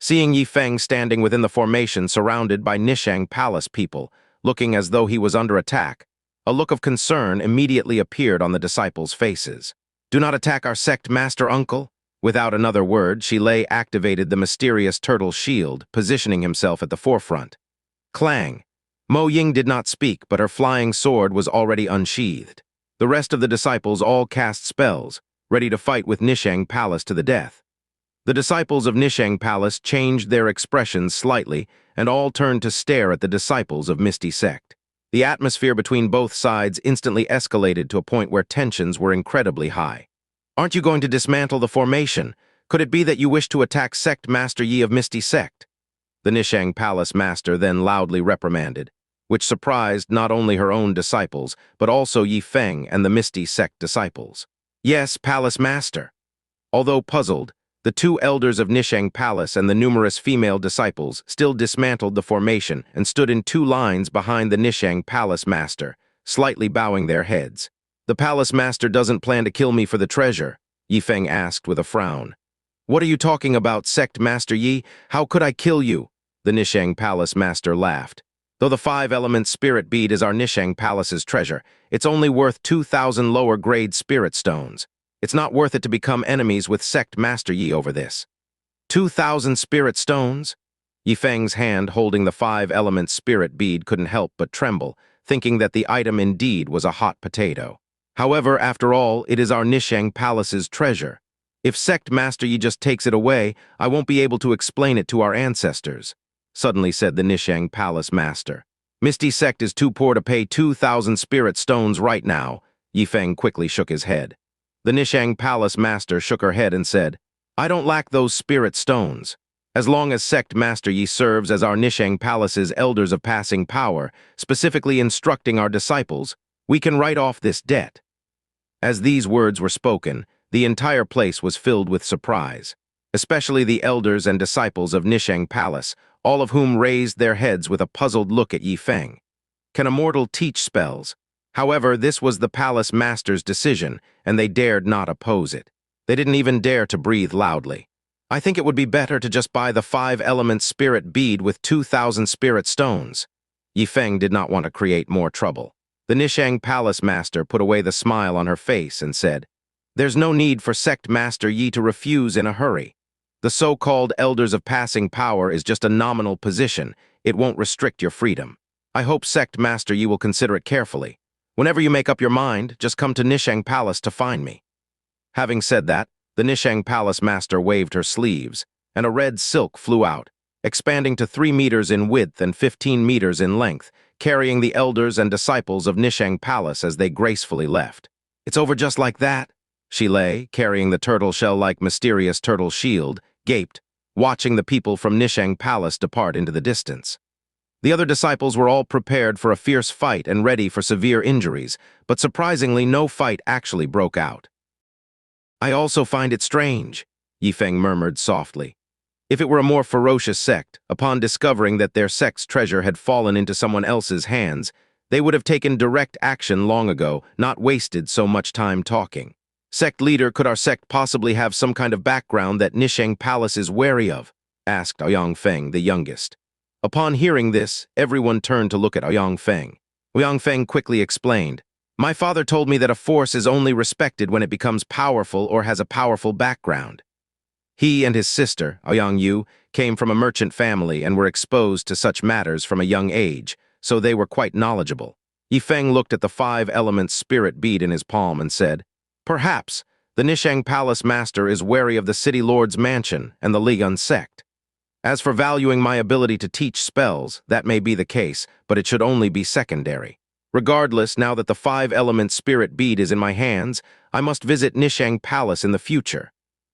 Seeing Yifeng standing within the formation surrounded by Nishang Palace people, looking as though he was under attack, a look of concern immediately appeared on the disciples' faces. Do not attack our sect, Master Uncle. Without another word, Shilei activated the mysterious turtle shield, positioning himself at the forefront. Clang! Mo Ying did not speak, but her flying sword was already unsheathed. The rest of the disciples all cast spells, ready to fight with Nishang Palace to the death. The disciples of Nishang Palace changed their expressions slightly, and all turned to stare at the disciples of Misty Sect. The atmosphere between both sides instantly escalated to a point where tensions were incredibly high. Aren't you going to dismantle the formation? Could it be that you wish to attack Sect Master Yi of Misty Sect? The Nishang Palace master then loudly reprimanded, which surprised not only her own disciples, but also Yifeng and the Misty Sect disciples. Yes, Palace Master. Although puzzled, the 2 elders of Nishang Palace and the numerous female disciples still dismantled the formation and stood in 2 lines behind the Nishang Palace Master, slightly bowing their heads. The Palace Master doesn't plan to kill me for the treasure, Yifeng asked with a frown. What are you talking about, Sect Master Yi? How could I kill you? The Nishang Palace master laughed. Though the 5-element spirit bead is our Nishang Palace's treasure, it's only worth 2,000 lower-grade spirit stones. It's not worth it to become enemies with Sect Master Yi over this. 2,000 spirit stones? Yifeng's hand holding the 5-element spirit bead couldn't help but tremble, thinking that the item indeed was a hot potato. However, after all, it is our Nishang Palace's treasure. If Sect Master Yi just takes it away, I won't be able to explain it to our ancestors, suddenly said the Nishang Palace master. Misty Sect is too poor to pay 2,000 spirit stones right now. Yifeng quickly shook his head. The Nishang Palace master shook her head and said, I don't lack those spirit stones. As long as Sect Master Yi serves as our Nishang Palace's elders of passing power, specifically instructing our disciples, we can write off this debt. As these words were spoken, the entire place was filled with surprise, especially the elders and disciples of Nishang Palace, all of whom raised their heads with a puzzled look at Yifeng. Can a mortal teach spells? However, this was the palace master's decision, and they dared not oppose it. They didn't even dare to breathe loudly. I think it would be better to just buy the 5-element spirit bead with 2,000 spirit stones. Yifeng did not want to create more trouble. The Nishang Palace master put away the smile on her face and said, There's no need for Sect Master Yi to refuse in a hurry. The so-called elders of passing power is just a nominal position. It won't restrict your freedom. I hope Sect Master Yi will consider it carefully. Whenever you make up your mind, just come to Nishang Palace to find me. Having said that, the Nishang Palace master waved her sleeves, and a red silk flew out, expanding to 3 meters in width and 15 meters in length, carrying the elders and disciples of Nishang Palace as they gracefully left. It's over just like that. She lay, carrying the turtle shell-like mysterious turtle shield, gaped, watching the people from Nishang Palace depart into the distance. The other disciples were all prepared for a fierce fight and ready for severe injuries, but surprisingly no fight actually broke out. I also find it strange, Yifeng murmured softly. If it were a more ferocious sect, upon discovering that their sect's treasure had fallen into someone else's hands, they would have taken direct action long ago, not wasted so much time talking. Sect leader, could our sect possibly have some kind of background that Nishang Palace is wary of? Asked Ouyang Feng, the youngest. Upon hearing this, everyone turned to look at Ouyang Feng. Ouyang Feng quickly explained, My father told me that a force is only respected when it becomes powerful or has a powerful background. He and his sister, Ouyang Yu, came from a merchant family and were exposed to such matters from a young age, so they were quite knowledgeable. Yifeng looked at the 5-element spirit bead in his palm and said, Perhaps the Nishang Palace master is wary of the city lord's mansion and the Ligun sect. As for valuing my ability to teach spells, that may be the case, but it should only be secondary. Regardless, now that the 5-element spirit bead is in my hands, I must visit Nishang Palace in the future.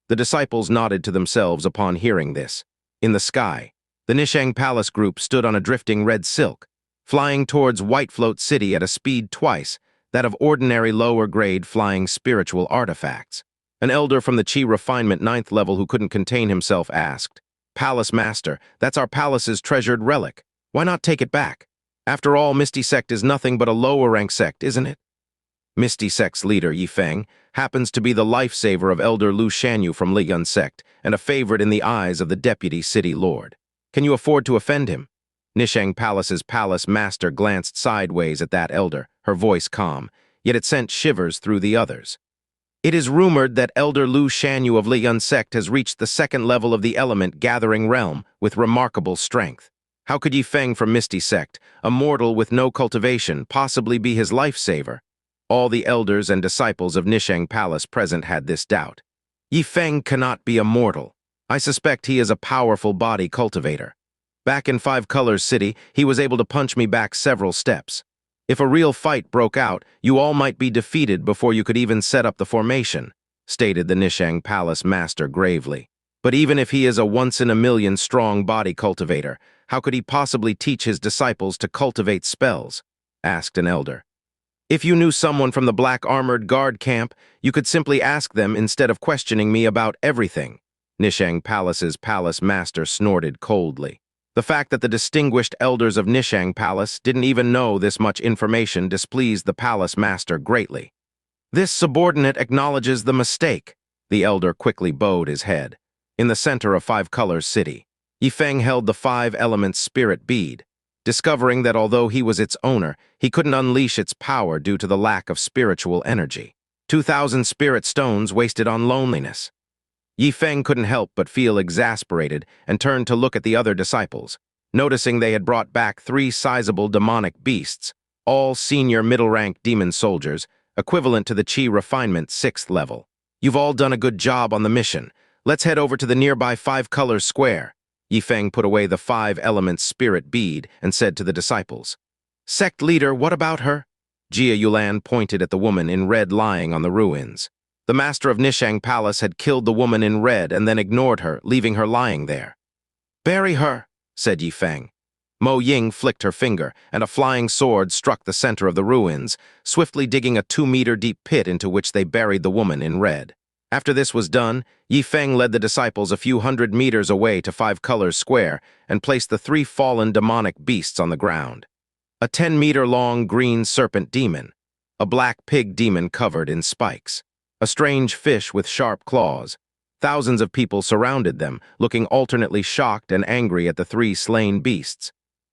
The disciples nodded to themselves upon hearing this. In the sky, the Nishang Palace group stood on a drifting red silk, flying towards White Float City at a speed twice that of ordinary lower-grade flying spiritual artifacts. An elder from the Qi Refinement 9th level who couldn't contain himself asked, Palace Master, that's our palace's treasured relic. Why not take it back? After all, Misty Sect is nothing but a lower-rank sect, isn't it? Misty Sect's leader, Yifeng, happens to be the lifesaver of Elder Lu Shanyu from Ligun Sect and a favorite in the eyes of the deputy city lord. Can you afford to offend him? Nishang Palace's palace master glanced sideways at that elder, her voice calm, yet it sent shivers through the others. It is rumored that Elder Lu Shanyu of Ligun Sect has reached the 2nd level of the element-gathering realm with remarkable strength. How could Yifeng from Misty Sect, a mortal with no cultivation, possibly be his lifesaver? All the elders and disciples of Nishang Palace present had this doubt. Yifeng cannot be a mortal. I suspect he is a powerful body cultivator. Back in 5 Colors City, he was able to punch me back several steps. If a real fight broke out, you all might be defeated before you could even set up the formation, stated the Nishang Palace master gravely. But even if he is a once-in-a-million strong body cultivator, how could he possibly teach his disciples to cultivate spells? Asked an elder. If you knew someone from the Black Armored Guard camp, you could simply ask them instead of questioning me about everything. Nishang Palace's palace master snorted coldly. The fact that the distinguished elders of Nishang Palace didn't even know this much information displeased the palace master greatly. This subordinate acknowledges the mistake. The elder quickly bowed his head. In the center of 5 Colors City, Yifeng held the 5 elements spirit bead, discovering that although he was its owner, he couldn't unleash its power due to the lack of spiritual energy. 2,000 spirit stones wasted on loneliness. Yifeng couldn't help but feel exasperated and turned to look at the other disciples, noticing they had brought back 3 sizable demonic beasts, all senior middle-rank demon soldiers, equivalent to the Qi Refinement 6th level. You've all done a good job on the mission. Let's head over to the nearby 5-colors square. Yifeng put away the 5-elements spirit bead and said to the disciples. Sect leader, what about her? Jia Yulan pointed at the woman in red lying on the ruins. The master of Nishang Palace had killed the woman in red and then ignored her, leaving her lying there. Bury her, said Yifeng. Mo Ying flicked her finger, and a flying sword struck the center of the ruins, swiftly digging a 2-meter-deep pit into which they buried the woman in red. After this was done, Yifeng led the disciples a few hundred meters away to 5-colors square and placed the 3 fallen demonic beasts on the ground. A 10-meter-long green serpent demon, a black pig demon covered in spikes, a strange fish with sharp claws. Thousands of people surrounded them, looking alternately shocked and angry at the 3 slain beasts.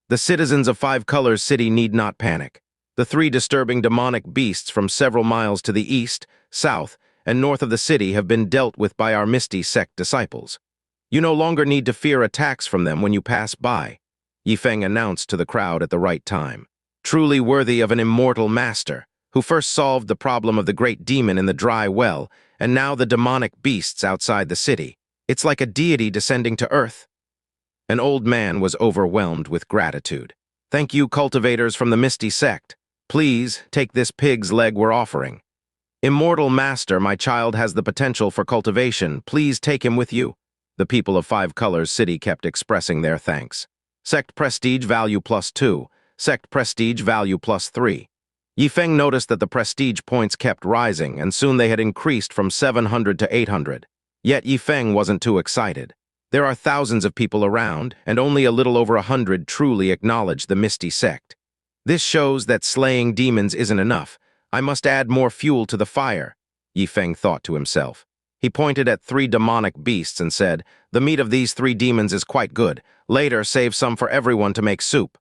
The citizens of 5-colors city need not panic. The 3 disturbing demonic beasts from several miles to the east, south, and north of the city have been dealt with by our Misty Sect disciples. You no longer need to fear attacks from them when you pass by, Yifeng announced to the crowd at the right time. Truly worthy of an immortal master, who first solved the problem of the great demon in the dry well, and now the demonic beasts outside the city. It's like a deity descending to earth. An old man was overwhelmed with gratitude. Thank you, cultivators from the Misty Sect. Please take this pig's leg we're offering. Immortal master, my child has the potential for cultivation. Please take him with you. The people of 5-colors city kept expressing their thanks. Sect prestige value +2. Sect prestige value +3. Yifeng noticed that the prestige points kept rising, and soon they had increased from 700 to 800. Yet Yifeng wasn't too excited. There are thousands of people around, and only a little over 100 truly acknowledge the Misty Sect. This shows that slaying demons isn't enough. I must add more fuel to the fire, Yifeng thought to himself. He pointed at 3 demonic beasts and said, the meat of these 3 demons is quite good. Later, save some for everyone to make soup.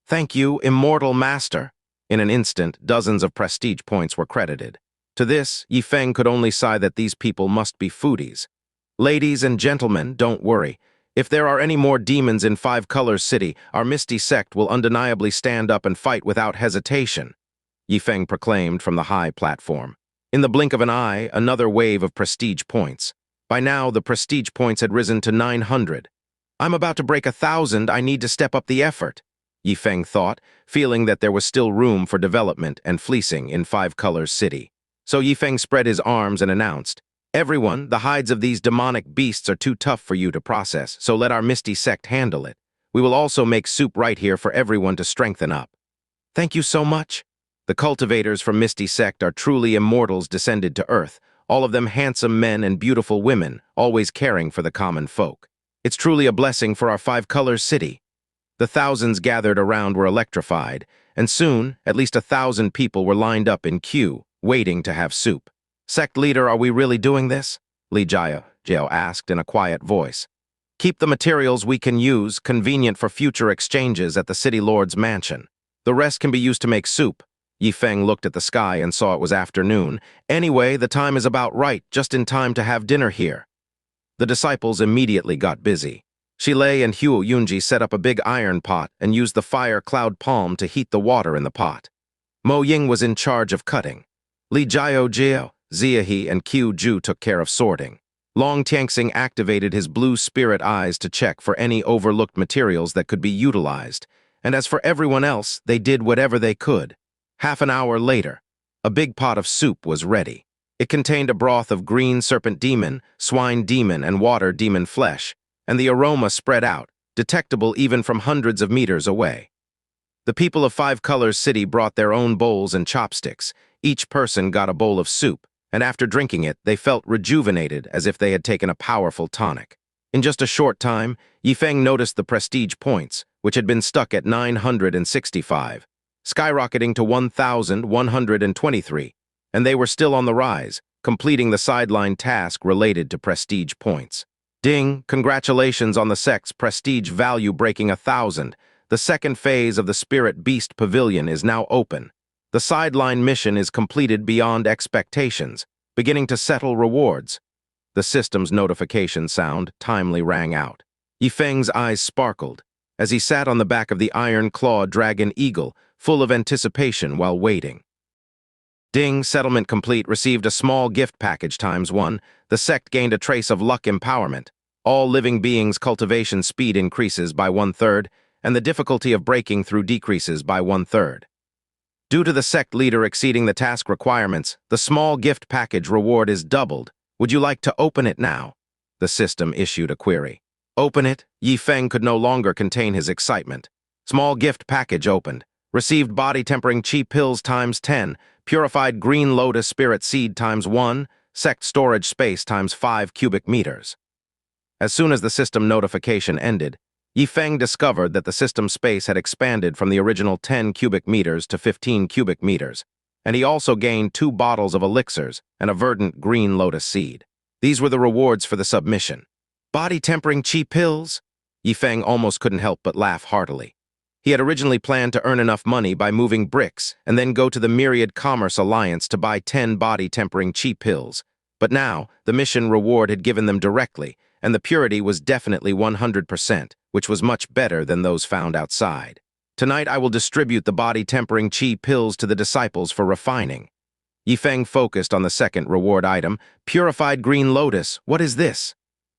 Thank you, immortal master. In an instant, dozens of prestige points were credited. To this, Yifeng could only sigh that these people must be foodies. Ladies and gentlemen, don't worry. If there are any more demons in 5-colors city, our Misty Sect will undeniably stand up and fight without hesitation, Yifeng proclaimed from the high platform. In the blink of an eye, another wave of prestige points. By now, the prestige points had risen to 900. I'm about to break 1,000, I need to step up the effort, Yifeng thought, feeling that there was still room for development and fleecing in 5-colors city. So Yifeng spread his arms and announced, everyone, the hides of these demonic beasts are too tough for you to process, so let our Misty Sect handle it. We will also make soup right here for everyone to strengthen up. Thank you so much. The cultivators from Misty Sect are truly immortals descended to earth, all of them handsome men and beautiful women, always caring for the common folk. It's truly a blessing for our 5-colors city. The thousands gathered around were electrified, and soon, at least 1,000 people were lined up in queue, waiting to have soup. Sect leader, are we really doing this? Li Jiao asked in a quiet voice. Keep the materials we can use, convenient for future exchanges at the city lord's mansion. The rest can be used to make soup. Yifeng looked at the sky and saw it was afternoon. Anyway, the time is about right, just in time to have dinner here. The disciples immediately got busy. Shilei and Huo Yunji set up a big iron pot and used the fire cloud palm to heat the water in the pot. Mo Ying was in charge of cutting. Li Jiao, Ziahe, and Qiu Ju took care of sorting. Long Tianxing activated his blue spirit eyes to check for any overlooked materials that could be utilized, and as for everyone else, they did whatever they could. Half an hour later, a big pot of soup was ready. It contained a broth of green serpent demon, swine demon, and water demon flesh, and the aroma spread out, detectable even from hundreds of meters away. The people of 5-colors city brought their own bowls and chopsticks. Each person got a bowl of soup, and after drinking it, they felt rejuvenated as if they had taken a powerful tonic. In just a short time, Yifeng noticed the prestige points, which had been stuck at 965, skyrocketing to 1,123, and they were still on the rise, completing the sideline task related to prestige points. Ding, congratulations on the sect's prestige value breaking 1,000. The second phase of the Spirit Beast Pavilion is now open. The sideline mission is completed beyond expectations, beginning to settle rewards. The system's notification sound timely rang out. Yifeng's eyes sparkled as he sat on the back of the iron-clawed dragon eagle, full of anticipation while waiting. Ding, settlement complete, received a small gift package ×1. The sect gained a trace of luck empowerment. All living beings' cultivation speed increases by 1/3, and the difficulty of breaking through decreases by 1/3. Due to the sect leader exceeding the task requirements, the small gift package reward is doubled. Would you like to open it now? The system issued a query. Open it? Yifeng could no longer contain his excitement. Small gift package opened. Received body-tempering chi pills ×10, purified green lotus spirit seed ×1, sect storage space ×5 cubic meters. As soon as the system notification ended, Yifeng discovered that the system space had expanded from the original 10 cubic meters to 15 cubic meters, and he also gained 2 bottles of elixirs and a verdant green lotus seed. These were the rewards for the submission. Body-tempering chi pills? Yifeng almost couldn't help but laugh heartily. He had originally planned to earn enough money by moving bricks and then go to the Myriad Commerce Alliance to buy 10 body-tempering chi pills. But now, the mission reward had given them directly, and the purity was definitely 100%, which was much better than those found outside. Tonight I will distribute the body-tempering chi pills to the disciples for refining. Yifeng focused on the second reward item, Purified Green Lotus. What is this?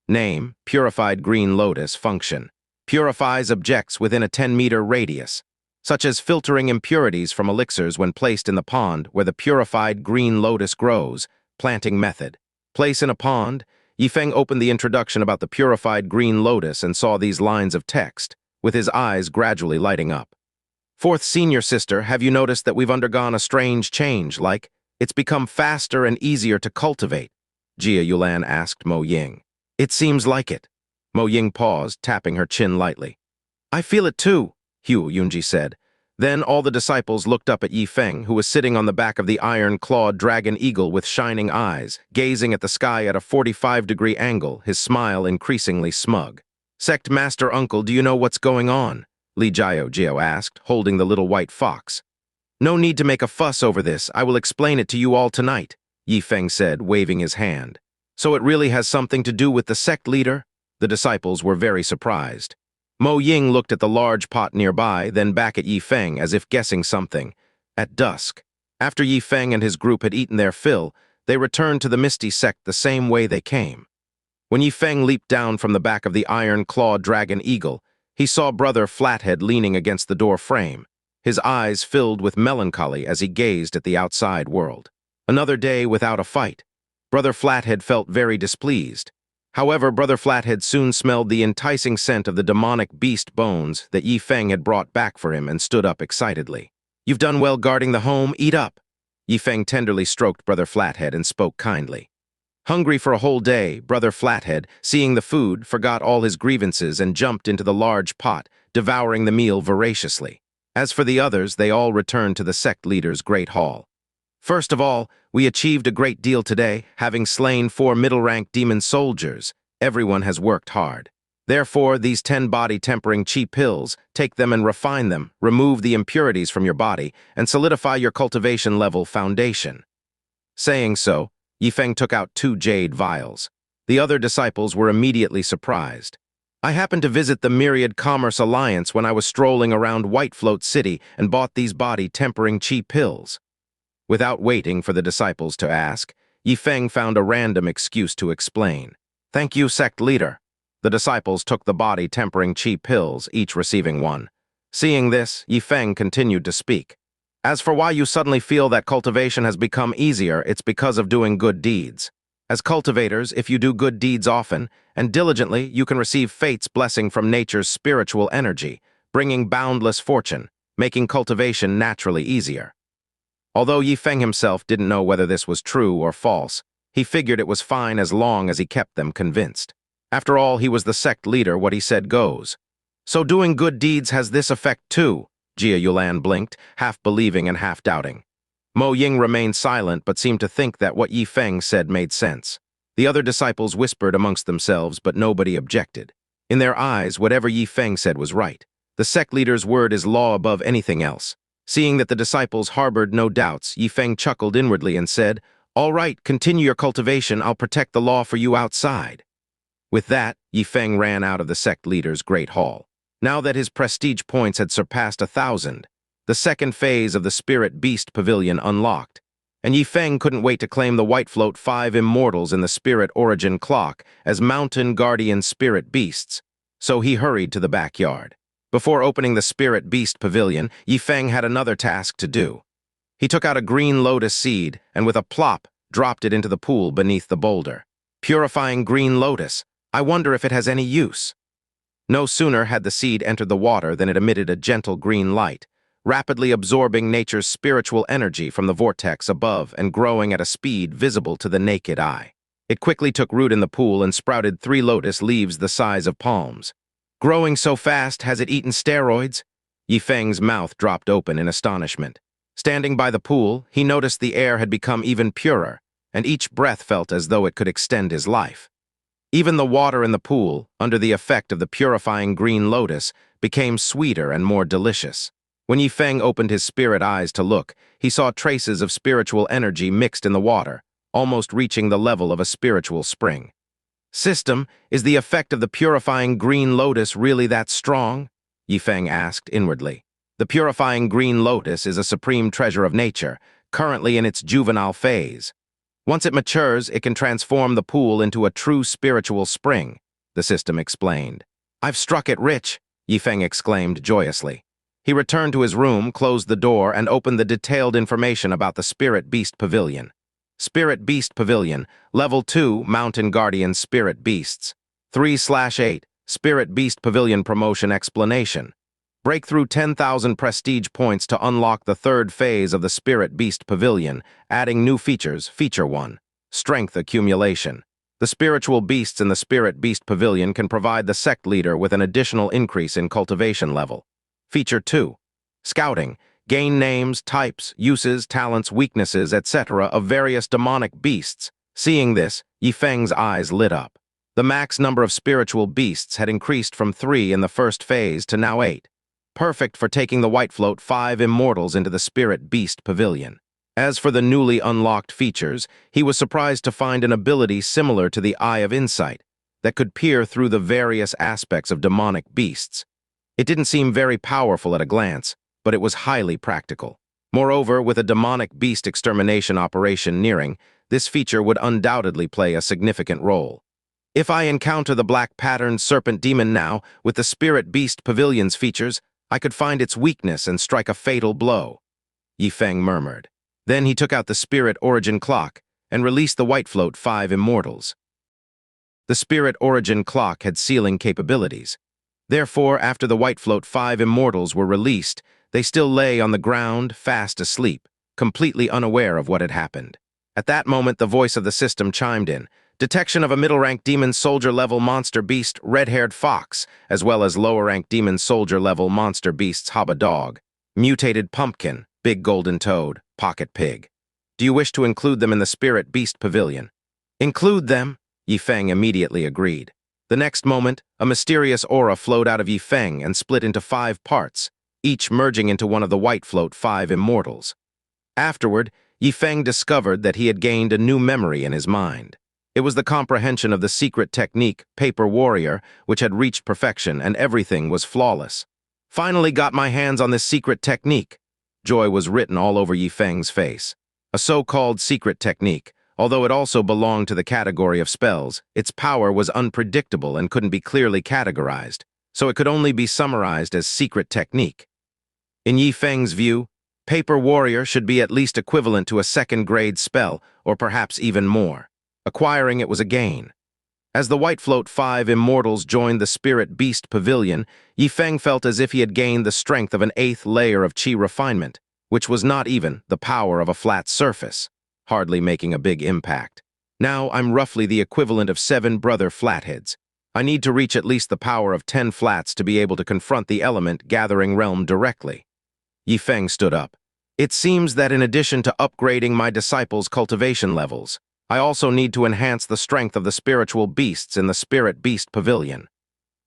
Name, Purified Green Lotus. Function, purifies objects within a 10-meter radius, such as filtering impurities from elixirs when placed in the pond where the purified green lotus grows. Planting method. Place in a pond. Yifeng opened the introduction about the purified green lotus and saw these lines of text, with his eyes gradually lighting up. Fourth senior sister, have you noticed that we've undergone a strange change, like it's become faster and easier to cultivate? Jia Yulan asked Mo Ying. It seems like it. Mo Ying paused, tapping her chin lightly. I feel it too, Hu Yunji said. Then all the disciples looked up at Yifeng, who was sitting on the back of the iron-clawed dragon eagle with shining eyes, gazing at the sky at a 45-degree angle, his smile increasingly smug. Sect Master Uncle, do you know what's going on? Li Jiao asked, holding the little white fox. No need to make a fuss over this. I will explain it to you all tonight, Yifeng said, waving his hand. So it really has something to do with the sect leader? The disciples were very surprised. Mo Ying looked at the large pot nearby, then back at Yifeng as if guessing something. At dusk, after Yifeng and his group had eaten their fill, they returned to the Misty Sect the same way they came. When Yifeng leaped down from the back of the iron-clawed dragon eagle, he saw Brother Flathead leaning against the door frame, his eyes filled with melancholy as he gazed at the outside world. Another day without a fight. Brother Flathead felt very displeased. However, Brother Flathead soon smelled the enticing scent of the demonic beast bones that Yifeng had brought back for him and stood up excitedly. You've done well guarding the home, eat up. Yifeng tenderly stroked Brother Flathead and spoke kindly. Hungry for a whole day, Brother Flathead, seeing the food, forgot all his grievances and jumped into the large pot, devouring the meal voraciously. As for the others, they all returned to the sect leader's great hall. First of all, we achieved a great deal today, having slain 4 middle-rank demon soldiers. Everyone has worked hard. Therefore, these 10 body-tempering chi pills, take them and refine them, remove the impurities from your body, and solidify your cultivation level foundation. Saying so, Yifeng took out 2 jade vials. The other disciples were immediately surprised. I happened to visit the Myriad Commerce Alliance when I was strolling around Whitefloat City and bought these body-tempering chi pills. Without waiting for the disciples to ask, Yifeng found a random excuse to explain. Thank you, sect leader. The disciples took the body-tempering chi pills, each receiving 1. Seeing this, Yifeng continued to speak. As for why you suddenly feel that cultivation has become easier, it's because of doing good deeds. As cultivators, if you do good deeds often and diligently, you can receive fate's blessing from nature's spiritual energy, bringing boundless fortune, making cultivation naturally easier. Although Yifeng himself didn't know whether this was true or false, he figured it was fine as long as he kept them convinced. After all, he was the sect leader, what he said goes. So doing good deeds has this effect too, Jia Yulan blinked, half believing and half doubting. Mo Ying remained silent but seemed to think that what Yifeng said made sense. The other disciples whispered amongst themselves, but nobody objected. In their eyes, whatever Yi Feng said was right. The sect leader's word is law above anything else. Seeing that the disciples harbored no doubts, Yi Feng chuckled inwardly and said, "All right, continue your cultivation. I'll protect the law for you outside." With that, Yi Feng ran out of the sect leader's great hall. Now that his prestige points had surpassed 1,000, the second phase of the Spirit Beast Pavilion unlocked, and Yi Feng couldn't wait to claim the White Float 5 immortals in the Spirit Origin Clock as Mountain Guardian Spirit Beasts, so he hurried to the backyard. Before opening the Spirit Beast Pavilion, Yi Feng had another task to do. He took out a green lotus seed and with a plop dropped it into the pool beneath the boulder. Purifying green lotus. I wonder if it has any use. No sooner had the seed entered the water than it emitted a gentle green light, rapidly absorbing nature's spiritual energy from the vortex above and growing at a speed visible to the naked eye. It quickly took root in the pool and sprouted 3 lotus leaves the size of palms. Growing so fast, has it eaten steroids? Yi Feng's mouth dropped open in astonishment. Standing by the pool, he noticed the air had become even purer, and each breath felt as though it could extend his life. Even the water in the pool, under the effect of the purifying green lotus, became sweeter and more delicious. When Yi Feng opened his spirit eyes to look, he saw traces of spiritual energy mixed in the water, almost reaching the level of a spiritual spring. System, is the effect of the purifying green lotus really that strong? Yi Feng asked inwardly. The purifying green lotus is a supreme treasure of nature, currently in its juvenile phase. Once it matures, it can transform the pool into a true spiritual spring, the system explained. I've struck it rich, Yi Feng exclaimed joyously. He returned to his room, closed the door, and opened the detailed information about the Spirit Beast Pavilion. Spirit Beast Pavilion, Level 2, Mountain Guardian Spirit Beasts. 3/8, Spirit Beast Pavilion Promotion Explanation. Breakthrough 10,000 prestige points to unlock the third phase of the Spirit Beast Pavilion, adding new features. Feature 1. Strength Accumulation. The spiritual beasts in the Spirit Beast Pavilion can provide the sect leader with an additional increase in cultivation level. Feature 2. Scouting. Gain names, types, uses, talents, weaknesses, etc. of various demonic beasts. Seeing this, Yi Feng's eyes lit up. The max number of spiritual beasts had increased from 3 in the first phase to now 8. Perfect for taking the White Float 5 immortals into the Spirit Beast Pavilion. As for the newly unlocked features, he was surprised to find an ability similar to the Eye of Insight that could peer through the various aspects of demonic beasts. It didn't seem very powerful at a glance, but it was highly practical. Moreover, with a demonic beast extermination operation nearing, this feature would undoubtedly play a significant role. If I encounter the black-patterned serpent demon now, with the Spirit Beast Pavilion's features, I could find its weakness and strike a fatal blow, Yi Feng murmured. Then he took out the Spirit Origin Clock and released the White Float 5 immortals. The Spirit Origin Clock had sealing capabilities. Therefore, after the White Float 5 immortals were released, they still lay on the ground, fast asleep, completely unaware of what had happened. At that moment, the voice of the system chimed in. Detection of a middle-rank demon soldier-level monster beast, red-haired fox, as well as lower-rank demon soldier-level monster beasts, haba dog, mutated pumpkin, big golden toad, pocket pig. Do you wish to include them in the Spirit Beast Pavilion? Include them, Yi Feng immediately agreed. The next moment, a mysterious aura flowed out of Yi Feng and split into 5 parts, each merging into one of the White Float 5 immortals. Afterward, Yi Feng discovered that he had gained a new memory in his mind. It was the comprehension of the secret technique, Paper Warrior, which had reached perfection, and everything was flawless. Finally got my hands on this secret technique. Joy was written all over Yi Feng's face. A so-called secret technique, although it also belonged to the category of spells, its power was unpredictable and couldn't be clearly categorized, so it could only be summarized as secret technique. In Yi Feng's view, Paper Warrior should be at least equivalent to a second-grade spell, or perhaps even more. Acquiring it was a gain. As the White Float 5 immortals joined the Spirit Beast Pavilion, Yi Feng felt as if he had gained the strength of an 8th layer of chi refinement, which was not even the power of a flat surface, hardly making a big impact. Now I'm roughly the equivalent of 7 brother flatheads. I need to reach at least the power of 10 flats to be able to confront the element gathering realm directly. Yi Feng stood up. It seems that in addition to upgrading my disciples' cultivation levels, I also need to enhance the strength of the spiritual beasts in the Spirit Beast Pavilion.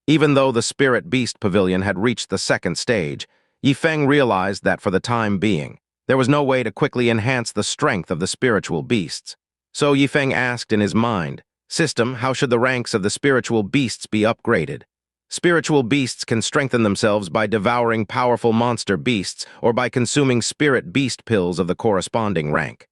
Even though the Spirit Beast Pavilion had reached the second stage, Yifeng realized that for the time being, there was no way to quickly enhance the strength of the spiritual beasts. So Yifeng asked in his mind, "System, how should the ranks of the spiritual beasts be upgraded?" Spiritual beasts can strengthen themselves by devouring powerful monster beasts or by consuming spirit beast pills of the corresponding rank.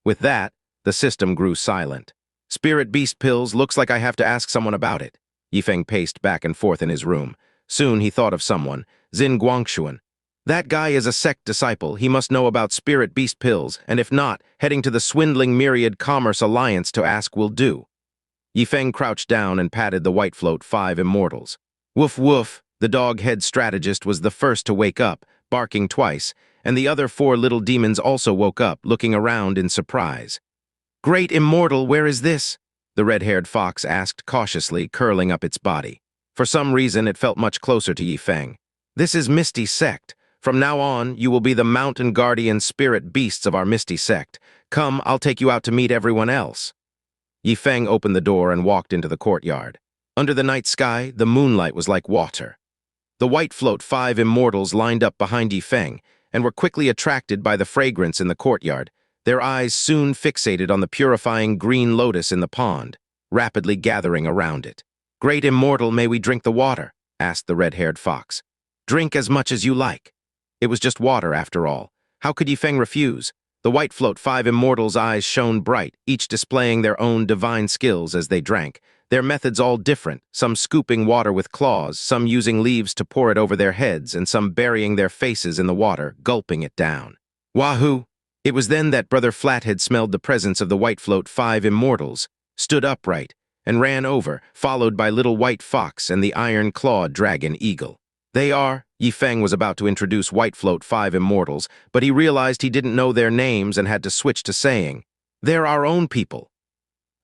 With that, the system grew silent. Spirit beast pills, looks like I have to ask someone about it. Yifeng paced back and forth in his room. Soon he thought of someone, Xin Guangshuan. That guy is a sect disciple. He must know about spirit beast pills, and if not, heading to the swindling Myriad Commerce Alliance to ask will do. Yifeng crouched down and patted the White Float 5 immortals. Woof woof, the dog-head strategist was the first to wake up, barking twice, and the other 4 little demons also woke up, looking around in surprise. "Great Immortal, where is this?" the red-haired fox asked cautiously, curling up its body. For some reason, it felt much closer to Yifeng. "This is Misty Sect. From now on, you will be the mountain guardian spirit beasts of our Misty Sect. Come, I'll take you out to meet everyone else." Yifeng opened the door and walked into the courtyard. Under the night sky, the moonlight was like water. The White Float 5 immortals lined up behind Yifeng and were quickly attracted by the fragrance in the courtyard. Their eyes soon fixated on the purifying green lotus in the pond, rapidly gathering around it. "Great Immortal, may we drink the water?" asked the red-haired fox. "Drink as much as you like." It was just water, after all. How could Yifeng refuse? The White Float 5 immortals' eyes shone bright, each displaying their own divine skills as they drank. Their methods all different, some scooping water with claws, some using leaves to pour it over their heads, and some burying their faces in the water, gulping it down. Wahoo! It was then that Brother Flathead smelled the presence of the White Float 5 immortals, stood upright, and ran over, followed by Little White Fox and the iron-clawed dragon eagle. "They are," Yifeng was about to introduce White Float 5 immortals, but he realized he didn't know their names and had to switch to saying, "They're our own people."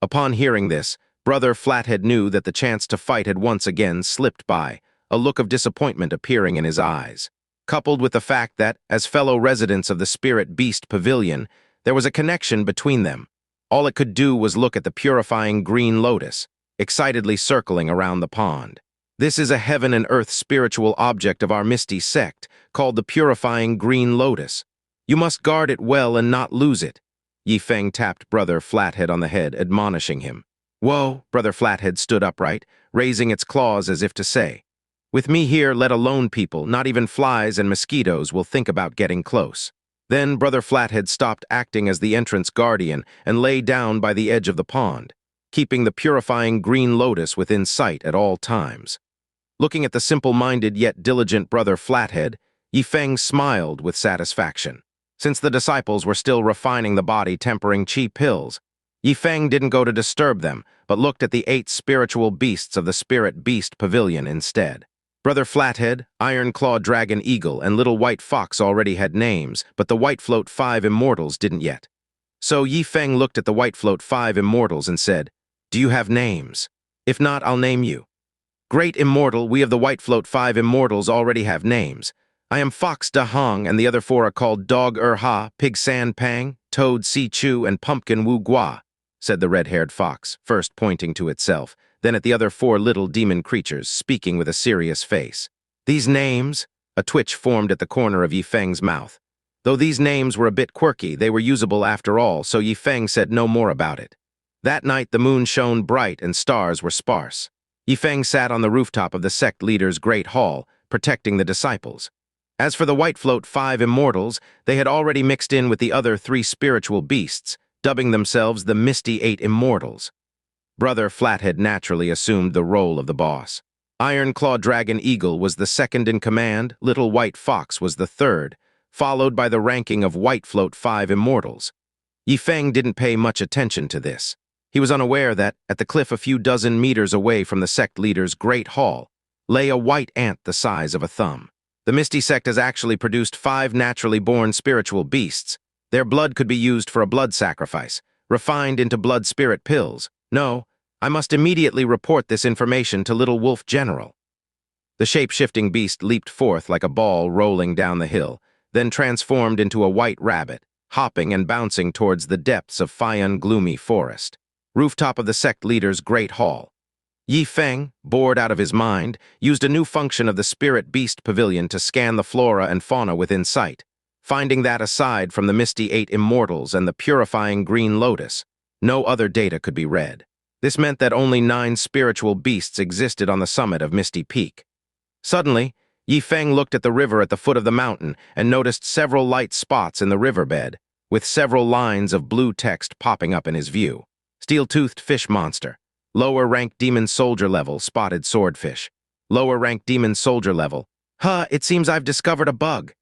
Upon hearing this, Brother Flathead knew that the chance to fight had once again slipped by, a look of disappointment appearing in his eyes. Coupled with the fact that, as fellow residents of the Spirit Beast Pavilion, there was a connection between them. All it could do was look at the purifying green lotus, excitedly circling around the pond. "This is a heaven and earth spiritual object of our Misty Sect, called the purifying green lotus. You must guard it well and not lose it." Yifeng tapped Brother Flathead on the head, admonishing him. "Whoa!" Brother Flathead stood upright, raising its claws as if to say, "With me here, let alone people, not even flies and mosquitoes will think about getting close." Then Brother Flathead stopped acting as the entrance guardian and lay down by the edge of the pond, keeping the purifying green lotus within sight at all times. Looking at the simple-minded yet diligent Brother Flathead, Yifeng smiled with satisfaction. Since the disciples were still refining the body-tempering chi pills, Yifeng didn't go to disturb them, but looked at the 8 spiritual beasts of the Spirit Beast Pavilion instead. Brother Flathead, Iron-Clawed Dragon Eagle, and Little White Fox already had names, but the White Float 5 immortals didn't yet. So Yifeng looked at the White Float 5 immortals and said, "Do you have names? If not, I'll name you." "Great Immortal, we of the White Float 5 immortals already have names. I am Fox Da Hong, and the other 4 are called Dog Ha, Pig San Pang, Toad Si Chu, and Pumpkin Wu Gua," said the red-haired fox, first pointing to itself, then at the other 4 little demon creatures, speaking with a serious face. "These names," a twitch formed at the corner of Yifeng's mouth. Though these names were a bit quirky, they were usable after all, so Yifeng said no more about it. That night the moon shone bright and stars were sparse. Yifeng sat on the rooftop of the sect leader's great hall, protecting the disciples. As for the White Float 5 immortals, they had already mixed in with the other 3 spiritual beasts, dubbing themselves the Misty 8 Immortals. Brother Flathead naturally assumed the role of the boss. Iron-Clawed Dragon Eagle was the second in command, Little White Fox was the third, followed by the ranking of White Float 5 Immortals. Yifeng didn't pay much attention to this. He was unaware that, at the cliff a few dozen meters away from the sect leader's great hall, lay a white ant the size of a thumb. The Misty Sect has actually produced 5 naturally born spiritual beasts. Their blood could be used for a blood sacrifice, refined into blood spirit pills. No, I must immediately report this information to Little Wolf General. The shape-shifting beast leaped forth like a ball rolling down the hill, then transformed into a white rabbit, hopping and bouncing towards the depths of Faiyan gloomy forest. Rooftop of the sect leader's great hall. Yi Feng, bored out of his mind, used a new function of the Spirit Beast Pavilion to scan the flora and fauna within sight. Finding that aside from the Misty Eight Immortals and the purifying Green Lotus, no other data could be read. This meant that only 9 spiritual beasts existed on the summit of Misty Peak. Suddenly, Yi Feng looked at the river at the foot of the mountain and noticed several light spots in the riverbed, with several lines of blue text popping up in his view. Steel-toothed fish monster. Lower-ranked demon soldier level, spotted swordfish. Lower-ranked demon soldier level. It seems I've discovered a bug.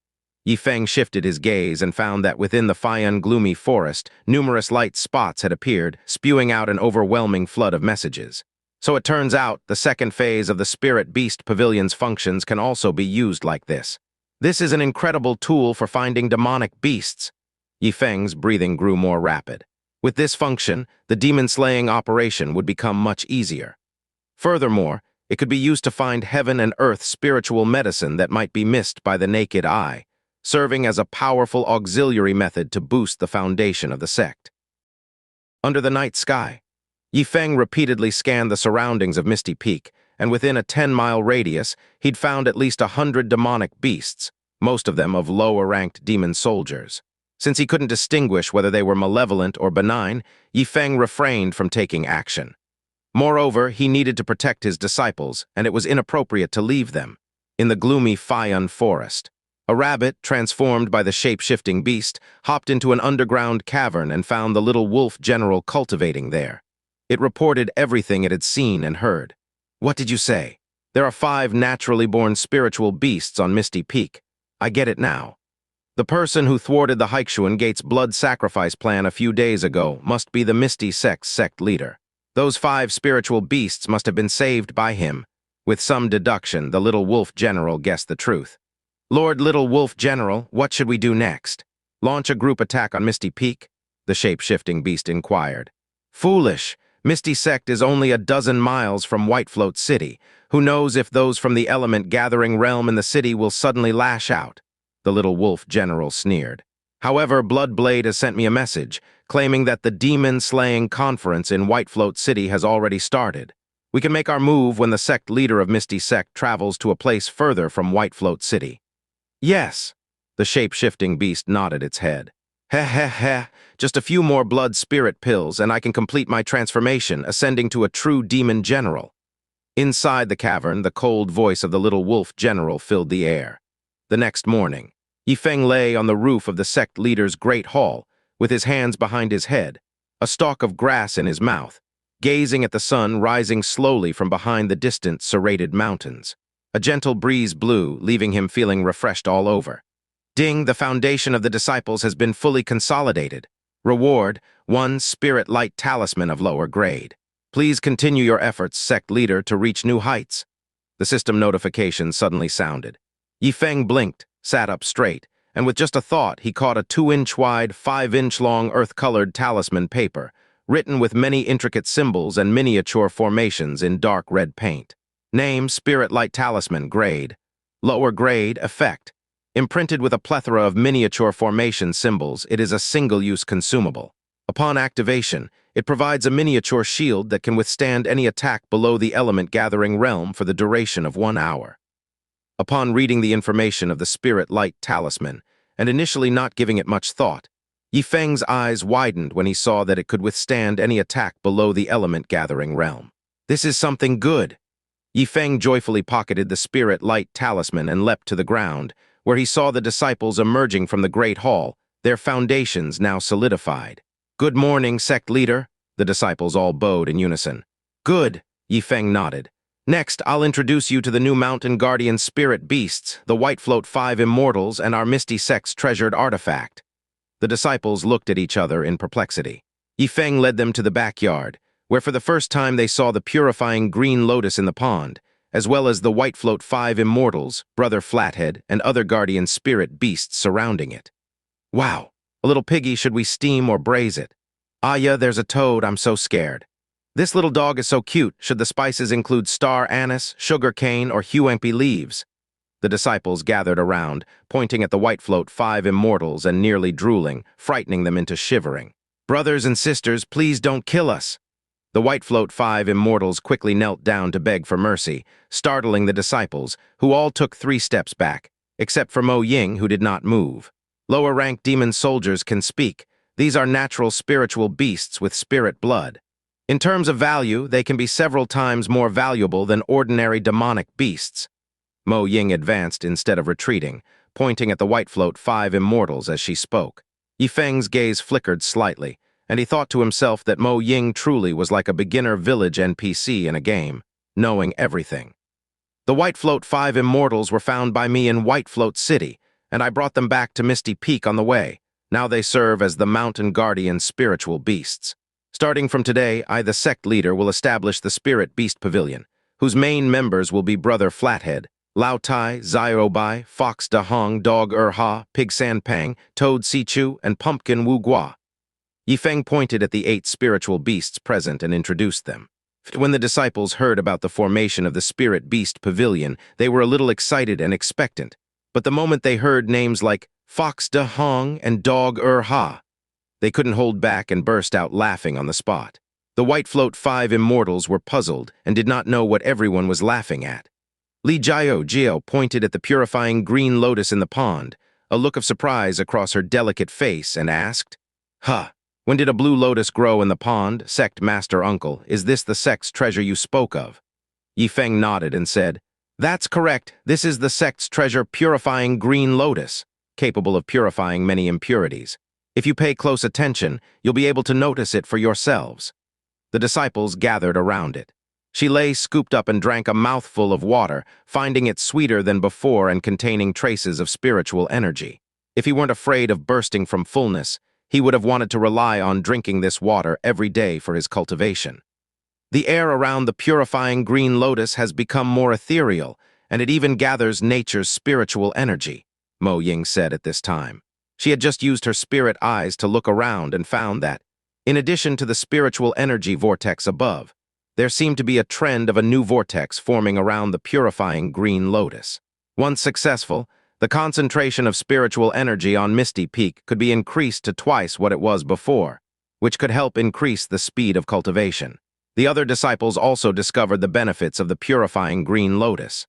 Yi Feng shifted his gaze and found that within the Faiyan gloomy forest, numerous light spots had appeared, spewing out an overwhelming flood of messages. So it turns out, the second phase of the Spirit Beast Pavilion's functions can also be used like this. This is an incredible tool for finding demonic beasts. Yi Feng's breathing grew more rapid. With this function, the demon-slaying operation would become much easier. Furthermore, it could be used to find heaven and earth spiritual medicine that might be missed by the naked eye, serving as a powerful auxiliary method to boost the foundation of the sect. Under the night sky, Yi Feng repeatedly scanned the surroundings of Misty Peak, and within a 10-mile radius, he'd found at least 100 demonic beasts, most of them of lower-ranked demon soldiers. Since he couldn't distinguish whether they were malevolent or benign, Yi Feng refrained from taking action. Moreover, he needed to protect his disciples, and it was inappropriate to leave them in the gloomy Faiyan forest. A rabbit, transformed by the shape-shifting beast, hopped into an underground cavern and found the little wolf general cultivating there. It reported everything it had seen and heard. What did you say? There are 5 naturally born spiritual beasts on Misty Peak. I get it now. The person who thwarted the Haixuan Gate's blood sacrifice plan a few days ago must be the Misty Sect's sect leader. Those 5 spiritual beasts must have been saved by him. With some deduction, the Little Wolf General guessed the truth. Lord Little Wolf General, what should we do next? Launch a group attack on Misty Peak? The shape-shifting beast inquired. Foolish! Misty Sect is only a dozen miles from Whitefloat City. Who knows if those from the element-gathering realm in the city will suddenly lash out? The Little Wolf General sneered. However, Bloodblade has sent me a message, claiming that the demon-slaying conference in Whitefloat City has already started. We can make our move when the sect leader of Misty Sect travels to a place further from Whitefloat City. Yes, the shape-shifting beast nodded its head. Heh, just a few more blood spirit pills and I can complete my transformation, ascending to a true demon general. Inside the cavern, the cold voice of the Little Wolf General filled the air. The next morning, Yi Feng lay on the roof of the sect leader's great hall, with his hands behind his head, a stalk of grass in his mouth, gazing at the sun rising slowly from behind the distant, serrated mountains. A gentle breeze blew, leaving him feeling refreshed all over. Ding, the foundation of the disciples has been fully consolidated. Reward, 1 spirit light talisman of lower grade. Please continue your efforts, sect leader, to reach new heights. The system notification suddenly sounded. Yi Feng blinked, sat up straight, and with just a thought, he caught a 2-inch-wide, 5-inch-long earth-colored talisman paper, written with many intricate symbols and miniature formations in dark red paint. Name, Spirit Light Talisman, grade. Lower grade, effect. Imprinted with a plethora of miniature formation symbols, it is a single-use consumable. Upon activation, it provides a miniature shield that can withstand any attack below the element-gathering realm for the duration of 1 hour. Upon reading the information of the Spirit Light Talisman, and initially not giving it much thought, Yi Feng's eyes widened when he saw that it could withstand any attack below the element-gathering realm. This is something good. Yi Feng joyfully pocketed the Spirit Light Talisman and leapt to the ground, where he saw the disciples emerging from the Great Hall, their foundations now solidified. Good morning, sect leader, the disciples all bowed in unison. Good, Yi Feng nodded. Next, I'll introduce you to the new Mountain Guardian Spirit Beasts, the Whitefloat 5 Immortals, and our Misty Sect's treasured artifact. The disciples looked at each other in perplexity. Yi Feng led them to the backyard, where for the first time they saw the purifying green lotus in the pond, as well as the Whitefloat 5 Immortals, Brother Flathead, and other guardian spirit beasts surrounding it. Wow, a little piggy, should we steam or braise it? Ah yeah, there's a toad, I'm so scared. This little dog is so cute, should the spices include star anise, sugar cane, or huempi leaves? The disciples gathered around, pointing at the White Float 5 immortals and nearly drooling, frightening them into shivering. "Brothers and sisters, please don't kill us." The White Float 5 immortals quickly knelt down to beg for mercy, startling the disciples, who all took 3 steps back, except for Mo Ying, who did not move. Lower-ranked demon soldiers can speak. These are natural spiritual beasts with spirit blood. In terms of value, they can be several times more valuable than ordinary demonic beasts. Mo Ying advanced instead of retreating, pointing at the White Float 5 immortals as she spoke. Yifeng's gaze flickered slightly, and he thought to himself that Mo Ying truly was like a beginner village NPC in a game, knowing everything. "The White Float 5 immortals were found by me in White Float City, and I brought them back to Misty Peak on the way. Now they serve as the Mountain Guardian spiritual beasts. Starting from today, I, the sect leader, will establish the Spirit Beast Pavilion, whose main members will be Brother Flathead, Lao Tai, Zairobai, Fox Da Hong, Dog Ha, Pig San Pang, Toad Sichu, and Pumpkin Wu Gua." Yifeng pointed at the 8 spiritual beasts present and introduced them. When the disciples heard about the formation of the Spirit Beast Pavilion, they were a little excited and expectant. But the moment they heard names like Fox Da Hong and Dog Ha, they couldn't hold back and burst out laughing on the spot. The White Float 5 immortals were puzzled and did not know what everyone was laughing at. Li Jiao pointed at the purifying green lotus in the pond, a look of surprise across her delicate face, and asked, "Huh, when did a blue lotus grow in the pond, sect master uncle? Is this the sect's treasure you spoke of?" Yifeng nodded and said, "That's correct. This is the sect's treasure, purifying green lotus, capable of purifying many impurities. If you pay close attention, you'll be able to notice it for yourselves." The disciples gathered around it. She lay scooped up and drank a mouthful of water, finding it sweeter than before and containing traces of spiritual energy. If he weren't afraid of bursting from fullness, he would have wanted to rely on drinking this water every day for his cultivation. "The air around the purifying green lotus has become more ethereal, and it even gathers nature's spiritual energy," Mo Ying said at this time. She had just used her spirit eyes to look around and found that, in addition to the spiritual energy vortex above, there seemed to be a trend of a new vortex forming around the purifying green lotus. Once successful, the concentration of spiritual energy on Misty Peak could be increased to twice what it was before, which could help increase the speed of cultivation. The other disciples also discovered the benefits of the purifying green lotus.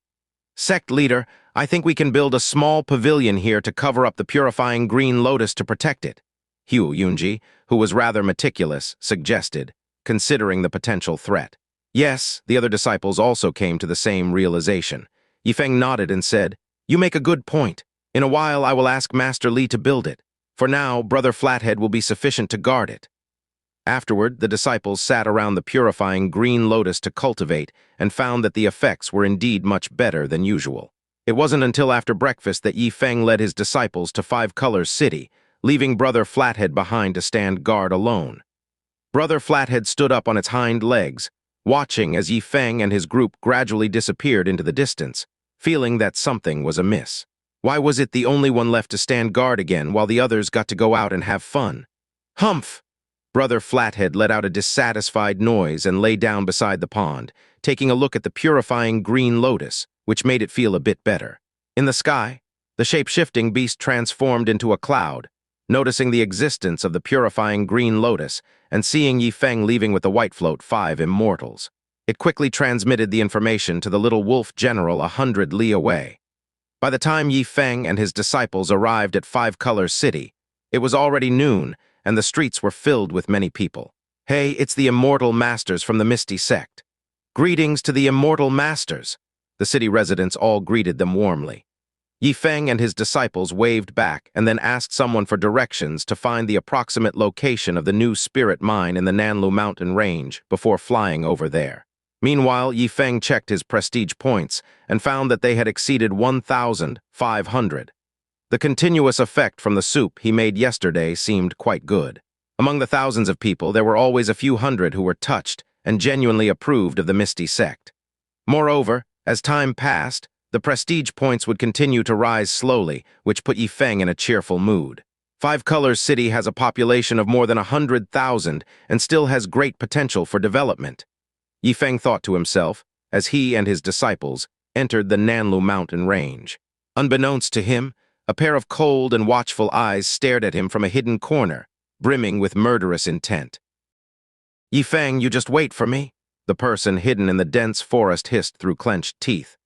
"Sect leader, I think we can build a small pavilion here to cover up the purifying green lotus to protect it," Hu Yunji, who was rather meticulous, suggested, considering the potential threat. Yes, the other disciples also came to the same realization. Yifeng nodded and said, "You make a good point. In a while I will ask Master Li to build it. For now, Brother Flathead will be sufficient to guard it." Afterward, the disciples sat around the purifying green lotus to cultivate and found that the effects were indeed much better than usual. It wasn't until after breakfast that Yifeng led his disciples to 5 Colors City, leaving Brother Flathead behind to stand guard alone. Brother Flathead stood up on its hind legs, watching as Yifeng and his group gradually disappeared into the distance, feeling that something was amiss. Why was it the only one left to stand guard again while the others got to go out and have fun? "Humph!" Brother Flathead let out a dissatisfied noise and lay down beside the pond, taking a look at the purifying green lotus, which made it feel a bit better. In the sky, the shape-shifting beast transformed into a cloud. Noticing the existence of the purifying green lotus and seeing Yifeng leaving with the White Float 5 immortals, it quickly transmitted the information to the little wolf general 100 li away. By the time Yifeng and his disciples arrived at 5 Colors City, it was already noon, and the streets were filled with many people. "Hey, it's the Immortal Masters from the Misty Sect." "Greetings to the Immortal Masters." The city residents all greeted them warmly. Yifeng and his disciples waved back and then asked someone for directions to find the approximate location of the new spirit mine in the Nanlu mountain range before flying over there. Meanwhile, Yifeng checked his prestige points and found that they had exceeded 1,500. The continuous effect from the soup he made yesterday seemed quite good. Among the thousands of people, there were always a few hundred who were touched and genuinely approved of the Misty Sect. Moreover, as time passed, the prestige points would continue to rise slowly, which put Yifeng in a cheerful mood. 5 Colors City has a population of more than 100,000 and still has great potential for development. Yifeng thought to himself as he and his disciples entered the Nanlu mountain range. Unbeknownst to him, a pair of cold and watchful eyes stared at him from a hidden corner, brimming with murderous intent. "Yifeng, you just wait for me," the person hidden in the dense forest hissed through clenched teeth.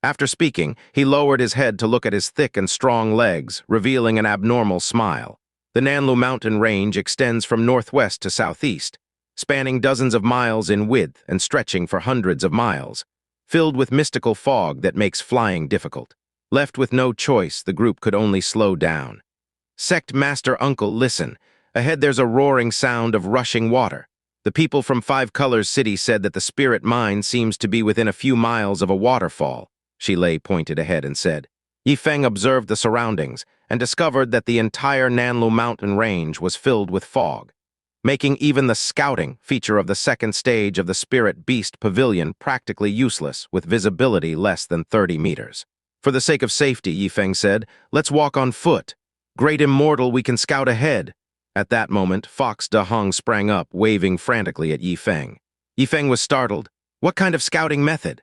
After speaking, he lowered his head to look at his thick and strong legs, revealing an abnormal smile. The Nanlu mountain range extends from northwest to southeast, spanning dozens of miles in width and stretching for hundreds of miles, filled with mystical fog that makes flying difficult. Left with no choice, the group could only slow down. "Sect Master Uncle, listen. Ahead there's a roaring sound of rushing water. The people from Five Colors City said that the spirit mine seems to be within a few miles of a waterfall." Shilei pointed ahead and said. Yifeng observed the surroundings and discovered that the entire Nanlu mountain range was filled with fog, making even the scouting feature of the second stage of the Spirit Beast Pavilion practically useless with visibility less than 30 meters. "For the sake of safety," Yifeng said, "let's walk on foot. Great Immortal, we can scout ahead." At that moment, Fox Dahong sprang up, waving frantically at Yifeng. Yifeng was startled. "What kind of scouting method?"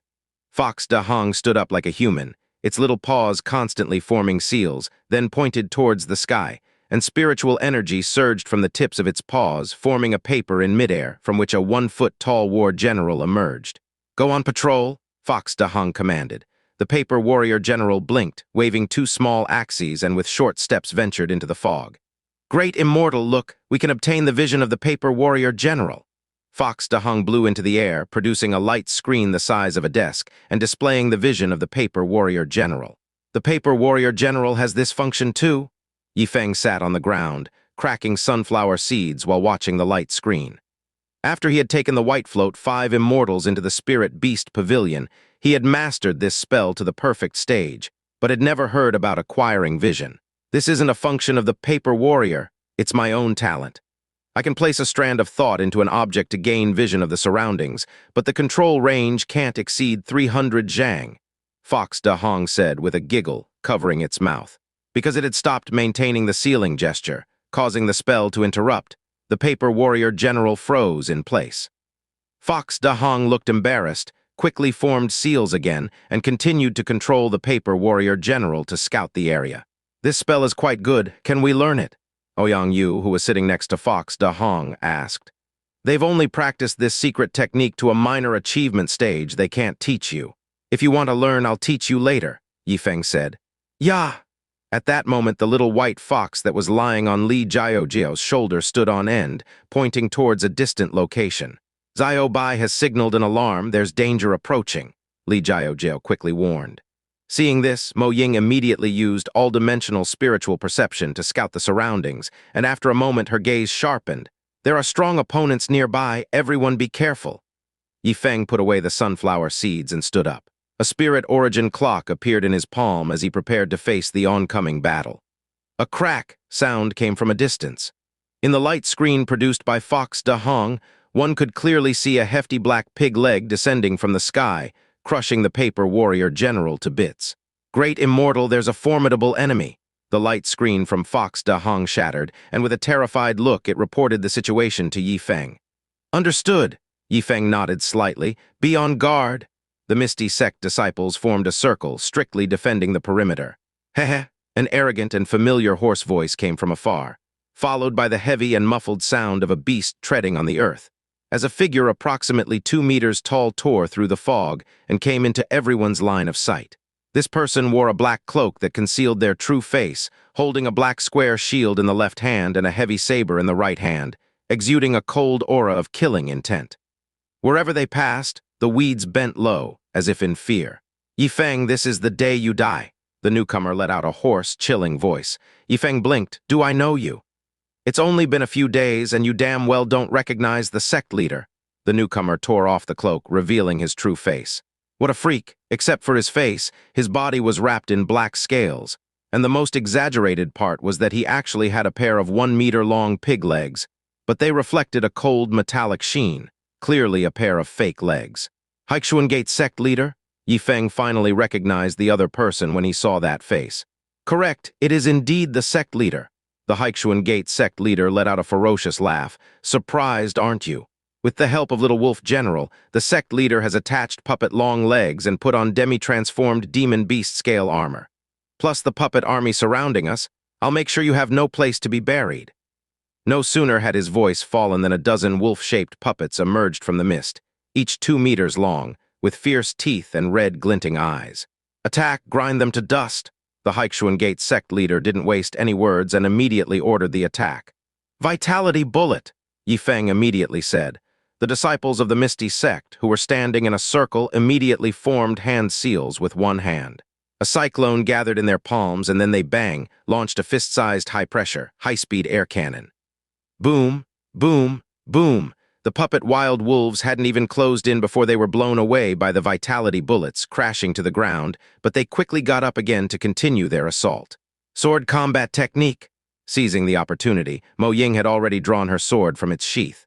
Fox Dahong stood up like a human, its little paws constantly forming seals, then pointed towards the sky, and spiritual energy surged from the tips of its paws, forming a paper in midair from which a 1-foot-tall war general emerged. "Go on patrol," Fox Dahong commanded. The paper warrior general blinked, waving 2 small axes, and with short steps ventured into the fog. "Great Immortal, look, we can obtain the vision of the paper warrior general." Fox Dahong blew into the air, producing a light screen the size of a desk and displaying the vision of the paper warrior general. "The paper warrior general has this function too?" Yifeng sat on the ground, cracking sunflower seeds while watching the light screen. After he had taken the white float 5 immortals into the Spirit Beast Pavilion, he had mastered this spell to the perfect stage, but had never heard about acquiring vision. "This isn't a function of the paper warrior, it's my own talent. I can place a strand of thought into an object to gain vision of the surroundings, but the control range can't exceed 300 zhang," Fox Dahong said with a giggle, covering its mouth. Because it had stopped maintaining the ceiling gesture, causing the spell to interrupt, the paper warrior general froze in place. Fox Dahong looked embarrassed, quickly formed seals again, and continued to control the paper warrior general to scout the area. "This spell is quite good. Can we learn it?" Ouyang Yu, who was sitting next to Fox Dahong, asked. "They've only practiced this secret technique to a minor achievement stage. They can't teach you. If you want to learn, I'll teach you later," Yifeng said. "Yeah." At that moment, the little white fox that was lying on Li Jiaojiao's shoulder stood on end, pointing towards a distant location. "Xiao Bai has signaled an alarm. There's danger approaching," Li Jiaojiao quickly warned. Seeing this, Mo Ying immediately used all-dimensional spiritual perception to scout the surroundings, and after a moment her gaze sharpened. "There are strong opponents nearby. Everyone be careful." Yifeng put away the sunflower seeds and stood up. A spirit origin clock appeared in his palm as he prepared to face the oncoming battle. A crack sound came from a distance. In the light screen produced by Fox Dahong, one could clearly see a hefty black pig leg descending from the sky, crushing the paper warrior general to bits. "Great Immortal, there's a formidable enemy." The light screen from Fox Dahong shattered, and with a terrified look it reported the situation to Yifeng. "Understood." Yifeng nodded slightly. "Be on guard." The Misty Sect disciples formed a circle, strictly defending the perimeter. "Heh." An arrogant and familiar hoarse voice came from afar, followed by the heavy and muffled sound of a beast treading on the earth. As a figure approximately 2 meters tall tore through the fog and came into everyone's line of sight. This person wore a black cloak that concealed their true face, holding a black square shield in the left hand and a heavy saber in the right hand, exuding a cold aura of killing intent. Wherever they passed, the weeds bent low, as if in fear. "Yifeng, this is the day you die." The newcomer let out a hoarse, chilling voice. Yifeng blinked. "Do I know you?" "It's only been a few days, and you damn well don't recognize the sect leader." The newcomer tore off the cloak, revealing his true face. What a freak! Except for his face, his body was wrapped in black scales, and the most exaggerated part was that he actually had a pair of 1-meter-long pig legs, but they reflected a cold metallic sheen, clearly a pair of fake legs. "Haichuan Gate sect leader?" Yifeng finally recognized the other person when he saw that face. "Correct, it is indeed the sect leader." The Haichuan Gate sect leader let out a ferocious laugh. "Surprised, aren't you? With the help of Little Wolf General, the sect leader has attached puppet long legs and put on demi-transformed demon beast scale armor." plus the puppet army surrounding us, I'll make sure you have no place to be buried." No sooner had his voice fallen than a dozen wolf-shaped puppets emerged from the mist, each 2 meters long, with fierce teeth and red glinting eyes. "Attack, grind them to dust!" The Haichuan Gate sect leader didn't waste any words and immediately ordered the attack. "Vitality bullet," Yifeng immediately said. The disciples of the Misty sect, who were standing in a circle, immediately formed hand seals with one hand. A cyclone gathered in their palms, and then they launched a fist-sized high-pressure, high-speed air cannon. Boom, boom, boom. The puppet wild wolves hadn't even closed in before they were blown away by the vitality bullets, crashing to the ground, but they quickly got up again to continue their assault. Sword combat technique. Seizing the opportunity, Mo Ying had already drawn her sword from its sheath.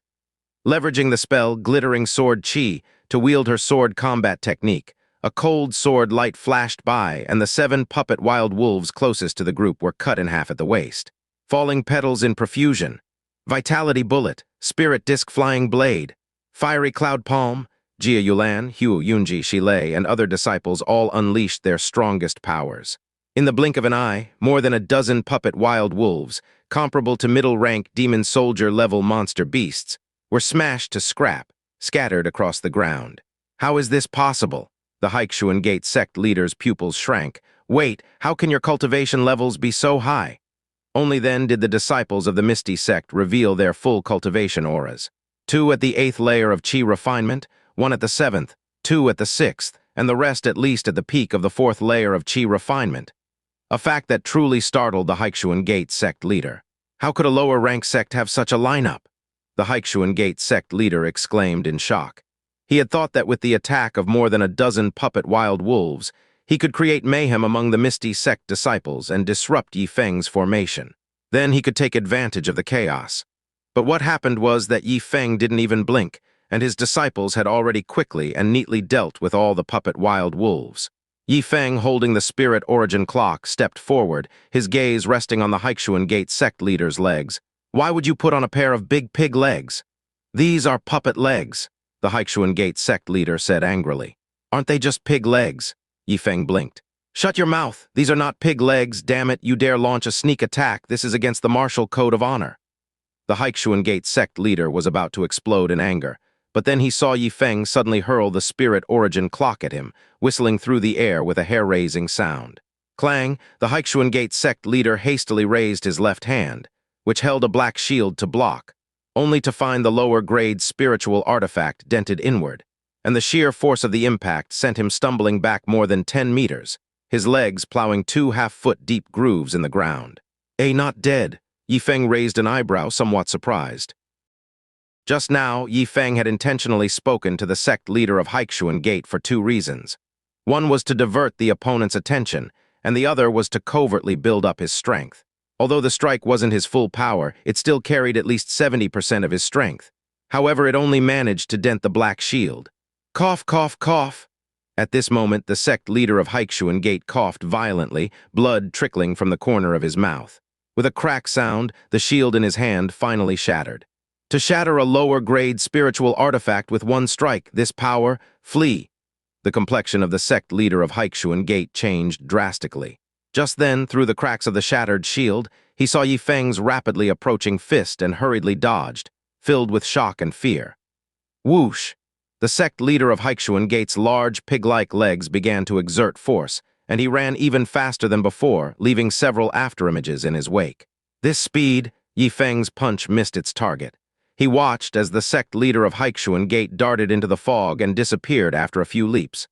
Leveraging the spell Glittering Sword Chi to wield her sword combat technique, a cold sword light flashed by, and the 7 puppet wild wolves closest to the group were cut in half at the waist. Falling petals in profusion. Vitality bullet, spirit disc flying blade, fiery cloud palm. Jia Yulan, Hu Yunji Shilei, and other disciples all unleashed their strongest powers. In the blink of an eye, more than a dozen puppet wild wolves, comparable to middle-rank demon soldier-level monster beasts, were smashed to scrap, scattered across the ground. How is this possible? The Haichuan Gate sect leader's pupils shrank. Wait, how can your cultivation levels be so high? Only then did the disciples of the Misty sect reveal their full cultivation auras. 2 at the 8th layer of Qi refinement, 1 at the 7th, 2 at the 6th, and the rest at least at the peak of the 4th layer of Qi refinement. A fact that truly startled the Haichuan Gate sect leader. How could a lower-rank sect have such a lineup? The Haichuan Gate sect leader exclaimed in shock. He had thought that with the attack of more than a dozen puppet wild wolves, he could create mayhem among the Misty sect disciples and disrupt Yifeng's formation. Then he could take advantage of the chaos. But what happened was that Yifeng didn't even blink, and his disciples had already quickly and neatly dealt with all the puppet wild wolves. Yifeng, holding the spirit origin clock, stepped forward, his gaze resting on the Haichuan Gate sect leader's legs. "Why would you put on a pair of big pig legs?" "These are puppet legs," the Haichuan Gate sect leader said angrily. "Aren't they just pig legs?" Yifeng blinked. "Shut your mouth! These are not pig legs, damn it! You dare launch a sneak attack! This is against the martial code of honor!" The Haichuan Gate sect leader was about to explode in anger, but then he saw Yifeng suddenly hurl the spirit origin clock at him, whistling through the air with a hair-raising sound. Clang! The Haichuan Gate sect leader hastily raised his left hand, which held a black shield to block, only to find the lower-grade spiritual artifact dented inward, and the sheer force of the impact sent him stumbling back more than 10 meters, his legs plowing 2 half-foot-deep grooves in the ground. Not dead," Yifeng raised an eyebrow, somewhat surprised. Just now, Yifeng had intentionally spoken to the sect leader of Haichuan Gate for 2 reasons. One was to divert the opponent's attention, and the other was to covertly build up his strength. Although the strike wasn't his full power, it still carried at least 70% of his strength. However, it only managed to dent the black shield. Cough, cough, cough. At this moment, the sect leader of Haichuan Gate coughed violently, blood trickling from the corner of his mouth. With a crack sound, the shield in his hand finally shattered. To shatter a lower-grade spiritual artifact with 1 strike, this power, flee. The complexion of the sect leader of Haichuan Gate changed drastically. Just then, through the cracks of the shattered shield, he saw Yifeng's rapidly approaching fist and hurriedly dodged, filled with shock and fear. Whoosh! The sect leader of Haichuan Gate's large, pig-like legs began to exert force, and he ran even faster than before, leaving several afterimages in his wake. This speed, Yifeng's punch missed its target. He watched as the sect leader of Haichuan Gate darted into the fog and disappeared after a few leaps.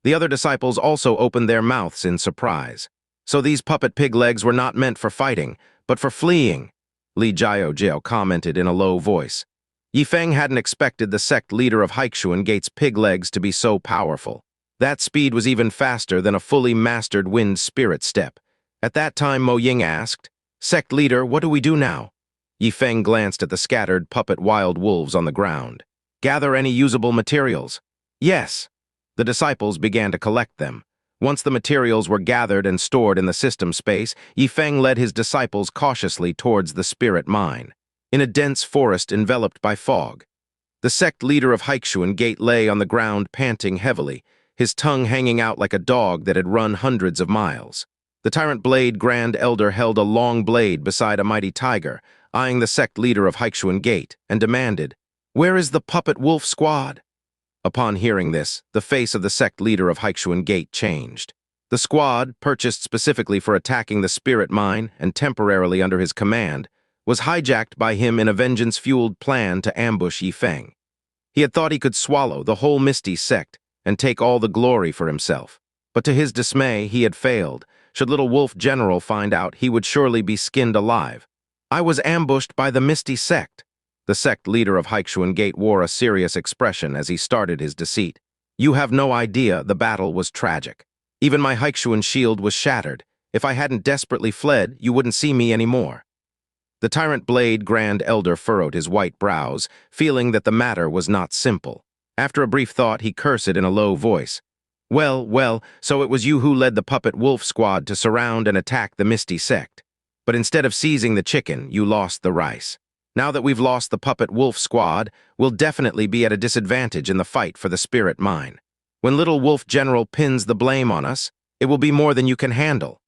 The other disciples also opened their mouths in surprise. So these puppet pig legs were not meant for fighting, but for fleeing, Li Jiao commented in a low voice. Yifeng hadn't expected the sect leader of Haichuan Gate's pig legs to be so powerful. That speed was even faster than a fully mastered wind spirit step. At that time, Mo Ying asked, "Sect leader, what do we do now?" Yifeng glanced at the scattered puppet wild wolves on the ground. "Gather any usable materials." "Yes." The disciples began to collect them. Once the materials were gathered and stored in the system space, Yifeng led his disciples cautiously towards the spirit mine, in a dense forest enveloped by fog. The sect leader of Haichuan Gate lay on the ground panting heavily, his tongue hanging out like a dog that had run hundreds of miles. The Tyrant Blade Grand Elder held a long blade beside a mighty tiger, eyeing the sect leader of Haikshuan Gate, and demanded, "Where is the puppet wolf squad?" Upon hearing this, the face of the sect leader of Haikshuan Gate changed. The squad, purchased specifically for attacking the spirit mine and temporarily under his command, was hijacked by him in a vengeance-fueled plan to ambush Yi Feng. He had thought he could swallow the whole Misty sect and take all the glory for himself. But to his dismay, he had failed. Should Little Wolf General find out, he would surely be skinned alive. "I was ambushed by the Misty sect." The sect leader of Haikshuan Gate wore a serious expression as he started his deceit. "You have no idea the battle was tragic. Even my Haikshuan shield was shattered. If I hadn't desperately fled, you wouldn't see me anymore." The Tyrant Blade Grand Elder furrowed his white brows, feeling that the matter was not simple. After a brief thought, he cursed in a low voice. Well, so it was you who led the Puppet Wolf Squad to surround and attack the Misty Sect. But instead of seizing the chicken, you lost the rice. Now that we've lost the Puppet Wolf Squad, we'll definitely be at a disadvantage in the fight for the Spirit Mine. When Little Wolf General pins the blame on us, it will be more than you can handle."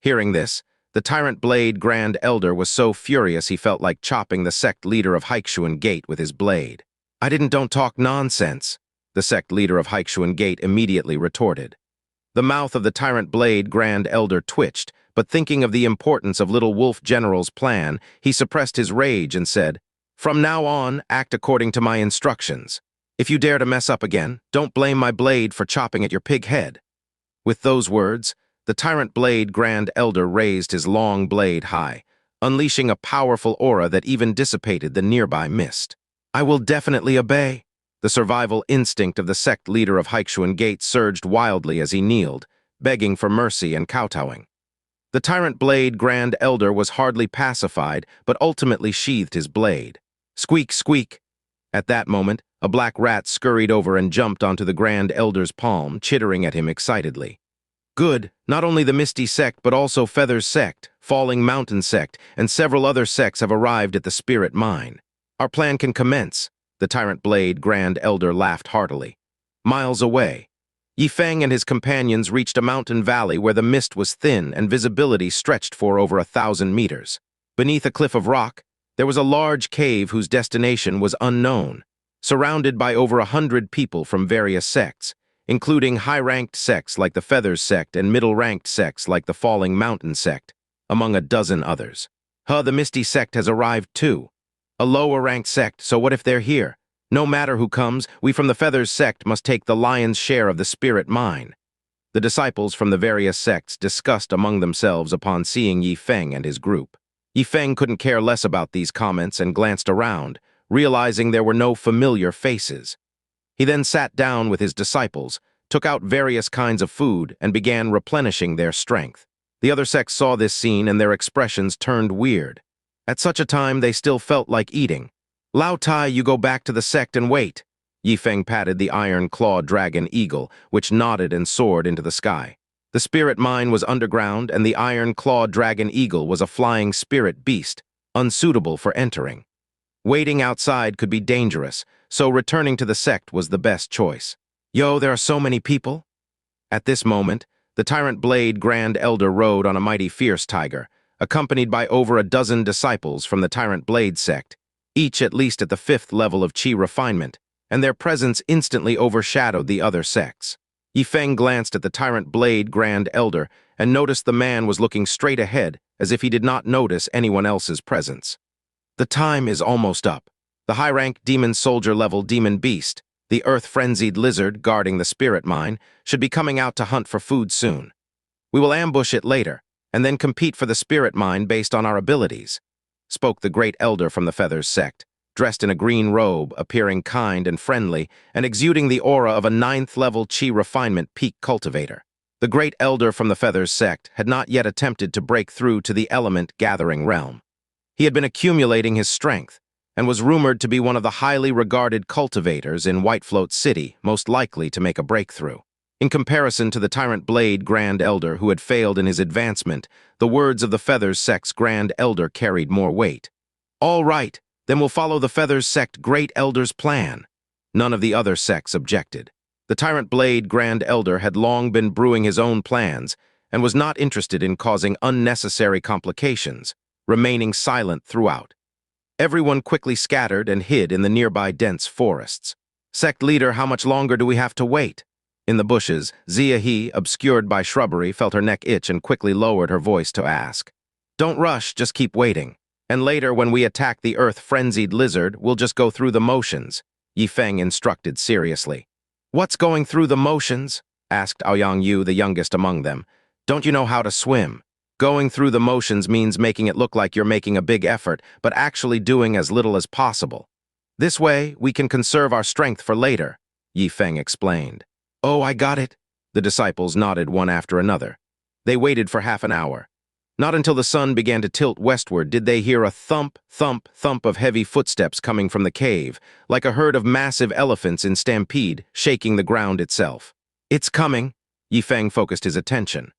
Hearing this, the Tyrant Blade Grand Elder was so furious he felt like chopping the sect leader of Haikshuan Gate with his blade. Don't talk nonsense," the sect leader of Haikshuan Gate immediately retorted. The mouth of the Tyrant Blade Grand Elder twitched, but thinking of the importance of Little Wolf General's plan, he suppressed his rage and said, "From now on, act according to my instructions. If you dare to mess up again, don't blame my blade for chopping at your pig head." With those words, the Tyrant Blade Grand Elder raised his long blade high, unleashing a powerful aura that even dissipated the nearby mist. "I will definitely obey." The survival instinct of the sect leader of Haikshuan Gate surged wildly as he kneeled, begging for mercy and kowtowing. The Tyrant Blade Grand Elder was hardly pacified, but ultimately sheathed his blade. Squeak, squeak! At that moment, a black rat scurried over and jumped onto the Grand Elder's palm, chittering at him excitedly. "Good, not only the Misty Sect but also Feather's Sect, Falling Mountain Sect, and several other sects have arrived at the Spirit Mine. Our plan can commence." The Tyrant Blade Grand Elder laughed heartily. Miles away, Yi Feng and his companions reached a mountain valley where the mist was thin and visibility stretched for over 1,000 meters. Beneath a cliff of rock, there was a large cave whose destination was unknown, surrounded by over 100 people from various sects, including high-ranked sects like the Feathers Sect and middle-ranked sects like the Falling Mountain Sect, among a dozen others. The Misty Sect has arrived too. A lower-ranked sect, so what if they're here? No matter who comes, we from the Feathers Sect must take the lion's share of the Spirit Mine. The disciples from the various sects discussed among themselves upon seeing Yi Feng and his group. Yi Feng couldn't care less about these comments and glanced around, realizing there were no familiar faces. He then sat down with his disciples, took out various kinds of food, and began replenishing their strength. The other sects saw this scene and their expressions turned weird. At such a time, they still felt like eating. "Lao Tai, you go back to the sect and wait." Yi Feng patted the iron-clawed dragon eagle, which nodded and soared into the sky. The spirit mine was underground, and the iron-clawed dragon eagle was a flying spirit beast, unsuitable for entering. Waiting outside could be dangerous, so returning to the sect was the best choice. "Yo, there are so many people." At this moment, the Tyrant Blade Grand Elder rode on a mighty fierce tiger, accompanied by over a dozen disciples from the Tyrant Blade sect, each at least at the 5th level of chi refinement, and their presence instantly overshadowed the other sects. Yi Feng glanced at the Tyrant Blade Grand Elder and noticed the man was looking straight ahead as if he did not notice anyone else's presence. The time is almost up. The high-ranked demon soldier level demon beast, the earth-frenzied lizard guarding the spirit mine, should be coming out to hunt for food soon. We will ambush it later, and then compete for the spirit mine based on our abilities, spoke the great elder from the Feathers Sect, dressed in a green robe, appearing kind and friendly, and exuding the aura of a 9th-level chi refinement peak cultivator. The great elder from the Feathers Sect had not yet attempted to break through to the element-gathering realm. He had been accumulating his strength, and was rumored to be one of the highly regarded cultivators in Whitefloat City, most likely to make a breakthrough. In comparison to the Tyrant Blade Grand Elder who had failed in his advancement, the words of the Feathers Sect's Grand Elder carried more weight. "All right, then we'll follow the Feathers Sect Great Elder's plan." None of the other sects objected. The Tyrant Blade Grand Elder had long been brewing his own plans, and was not interested in causing unnecessary complications, remaining silent throughout. Everyone quickly scattered and hid in the nearby dense forests. Sect leader, how much longer do we have to wait? In the bushes, Ziahe, obscured by shrubbery, felt her neck itch and quickly lowered her voice to ask. Don't rush, just keep waiting. And later, when we attack the earth-frenzied lizard, we'll just go through the motions, Yifeng instructed seriously. What's going through the motions? Asked Aoyang Yu, the youngest among them. Don't you know how to swim? Going through the motions means making it look like you're making a big effort, but actually doing as little as possible. This way, we can conserve our strength for later, Yifeng explained. Oh, I got it. The disciples nodded one after another. They waited for half an hour. Not until the sun began to tilt westward did they hear a thump, thump, thump of heavy footsteps coming from the cave, like a herd of massive elephants in stampede, shaking the ground itself. It's coming, Yifeng focused his attention.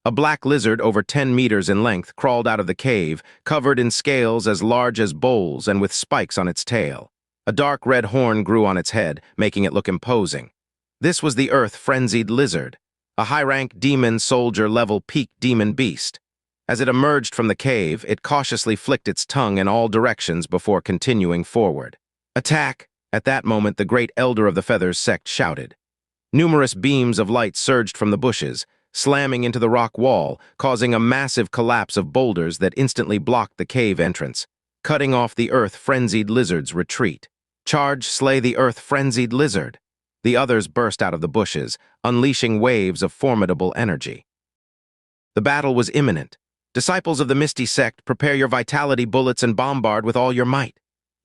A black lizard over 10 meters in length crawled out of the cave, covered in scales as large as bowls and with spikes on its tail. A dark red horn grew on its head, making it look imposing. This was the earth-frenzied lizard, a high-rank demon soldier-level peak demon beast. As it emerged from the cave, it cautiously flicked its tongue in all directions before continuing forward. Attack! At that moment, the great elder of the Feathers sect shouted. Numerous beams of light surged from the bushes, slamming into the rock wall, causing a massive collapse of boulders that instantly blocked the cave entrance, cutting off the earth-frenzied lizard's retreat. Charge, slay the earth-frenzied lizard! The others burst out of the bushes, unleashing waves of formidable energy. The battle was imminent. Disciples of the Misty Sect, prepare your vitality bullets and bombard with all your might,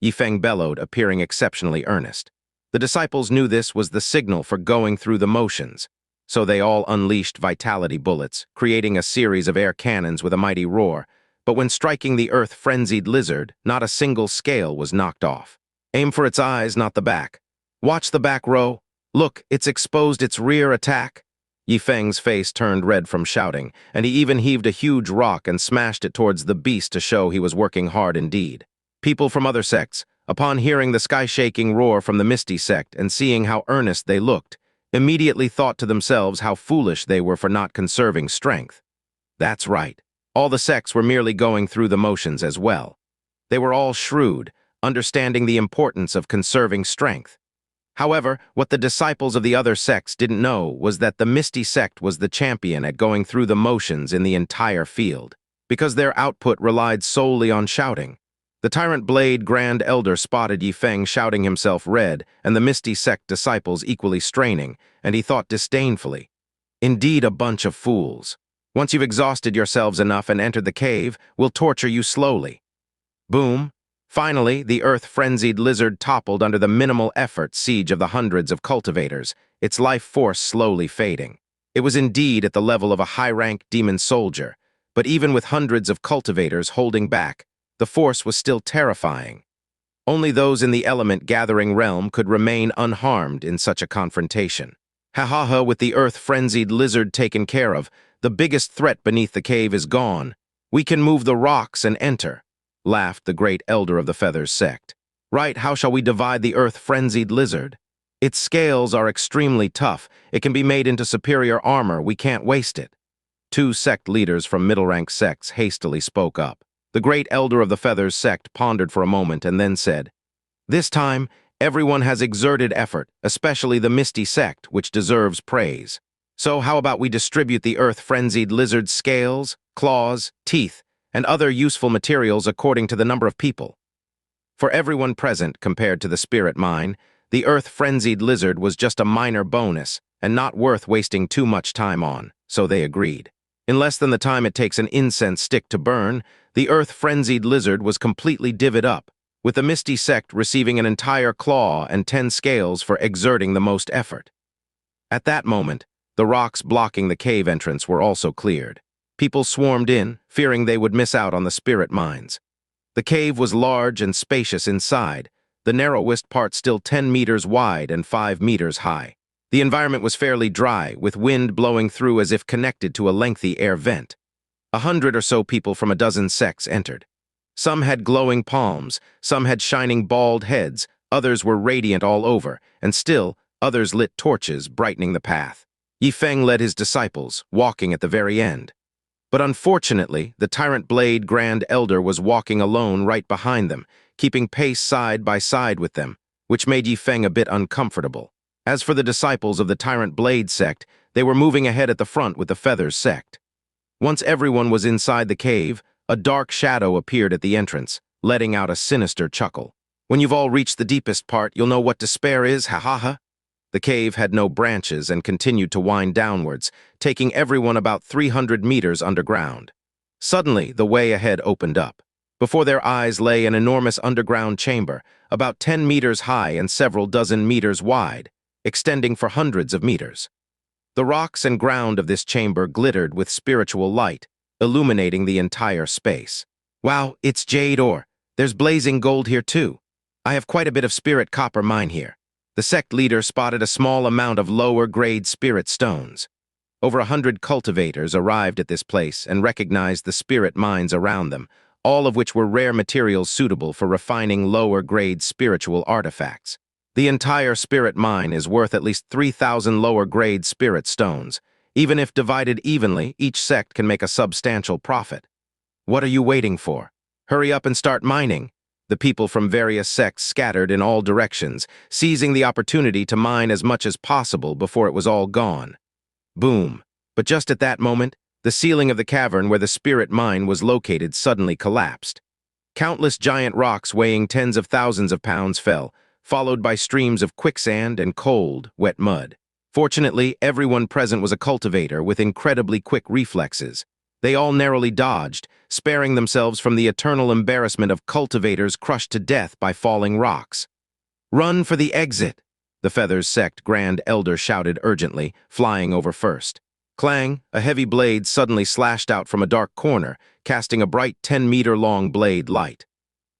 Yifeng bellowed, appearing exceptionally earnest. The disciples knew this was the signal for going through the motions, so they all unleashed vitality bullets, creating a series of air cannons with a mighty roar. But when striking the earth-frenzied lizard, not a single scale was knocked off. Aim for its eyes, not the back. Watch the back row. Look, it's exposed its rear attack. Yifeng's face turned red from shouting, and he even heaved a huge rock and smashed it towards the beast to show he was working hard indeed. People from other sects, upon hearing the sky-shaking roar from the Misty Sect and seeing how earnest they looked, immediately thought to themselves how foolish they were for not conserving strength. That's right. All the sects were merely going through the motions as well. They were all shrewd, understanding the importance of conserving strength. However, what the disciples of the other sects didn't know was that the Misty Sect was the champion at going through the motions in the entire field, because their output relied solely on shouting. The Tyrant Blade Grand Elder spotted Yifeng shouting himself red, and the Misty Sect disciples equally straining, and he thought disdainfully, indeed a bunch of fools. Once you've exhausted yourselves enough and entered the cave, we'll torture you slowly. Boom. Finally, the earth-frenzied lizard toppled under the minimal effort siege of the hundreds of cultivators, its life force slowly fading. It was indeed at the level of a high-rank demon soldier, but even with hundreds of cultivators holding back, the force was still terrifying. Only those in the element-gathering realm could remain unharmed in such a confrontation. Ha, with the earth-frenzied lizard taken care of, the biggest threat beneath the cave is gone. We can move the rocks and enter, laughed the great elder of the Feathers sect. Right, how shall we divide the earth-frenzied lizard? Its scales are extremely tough. It can be made into superior armor. We can't waste it. Two sect leaders from middle-rank sects hastily spoke up. The great elder of the Feathers sect pondered for a moment and then said, This time, everyone has exerted effort, especially the Misty Sect, which deserves praise. So how about we distribute the earth-frenzied lizard's scales, claws, teeth, and other useful materials according to the number of people? For everyone present, compared to the spirit mine, the earth-frenzied lizard was just a minor bonus and not worth wasting too much time on, so they agreed. In less than the time it takes an incense stick to burn, the earth-frenzied lizard was completely divvied up, with the Misty Sect receiving an entire claw and 10 scales for exerting the most effort. At that moment, the rocks blocking the cave entrance were also cleared. People swarmed in, fearing they would miss out on the spirit mines. The cave was large and spacious inside, the narrowest part still 10 meters wide and 5 meters high. The environment was fairly dry, with wind blowing through as if connected to a lengthy air vent. 100 or so people from a dozen sects entered. Some had glowing palms, some had shining bald heads, others were radiant all over, and still, others lit torches, brightening the path. Yi Feng led his disciples, walking at the very end. But unfortunately, the Tyrant Blade Grand Elder was walking alone right behind them, keeping pace side by side with them, which made Yi Feng a bit uncomfortable. As for the disciples of the Tyrant Blade sect, they were moving ahead at the front with the Feathers sect. Once everyone was inside the cave, a dark shadow appeared at the entrance, letting out a sinister chuckle. When you've all reached the deepest part, you'll know what despair is, ha ha ha. The cave had no branches and continued to wind downwards, taking everyone about 300 meters underground. Suddenly, the way ahead opened up. Before their eyes lay an enormous underground chamber, about 10 meters high and several dozen meters wide, extending for hundreds of meters. The rocks and ground of this chamber glittered with spiritual light, illuminating the entire space. Wow, it's jade ore. There's blazing gold here too. I have quite a bit of spirit copper mine here. The sect leader spotted a small amount of lower-grade spirit stones. Over 100 cultivators arrived at this place and recognized the spirit mines around them, all of which were rare materials suitable for refining lower-grade spiritual artifacts. The entire spirit mine is worth at least 3,000 lower-grade spirit stones. Even if divided evenly, each sect can make a substantial profit. What are you waiting for? Hurry up and start mining. The people from various sects scattered in all directions, seizing the opportunity to mine as much as possible before it was all gone. Boom. But just at that moment, the ceiling of the cavern where the spirit mine was located suddenly collapsed. Countless giant rocks weighing tens of thousands of pounds fell, followed by streams of quicksand and cold, wet mud. Fortunately, everyone present was a cultivator with incredibly quick reflexes. They all narrowly dodged, sparing themselves from the eternal embarrassment of cultivators crushed to death by falling rocks. "Run for the exit!" the Feathers sect Grand Elder shouted urgently, flying over first. Clang, a heavy blade suddenly slashed out from a dark corner, casting a bright 10-meter-long blade light.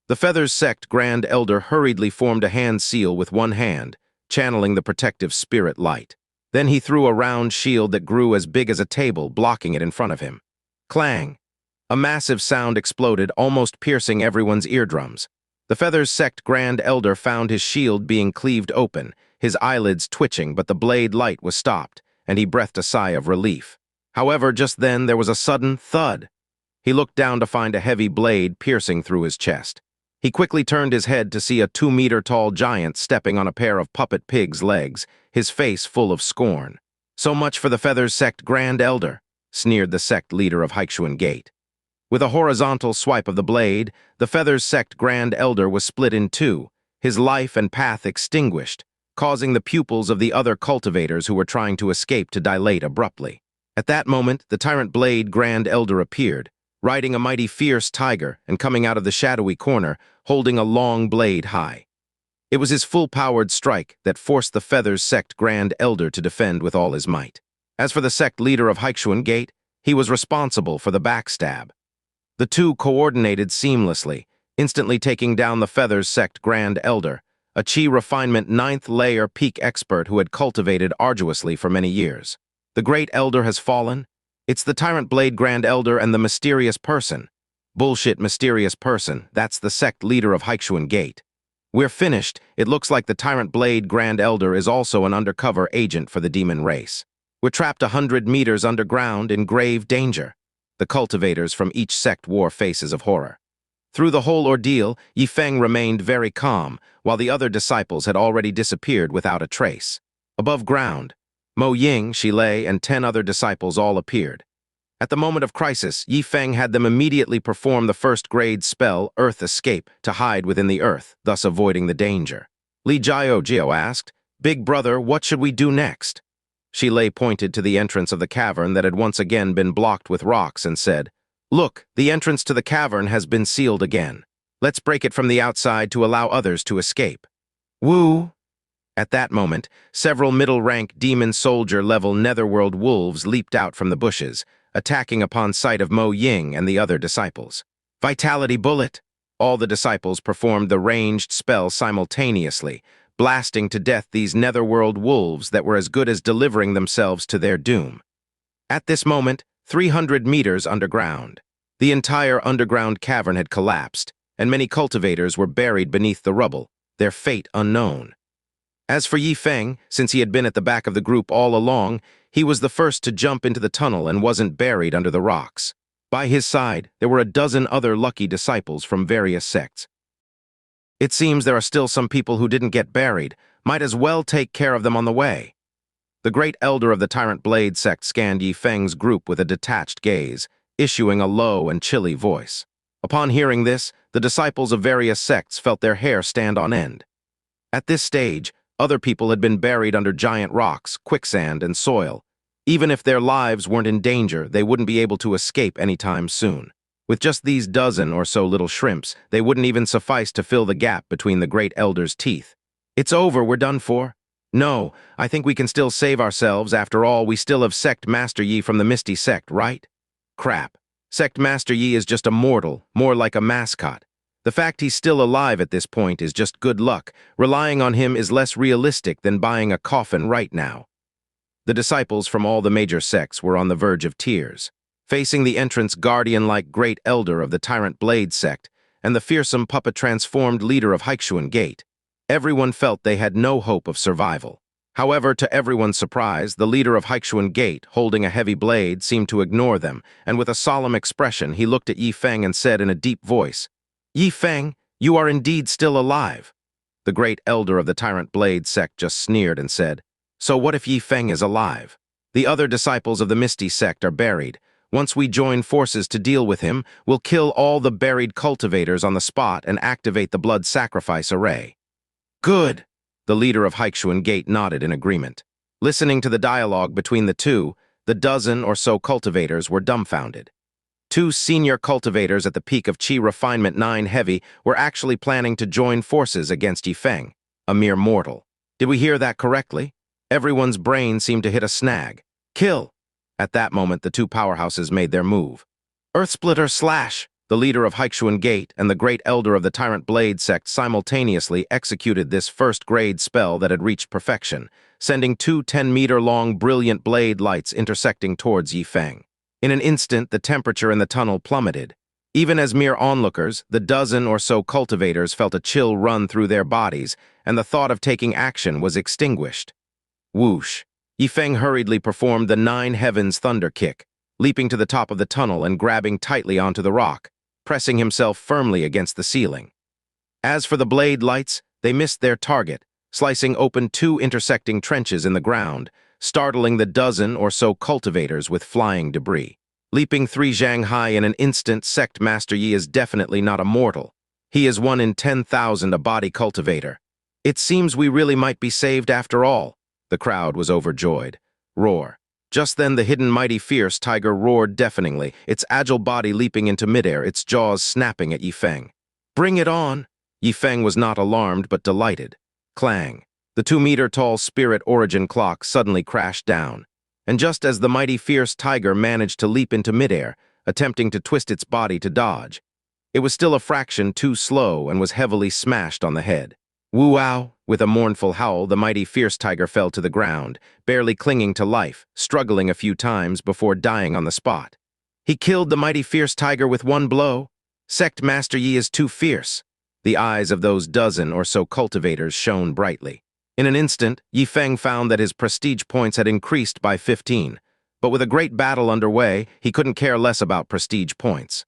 The Feathers sect Grand Elder hurriedly formed a hand seal with one hand, channeling the protective spirit light. Then he threw a round shield that grew as big as a table, blocking it in front of him. Clang! A massive sound exploded, almost piercing everyone's eardrums. The Feathers sect Grand Elder found his shield being cleaved open, his eyelids twitching, but the blade light was stopped, and he breathed a sigh of relief. However, just then there was a sudden thud. He looked down to find a heavy blade piercing through his chest. He quickly turned his head to see a 2-meter-tall giant stepping on a pair of puppet pig's legs, his face full of scorn. "So much for the Feathers sect Grand Elder," sneered the sect leader of Haichuan Gate. With a horizontal swipe of the blade, the Feathers sect Grand Elder was split in two, his life and path extinguished, causing the pupils of the other cultivators who were trying to escape to dilate abruptly. At that moment, the Tyrant Blade Grand Elder appeared, riding a mighty fierce tiger and coming out of the shadowy corner, holding a long blade high. It was his full-powered strike that forced the Feathers sect Grand Elder to defend with all his might. As for the sect leader of Haichuan Gate, he was responsible for the backstab. The two coordinated seamlessly, instantly taking down the Feathers sect Grand Elder, a Chi refinement 9th-layer peak expert who had cultivated arduously for many years. The Great Elder has fallen. It's the Tyrant Blade Grand Elder and the mysterious person. Bullshit mysterious person, that's the sect leader of Haichuan Gate. We're finished. It looks like the Tyrant Blade Grand Elder is also an undercover agent for the demon race. We're trapped 100 meters underground in grave danger. The cultivators from each sect wore faces of horror. Through the whole ordeal, Yi Feng remained very calm, while the other disciples had already disappeared without a trace. Above ground, Mo Ying, Shilei, and 10 other disciples all appeared. At the moment of crisis, Yi Feng had them immediately perform the first-grade spell, Earth Escape, to hide within the earth, thus avoiding the danger. Li Jiao asked, "Big brother, what should we do next?" Shilei pointed to the entrance of the cavern that had once again been blocked with rocks and said, "Look, the entrance to the cavern has been sealed again. Let's break it from the outside to allow others to escape." Woo! At that moment, several middle-rank demon soldier-level netherworld wolves leaped out from the bushes, attacking upon sight of Mo Ying and the other disciples. Vitality Bullet! All the disciples performed the ranged spell simultaneously, blasting to death these netherworld wolves that were as good as delivering themselves to their doom. At this moment, 300 meters underground, the entire underground cavern had collapsed, and many cultivators were buried beneath the rubble, their fate unknown. As for Yi Feng, since he had been at the back of the group all along, he was the first to jump into the tunnel and wasn't buried under the rocks. By his side, there were a dozen other lucky disciples from various sects. It seems there are still some people who didn't get buried. Might as well take care of them on the way. The great elder of the Tyrant Blade sect scanned Yi Feng's group with a detached gaze, issuing a low and chilly voice. Upon hearing this, the disciples of various sects felt their hair stand on end. At this stage, other people had been buried under giant rocks, quicksand, and soil. Even if their lives weren't in danger, they wouldn't be able to escape anytime soon. With just these dozen or so little shrimps, they wouldn't even suffice to fill the gap between the great elder's teeth. It's over, we're done for. No, I think we can still save ourselves. After all, we still have Sect Master Yi from the Misty Sect, right? Crap. Sect Master Yi is just a mortal, more like a mascot. The fact he's still alive at this point is just good luck. Relying on him is less realistic than buying a coffin right now. The disciples from all the major sects were on the verge of tears. Facing the entrance guardian-like great elder of the Tyrant Blade sect and the fearsome puppet-transformed leader of Haichuan Gate, everyone felt they had no hope of survival. However, to everyone's surprise, the leader of Haichuan Gate, holding a heavy blade, seemed to ignore them, and with a solemn expression, he looked at Yi Feng and said in a deep voice, "Yi Feng, you are indeed still alive." The great elder of the Tyrant Blade sect just sneered and said, "So what if Yi Feng is alive? The other disciples of the Misty sect are buried. Once we join forces to deal with him, we'll kill all the buried cultivators on the spot and activate the blood sacrifice array." "Good!" The leader of Haichuan Gate nodded in agreement. Listening to the dialogue between the two, the dozen or so cultivators were dumbfounded. Two senior cultivators at the peak of Qi Refinement 9 Heavy were actually planning to join forces against Yi Feng, a mere mortal. Did we hear that correctly? Everyone's brain seemed to hit a snag. Kill! At that moment, the two powerhouses made their move. Earthsplitter Slash! The leader of Haichuan Gate and the great elder of the Tyrant Blade sect simultaneously executed this first-grade spell that had reached perfection, sending two 10-meter-long brilliant blade lights intersecting towards Yi Feng. In an instant, the temperature in the tunnel plummeted. Even as mere onlookers, the dozen or so cultivators felt a chill run through their bodies, and the thought of taking action was extinguished. Whoosh! Yi Feng hurriedly performed the 9 Heavens Thunder Kick, leaping to the top of the tunnel and grabbing tightly onto the rock, pressing himself firmly against the ceiling. As for the blade lights, they missed their target, slicing open 2 intersecting trenches in the ground, startling the dozen or so cultivators with flying debris. Leaping 3 zhang high in an instant, Sect Master Yi is definitely not a mortal. He is 1 in 10,000 a body cultivator. It seems we really might be saved after all. The crowd was overjoyed. Roar. Just then the hidden mighty fierce tiger roared deafeningly, its agile body leaping into midair, its jaws snapping at Yi Feng. "Bring it on!" Yi Feng was not alarmed but delighted. Clang. The 2-meter-tall spirit origin clock suddenly crashed down. And just as the mighty fierce tiger managed to leap into midair, attempting to twist its body to dodge, it was still a fraction too slow and was heavily smashed on the head. Woo-ow! With a mournful howl, the mighty fierce tiger fell to the ground, barely clinging to life, struggling a few times before dying on the spot. He killed the mighty fierce tiger with one blow. Sect Master Yi is too fierce. The eyes of those dozen or so cultivators shone brightly. In an instant, Yi Feng found that his prestige points had increased by 15, but with a great battle underway, he couldn't care less about prestige points.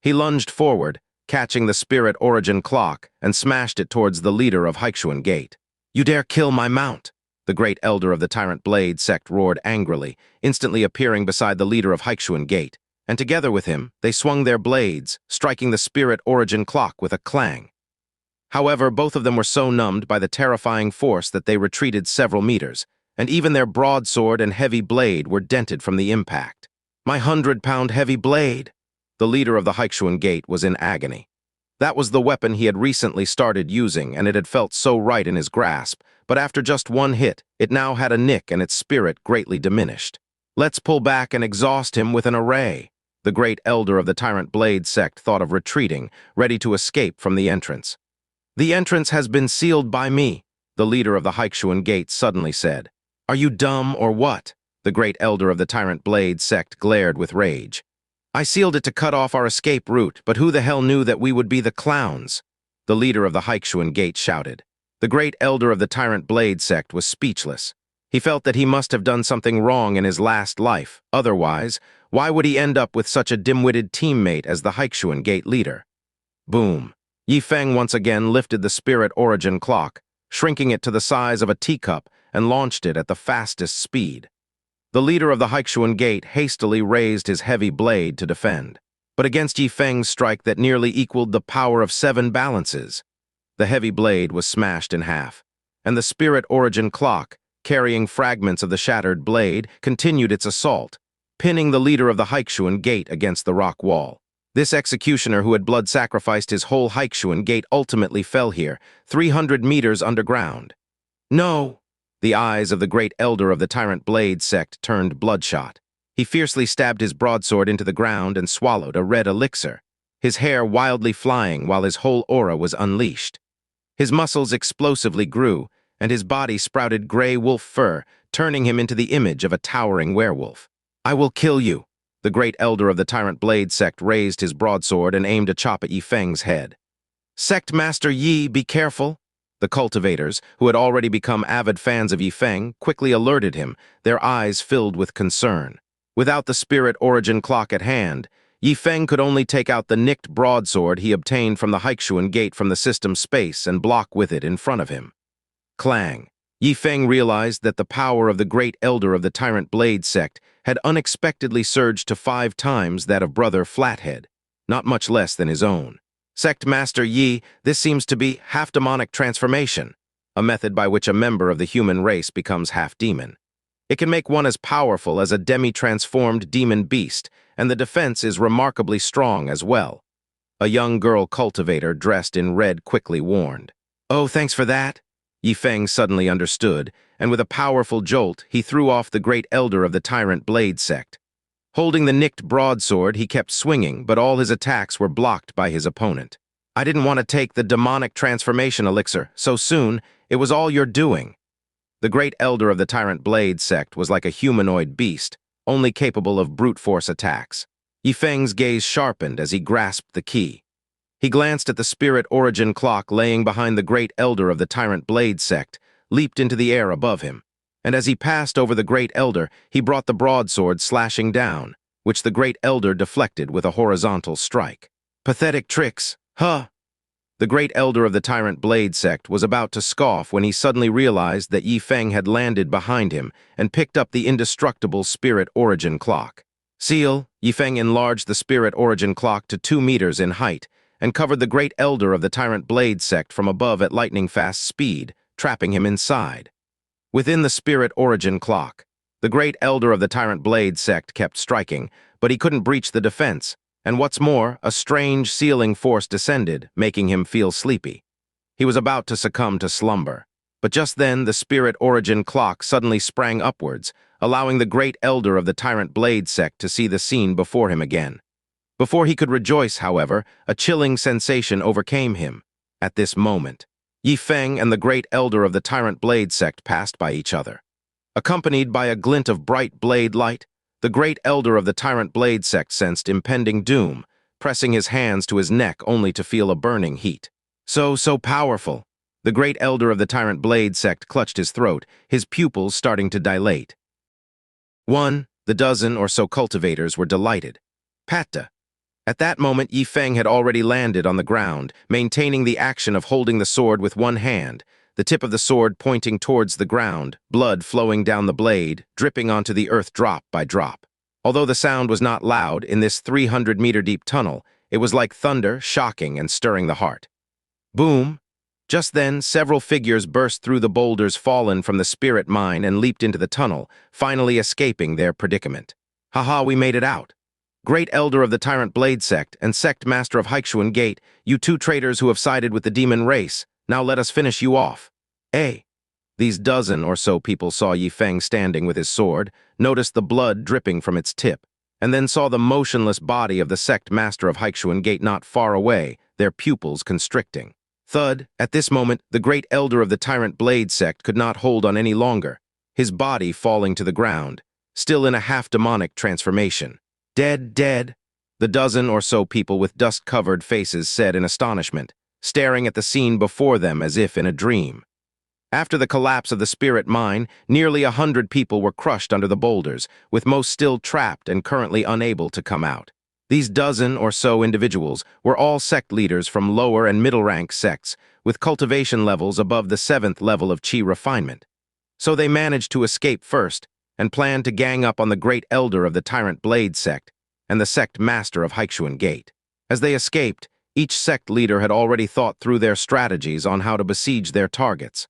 He lunged forward, catching the spirit origin clock, and smashed it towards the leader of Haichuan Gate. "You dare kill my mount!" The great elder of the Tyrant Blade sect roared angrily, instantly appearing beside the leader of Haichuan Gate, and together with him, they swung their blades, striking the spirit origin clock with a clang. However, both of them were so numbed by the terrifying force that they retreated several meters, and even their broadsword and heavy blade were dented from the impact. "My 100-pound heavy blade!" The leader of the Haichuan Gate was in agony. That was the weapon he had recently started using, and it had felt so right in his grasp, but after just one hit, it now had a nick and its spirit greatly diminished. "Let's pull back and exhaust him with an array." The great elder of the Tyrant Blade sect thought of retreating, ready to escape from the entrance. "The entrance has been sealed by me," the leader of the Haichuan Gate suddenly said. "Are you dumb or what?" The great elder of the Tyrant Blade sect glared with rage. "I sealed it to cut off our escape route, but who the hell knew that we would be the clowns?" The leader of the Haichuan Gate shouted. The great elder of the Tyrant Blade sect was speechless. He felt that he must have done something wrong in his last life. Otherwise, why would he end up with such a dim-witted teammate as the Haichuan Gate leader? Boom. Yi Feng once again lifted the spirit origin clock, shrinking it to the size of a teacup, and launched it at the fastest speed. The leader of the Haichuan Gate hastily raised his heavy blade to defend, but against Yi Feng's strike that nearly equaled the power of 7 balances. The heavy blade was smashed in half, and the spirit origin clock, carrying fragments of the shattered blade, continued its assault, pinning the leader of the Haichuan Gate against the rock wall. This executioner who had blood-sacrificed his whole Haichuan Gate ultimately fell here, 300 meters underground. No! The eyes of the great elder of the Tyrant Blade sect turned bloodshot. He fiercely stabbed his broadsword into the ground and swallowed a red elixir, his hair wildly flying while his whole aura was unleashed. His muscles explosively grew, and his body sprouted gray wolf fur, turning him into the image of a towering werewolf. "I will kill you!" The great elder of the Tyrant Blade sect raised his broadsword and aimed a chop at Yi Feng's head. "Sect Master Yi, be careful!" The cultivators, who had already become avid fans of Yi Feng, quickly alerted him, their eyes filled with concern. Without the spirit origin clock at hand, Yi Feng could only take out the nicked broadsword he obtained from the Haichuan Gate from the system space and block with it in front of him. Clang! Yi Feng realized that the power of the great elder of the Tyrant Blade sect had unexpectedly surged to 5 times that of Brother Flathead, not much less than his own. Sect Master Yi, this seems to be half-demonic transformation, a method by which a member of the human race becomes half-demon. It can make one as powerful as a demi-transformed demon beast, and the defense is remarkably strong as well. A young girl cultivator dressed in red quickly warned. "Oh, thanks for that." Yi Feng suddenly understood, and with a powerful jolt, he threw off the great elder of the Tyrant Blade sect. Holding the nicked broadsword, he kept swinging, but all his attacks were blocked by his opponent. "I didn't want to take the demonic transformation elixir so soon. It was all your doing." The great elder of the Tyrant Blade sect was like a humanoid beast, only capable of brute force attacks. Yi Feng's gaze sharpened as he grasped the key. He glanced at the spirit origin clock laying behind the great elder of the Tyrant Blade sect, leaped into the air above him, and as he passed over the great elder, he brought the broadsword slashing down, which the great elder deflected with a horizontal strike. "Pathetic tricks, huh?" The great elder of the Tyrant Blade sect was about to scoff when he suddenly realized that Yi Feng had landed behind him and picked up the indestructible spirit origin clock. Seal, Yi Feng enlarged the spirit origin clock to 2 meters in height and covered the great elder of the Tyrant Blade sect from above at lightning-fast speed, trapping him inside. Within the spirit origin clock, the great elder of the Tyrant Blade sect kept striking, but he couldn't breach the defense, and what's more, a strange sealing force descended, making him feel sleepy. He was about to succumb to slumber, but just then the spirit origin clock suddenly sprang upwards, allowing the great elder of the Tyrant Blade sect to see the scene before him again. Before he could rejoice, however, a chilling sensation overcame him. At this moment, Yi Feng and the great elder of the Tyrant Blade sect passed by each other. Accompanied by a glint of bright blade light, the great elder of the Tyrant Blade sect sensed impending doom, pressing his hands to his neck only to feel a burning heat. So powerful. The great elder of the Tyrant Blade sect clutched his throat, his pupils starting to dilate. The dozen or so cultivators were delighted. Patta. At that moment, Yi Feng had already landed on the ground, maintaining the action of holding the sword with one hand, the tip of the sword pointing towards the ground, blood flowing down the blade, dripping onto the earth drop by drop. Although the sound was not loud, in this 300-meter-deep tunnel, it was like thunder, shocking and stirring the heart. Boom! Just then, several figures burst through the boulders fallen from the spirit mine and leaped into the tunnel, finally escaping their predicament. "Haha, we made it out. Great elder of the Tyrant Blade sect and sect master of Haichuan Gate, you 2 traitors who have sided with the demon race, now let us finish you off." These dozen or so people saw Yi Feng standing with his sword, noticed the blood dripping from its tip, and then saw the motionless body of the sect master of Haichuan Gate not far away, their pupils constricting. Thud, at this moment, the great elder of the Tyrant Blade sect could not hold on any longer, his body falling to the ground, still in a half-demonic transformation. "Dead, dead," the dozen or so people with dust-covered faces said in astonishment, staring at the scene before them as if in a dream. After the collapse of the spirit mine, nearly 100 people were crushed under the boulders, with most still trapped and currently unable to come out. These dozen or so individuals were all sect leaders from lower and middle-rank sects, with cultivation levels above the 7th level of chi refinement. So they managed to escape first, and planned to gang up on the great elder of the Tyrant Blade sect and the sect master of Haixuan Gate. As they escaped, each sect leader had already thought through their strategies on how to besiege their targets.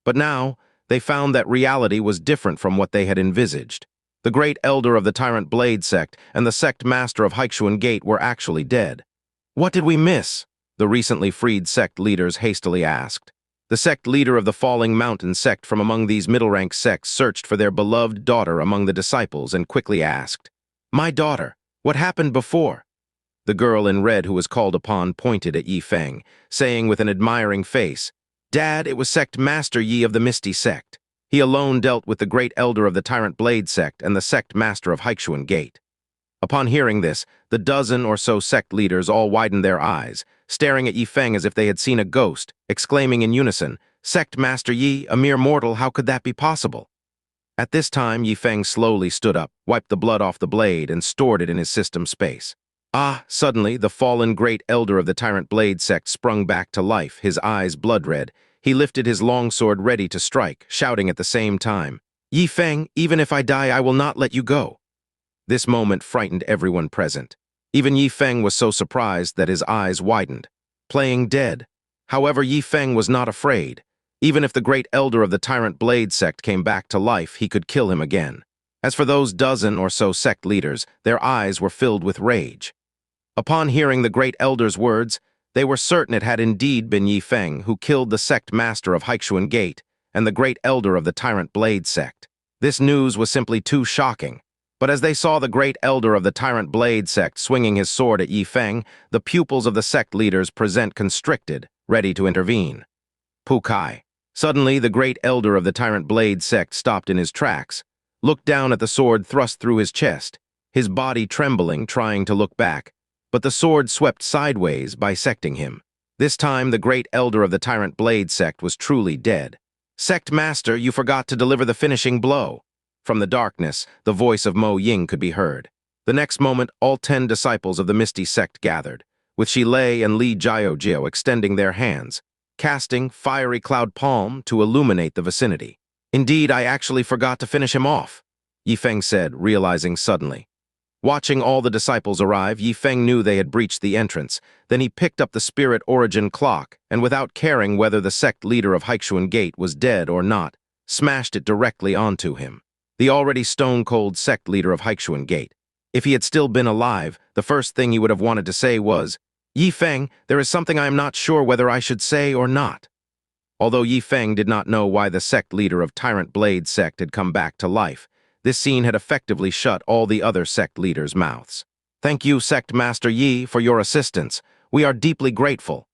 But now, they found that reality was different from what they had envisaged. The great elder of the Tyrant Blade sect and the sect master of Haixuan Gate were actually dead. What did we miss? The recently freed sect leaders hastily asked. The sect leader of the Falling Mountain sect from among these middle-rank sects searched for their beloved daughter among the disciples and quickly asked, "My daughter, what happened before?" The girl in red who was called upon pointed at Yi Feng, saying with an admiring face, "Dad, it was Sect Master Yi of the Misty Sect. He alone dealt with the great elder of the Tyrant Blade sect and the sect master of Haixuan Gate." Upon hearing this, the dozen or so sect leaders all widened their eyes, staring at Yi Feng as if they had seen a ghost, exclaiming in unison, "Sect Master Yi, a mere mortal, how could that be possible?" At this time, Yi Feng slowly stood up, wiped the blood off the blade, and stored it in his system space. Suddenly, the fallen great elder of the Tyrant Blade sect sprung back to life, his eyes blood-red. He lifted his longsword ready to strike, shouting at the same time, "Yi Feng, even if I die, I will not let you go." This moment frightened everyone present. Even Yi Feng was so surprised that his eyes widened. Playing dead. However, Yi Feng was not afraid. Even if the great elder of the Tyrant Blade sect came back to life, he could kill him again. As for those dozen or so sect leaders, their eyes were filled with rage. Upon hearing the great elder's words, they were certain it had indeed been Yi Feng who killed the sect master of Haixuan Gate and the great elder of the Tyrant Blade sect. This news was simply too shocking. But as they saw the great elder of the Tyrant Blade sect swinging his sword at Yi Feng, the pupils of the sect leaders present constricted, ready to intervene. Pukai. Suddenly, the great elder of the Tyrant Blade sect stopped in his tracks, looked down at the sword thrust through his chest, his body trembling, trying to look back. But the sword swept sideways, bisecting him. This time, the great elder of the Tyrant Blade sect was truly dead. "Sect Master, you forgot to deliver the finishing blow." From the darkness, the voice of Mo Ying could be heard. The next moment, all 10 disciples of the Misty Sect gathered, with Shi Lei and Li Jiao extending their hands, casting fiery cloud palm to illuminate the vicinity. "Indeed, I actually forgot to finish him off," Yi Feng said, realizing suddenly. Watching all the disciples arrive, Yi Feng knew they had breached the entrance. Then he picked up the spirit origin clock, and without caring whether the sect leader of Haixuan Gate was dead or not, smashed it directly onto him. The already stone-cold sect leader of Haixuan Gate. If he had still been alive, the first thing he would have wanted to say was, "Yi Feng, there is something I am not sure whether I should say or not." Although Yi Feng did not know why the sect leader of Tyrant Blade sect had come back to life, this scene had effectively shut all the other sect leaders' mouths. "Thank you, Sect Master Yi, for your assistance. We are deeply grateful."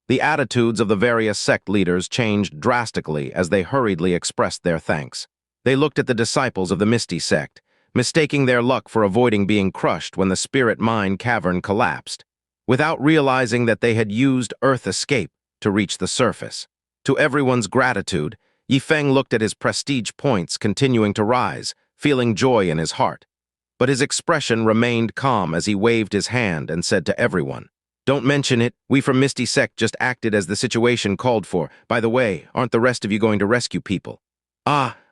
The attitudes of the various sect leaders changed drastically as they hurriedly expressed their thanks. They looked at the disciples of the Misty Sect, mistaking their luck for avoiding being crushed when the spirit mine cavern collapsed, without realizing that they had used Earth escape to reach the surface. To everyone's gratitude, Yi Feng looked at his prestige points continuing to rise, feeling joy in his heart. But his expression remained calm as he waved his hand and said to everyone, "Don't mention it. We from Misty Sect just acted as the situation called for. By the way, aren't the rest of you going to rescue people?"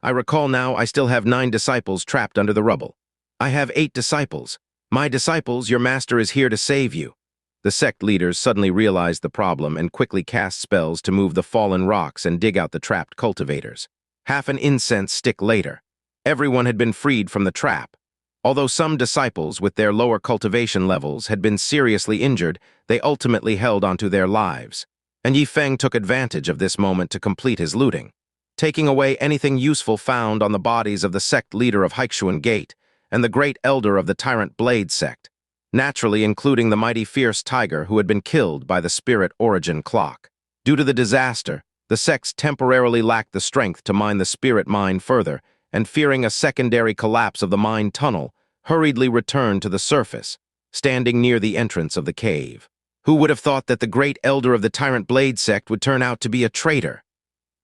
I recall now, I still have 9 disciples trapped under the rubble." "I have 8 disciples. My disciples, your master is here to save you." The sect leaders suddenly realized the problem and quickly cast spells to move the fallen rocks and dig out the trapped cultivators. Half an incense stick later, everyone had been freed from the trap. Although some disciples with their lower cultivation levels had been seriously injured, they ultimately held onto their lives. And Yi Feng took advantage of this moment to complete his looting, taking away anything useful found on the bodies of the sect leader of Haixuan Gate and the great elder of the Tyrant Blade sect, naturally including the mighty fierce tiger who had been killed by the spirit origin clock. Due to the disaster, the sects temporarily lacked the strength to mine the spirit mine further, and fearing a secondary collapse of the mine tunnel, hurriedly returned to the surface, standing near the entrance of the cave. Who would have thought that the great elder of the Tyrant Blade sect would turn out to be a traitor?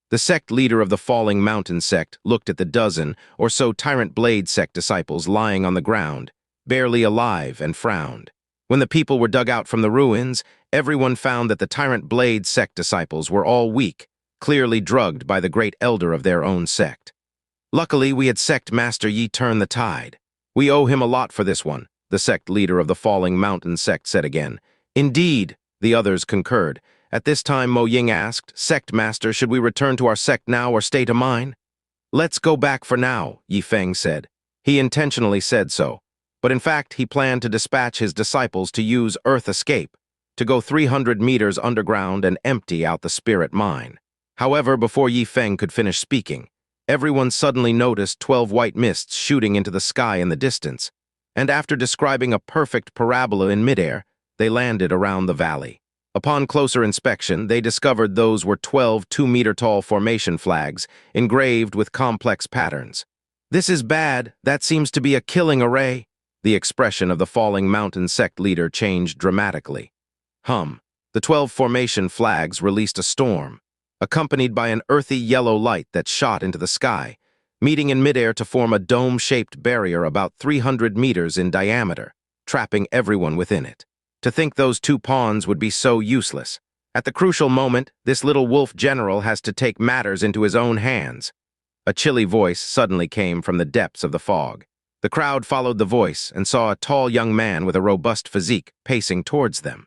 The sect leader of the Falling Mountain sect looked at the dozen or so Tyrant Blade sect disciples lying on the ground, barely alive, and frowned. When the people were dug out from the ruins, everyone found that the Tyrant Blade sect disciples were all weak, clearly drugged by the great elder of their own sect. Luckily, we had sect master Yi turn the tide. We owe him a lot for this one, the sect leader of the Falling Mountain sect said again. Indeed, the others concurred. At this time, Mo Ying asked, Sect master, should we return to our sect now or stay to mine? Let's go back for now, Yi Feng said. He intentionally said so, but in fact he planned to dispatch his disciples to use Earth Escape, to go 300 meters underground and empty out the spirit mine. However, before Yi Feng could finish speaking, everyone suddenly noticed 12 white mists shooting into the sky in the distance, and after describing a perfect parabola in midair, they landed around the valley. Upon closer inspection, they discovered those were 12 2-meter-tall formation flags, engraved with complex patterns. This is bad. That seems to be a killing array. The expression of the Falling Mountain sect leader changed dramatically. The 12 formation flags released a storm, accompanied by an earthy yellow light that shot into the sky, meeting in midair to form a dome-shaped barrier about 300 meters in diameter, trapping everyone within it. To think those two pawns would be so useless. At the crucial moment, this little wolf general has to take matters into his own hands. A chilly voice suddenly came from the depths of the fog. The crowd followed the voice and saw a tall young man with a robust physique pacing towards them.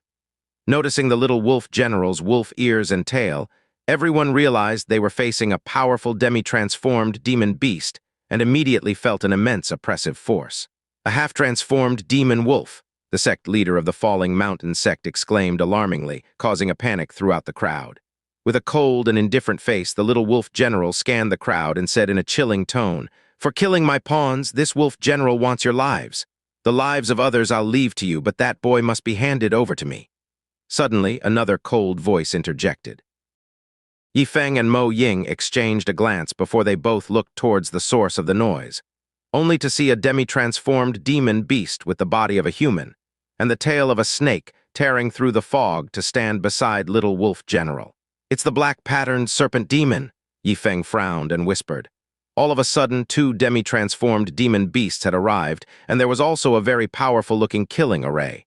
Noticing the little wolf general's wolf ears and tail, everyone realized they were facing a powerful demi-transformed demon beast and immediately felt an immense oppressive force. A half-transformed demon wolf, the sect leader of the Falling Mountain sect exclaimed alarmingly, causing a panic throughout the crowd. With a cold and indifferent face, the little wolf general scanned the crowd and said in a chilling tone, For killing my pawns, this wolf general wants your lives. The lives of others I'll leave to you, but that boy must be handed over to me. Suddenly, another cold voice interjected. Yi Feng and Mo Ying exchanged a glance before they both looked towards the source of the noise, only to see a demi-transformed demon beast with the body of a human and the tail of a snake tearing through the fog to stand beside little wolf general. It's the black-patterned serpent demon, Yi Feng frowned and whispered. All of a sudden, 2 demi-transformed demon beasts had arrived, and there was also a very powerful-looking killing array.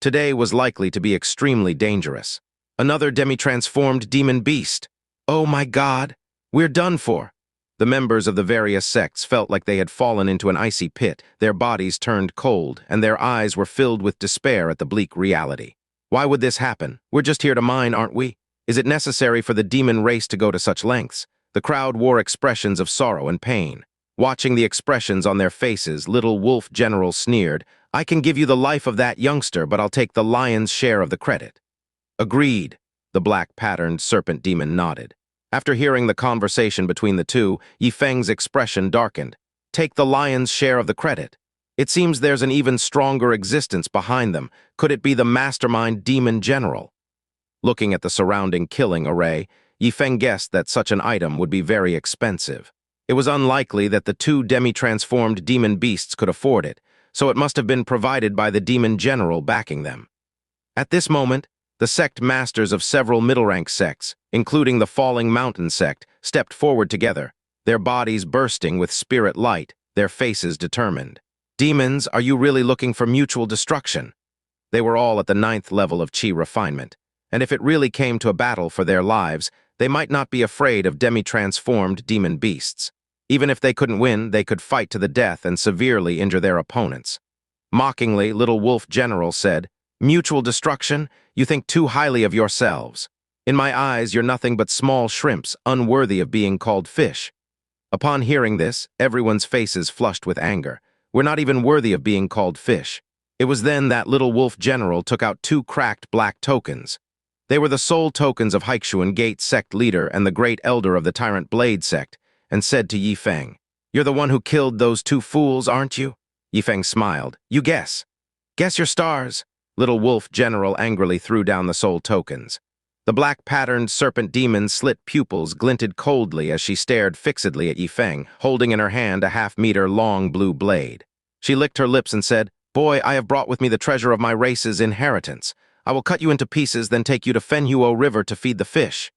Today was likely to be extremely dangerous. Another demi-transformed demon beast. Oh my God, we're done for. The members of the various sects felt like they had fallen into an icy pit, their bodies turned cold, and their eyes were filled with despair at the bleak reality. Why would this happen? We're just here to mine, aren't we? Is it necessary for the demon race to go to such lengths? The crowd wore expressions of sorrow and pain. Watching the expressions on their faces, little wolf general sneered, I can give you the life of that youngster, but I'll take the lion's share of the credit. Agreed, the black-patterned serpent demon nodded. After hearing the conversation between the two, Yi Feng's expression darkened. Take the lion's share of the credit. It seems there's an even stronger existence behind them. Could it be the mastermind demon general? Looking at the surrounding killing array, Yi Feng guessed that such an item would be very expensive. It was unlikely that the 2 demi-transformed demon beasts could afford it, so it must have been provided by the demon general backing them. At this moment, the sect masters of several middle-rank sects, including the Falling Mountain sect, stepped forward together, their bodies bursting with spirit light, their faces determined. Demons, are you really looking for mutual destruction? They were all at the 9th level of Qi refinement, and if it really came to a battle for their lives, they might not be afraid of demi-transformed demon beasts. Even if they couldn't win, they could fight to the death and severely injure their opponents. Mockingly, little wolf general said, Mutual destruction? You think too highly of yourselves. In my eyes, you're nothing but small shrimps, unworthy of being called fish. Upon hearing this, everyone's faces flushed with anger. We're not even worthy of being called fish. It was then that little wolf general took out 2 cracked black tokens. They were the sole tokens of Haixuan Gate sect leader and the great elder of the Tyrant Blade sect, and said to Yi Feng, You're the one who killed those 2 fools, aren't you? Yi Feng smiled. You guess. Guess your stars. Little wolf general angrily threw down the soul tokens. The black-patterned serpent demon's slit pupils glinted coldly as she stared fixedly at Yi Feng, holding in her hand a half-meter-long blue blade. She licked her lips and said, Boy, I have brought with me the treasure of my race's inheritance. I will cut you into pieces, then take you to Fenhuo River to feed the fish.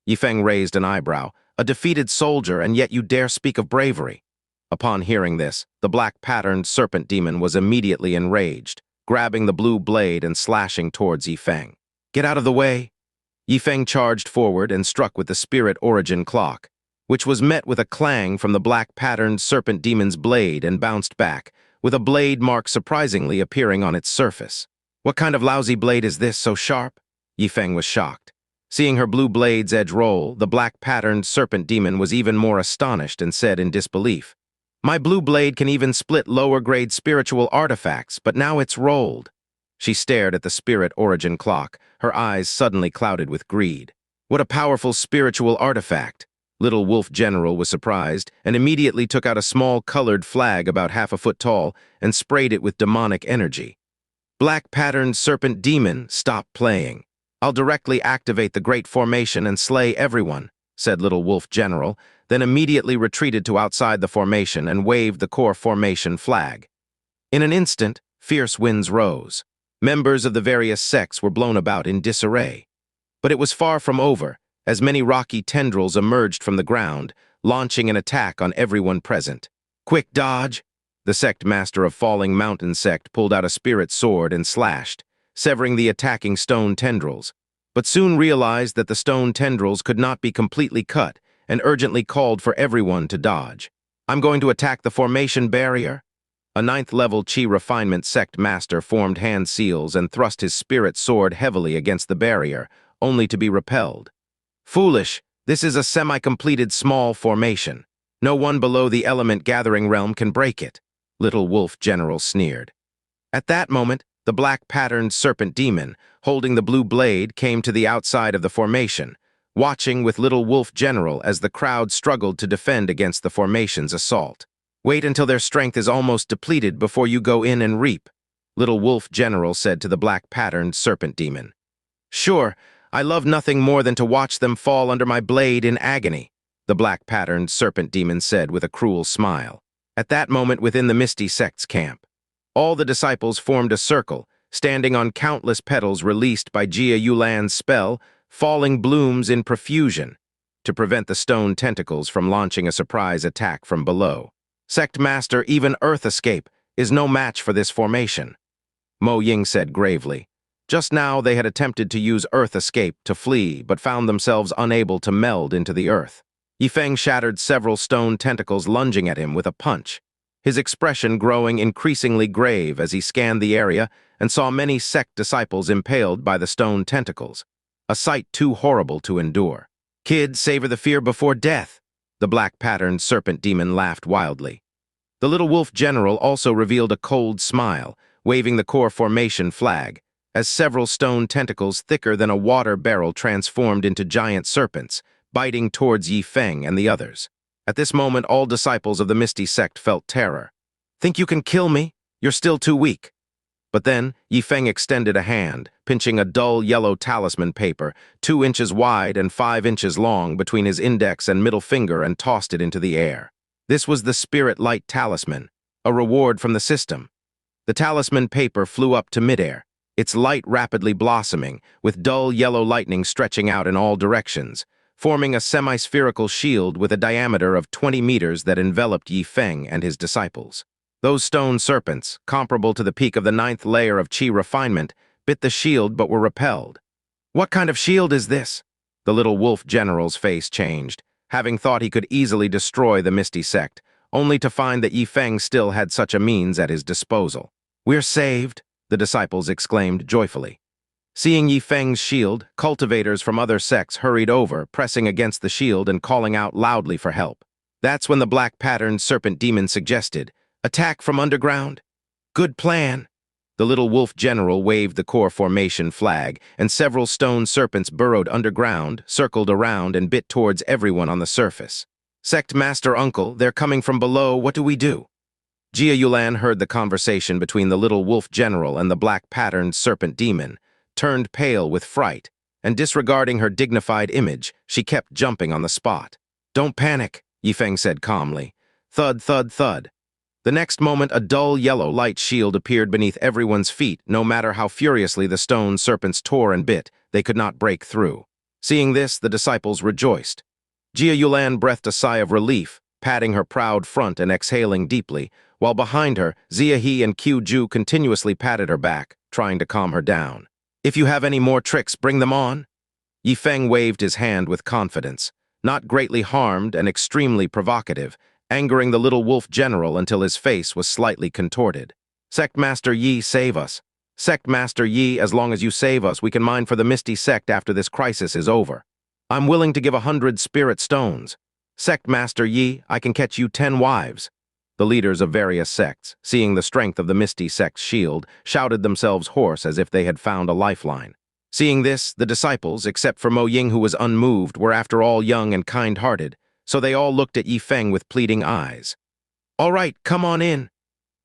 Yi Feng raised an eyebrow. A defeated soldier, and yet you dare speak of bravery." Upon hearing this, the black-patterned serpent demon was immediately enraged, grabbing the blue blade and slashing towards Yifeng. "Get out of the way!" Yifeng charged forward and struck with the spirit origin clock, which was met with a clang from the black-patterned serpent demon's blade and bounced back, with a blade mark surprisingly appearing on its surface. "What kind of lousy blade is this, so sharp?" Yifeng was shocked. Seeing her blue blade's edge roll, the black-patterned serpent demon was even more astonished and said in disbelief, "My blue blade can even split lower-grade spiritual artifacts, but now it's rolled." She stared at the spirit origin clock, her eyes suddenly clouded with greed. "What a powerful spiritual artifact!" Little Wolf General was surprised and immediately took out a small colored flag about half a foot tall and sprayed it with demonic energy. "Black-patterned serpent demon, stop playing. I'll directly activate the Great Formation and slay everyone," said Little Wolf General, then immediately retreated to outside the formation and waved the core formation flag. In an instant, fierce winds rose. Members of the various sects were blown about in disarray. But it was far from over, as many rocky tendrils emerged from the ground, launching an attack on everyone present. "Quick dodge!" The sect master of Falling Mountain sect pulled out a spirit sword and slashed, severing the attacking stone tendrils, but soon realized that the stone tendrils could not be completely cut and urgently called for everyone to dodge. "I'm going to attack the formation barrier." A 9th-level Chi Refinement sect master formed hand seals and thrust his spirit sword heavily against the barrier, only to be repelled. "Foolish, this is a semi-completed small formation. No one below the element gathering realm can break it," Little Wolf General sneered. At that moment, the black-patterned serpent demon, holding the blue blade, came to the outside of the formation, watching with Little Wolf General as the crowd struggled to defend against the formation's assault. "Wait until their strength is almost depleted before you go in and reap," Little Wolf General said to the black-patterned serpent demon. "Sure, I love nothing more than to watch them fall under my blade in agony," the black-patterned serpent demon said with a cruel smile. At that moment within the Misty Sect's camp, all the disciples formed a circle, standing on countless petals released by Jia Yulan's spell, falling blooms in profusion, to prevent the stone tentacles from launching a surprise attack from below. "Sect Master, even Earth Escape is no match for this formation," Mo Ying said gravely. Just now they had attempted to use Earth Escape to flee, but found themselves unable to meld into the earth. Yifeng shattered several stone tentacles, lunging at him with a punch, his expression growing increasingly grave as he scanned the area and saw many sect disciples impaled by the stone tentacles, a sight too horrible to endure. "Kid, savor the fear before death," the black-patterned serpent demon laughed wildly. The Little Wolf General also revealed a cold smile, waving the core formation flag, as several stone tentacles thicker than a water barrel transformed into giant serpents, biting towards Yifeng and the others. At this moment, all disciples of the Misty Sect felt terror. "Think you can kill me? You're still too weak." But then, Yifeng extended a hand, pinching a dull yellow talisman paper, 2 inches wide and 5 inches long, between his index and middle finger and tossed it into the air. This was the Spirit Light Talisman, a reward from the system. The talisman paper flew up to midair, its light rapidly blossoming, with dull yellow lightning stretching out in all directions, forming a semi-spherical shield with a diameter of 20 meters that enveloped Yifeng and his disciples. Those stone serpents, comparable to the peak of the 9th layer of Chi Refinement, bit the shield but were repelled. "What kind of shield is this?" The Little Wolf General's face changed, having thought he could easily destroy the Misty Sect, only to find that Yifeng still had such a means at his disposal. "We're saved," the disciples exclaimed joyfully. Seeing Yifeng's shield, cultivators from other sects hurried over, pressing against the shield and calling out loudly for help. That's when the black-patterned serpent demon suggested, "Attack from underground?" "Good plan." The Little Wolf General waved the core formation flag, and several stone serpents burrowed underground, circled around, and bit towards everyone on the surface. "Sect Master Uncle, they're coming from below. What do we do?" Jia Yulan heard the conversation between the Little Wolf General and the black-patterned serpent demon, turned pale with fright, and disregarding her dignified image, she kept jumping on the spot. "Don't panic," Yifeng said calmly. Thud, thud, thud. The next moment, a dull yellow light shield appeared beneath everyone's feet. No matter how furiously the stone serpents tore and bit, they could not break through. Seeing this, the disciples rejoiced. Jia Yulan breathed a sigh of relief, patting her proud front and exhaling deeply, while behind her, Zia He and Qiu Ju continuously patted her back, trying to calm her down. If you have any more tricks, bring them on. Yi Feng waved his hand with confidence, not greatly harmed and extremely provocative, angering the little wolf general until his face was slightly contorted. Sect Master Yi, save us. Sect Master Yi, as long as you save us, we can mine for the Misty Sect after this crisis is over. I'm willing to give 100 spirit stones. Sect Master Yi, I can catch you 10 wives. The leaders of various sects, seeing the strength of the Misty Sect's shield, shouted themselves hoarse as if they had found a lifeline. Seeing this, the disciples, except for Mo Ying who was unmoved, were after all young and kind-hearted, so they all looked at Yi Feng with pleading eyes. All right, come on in.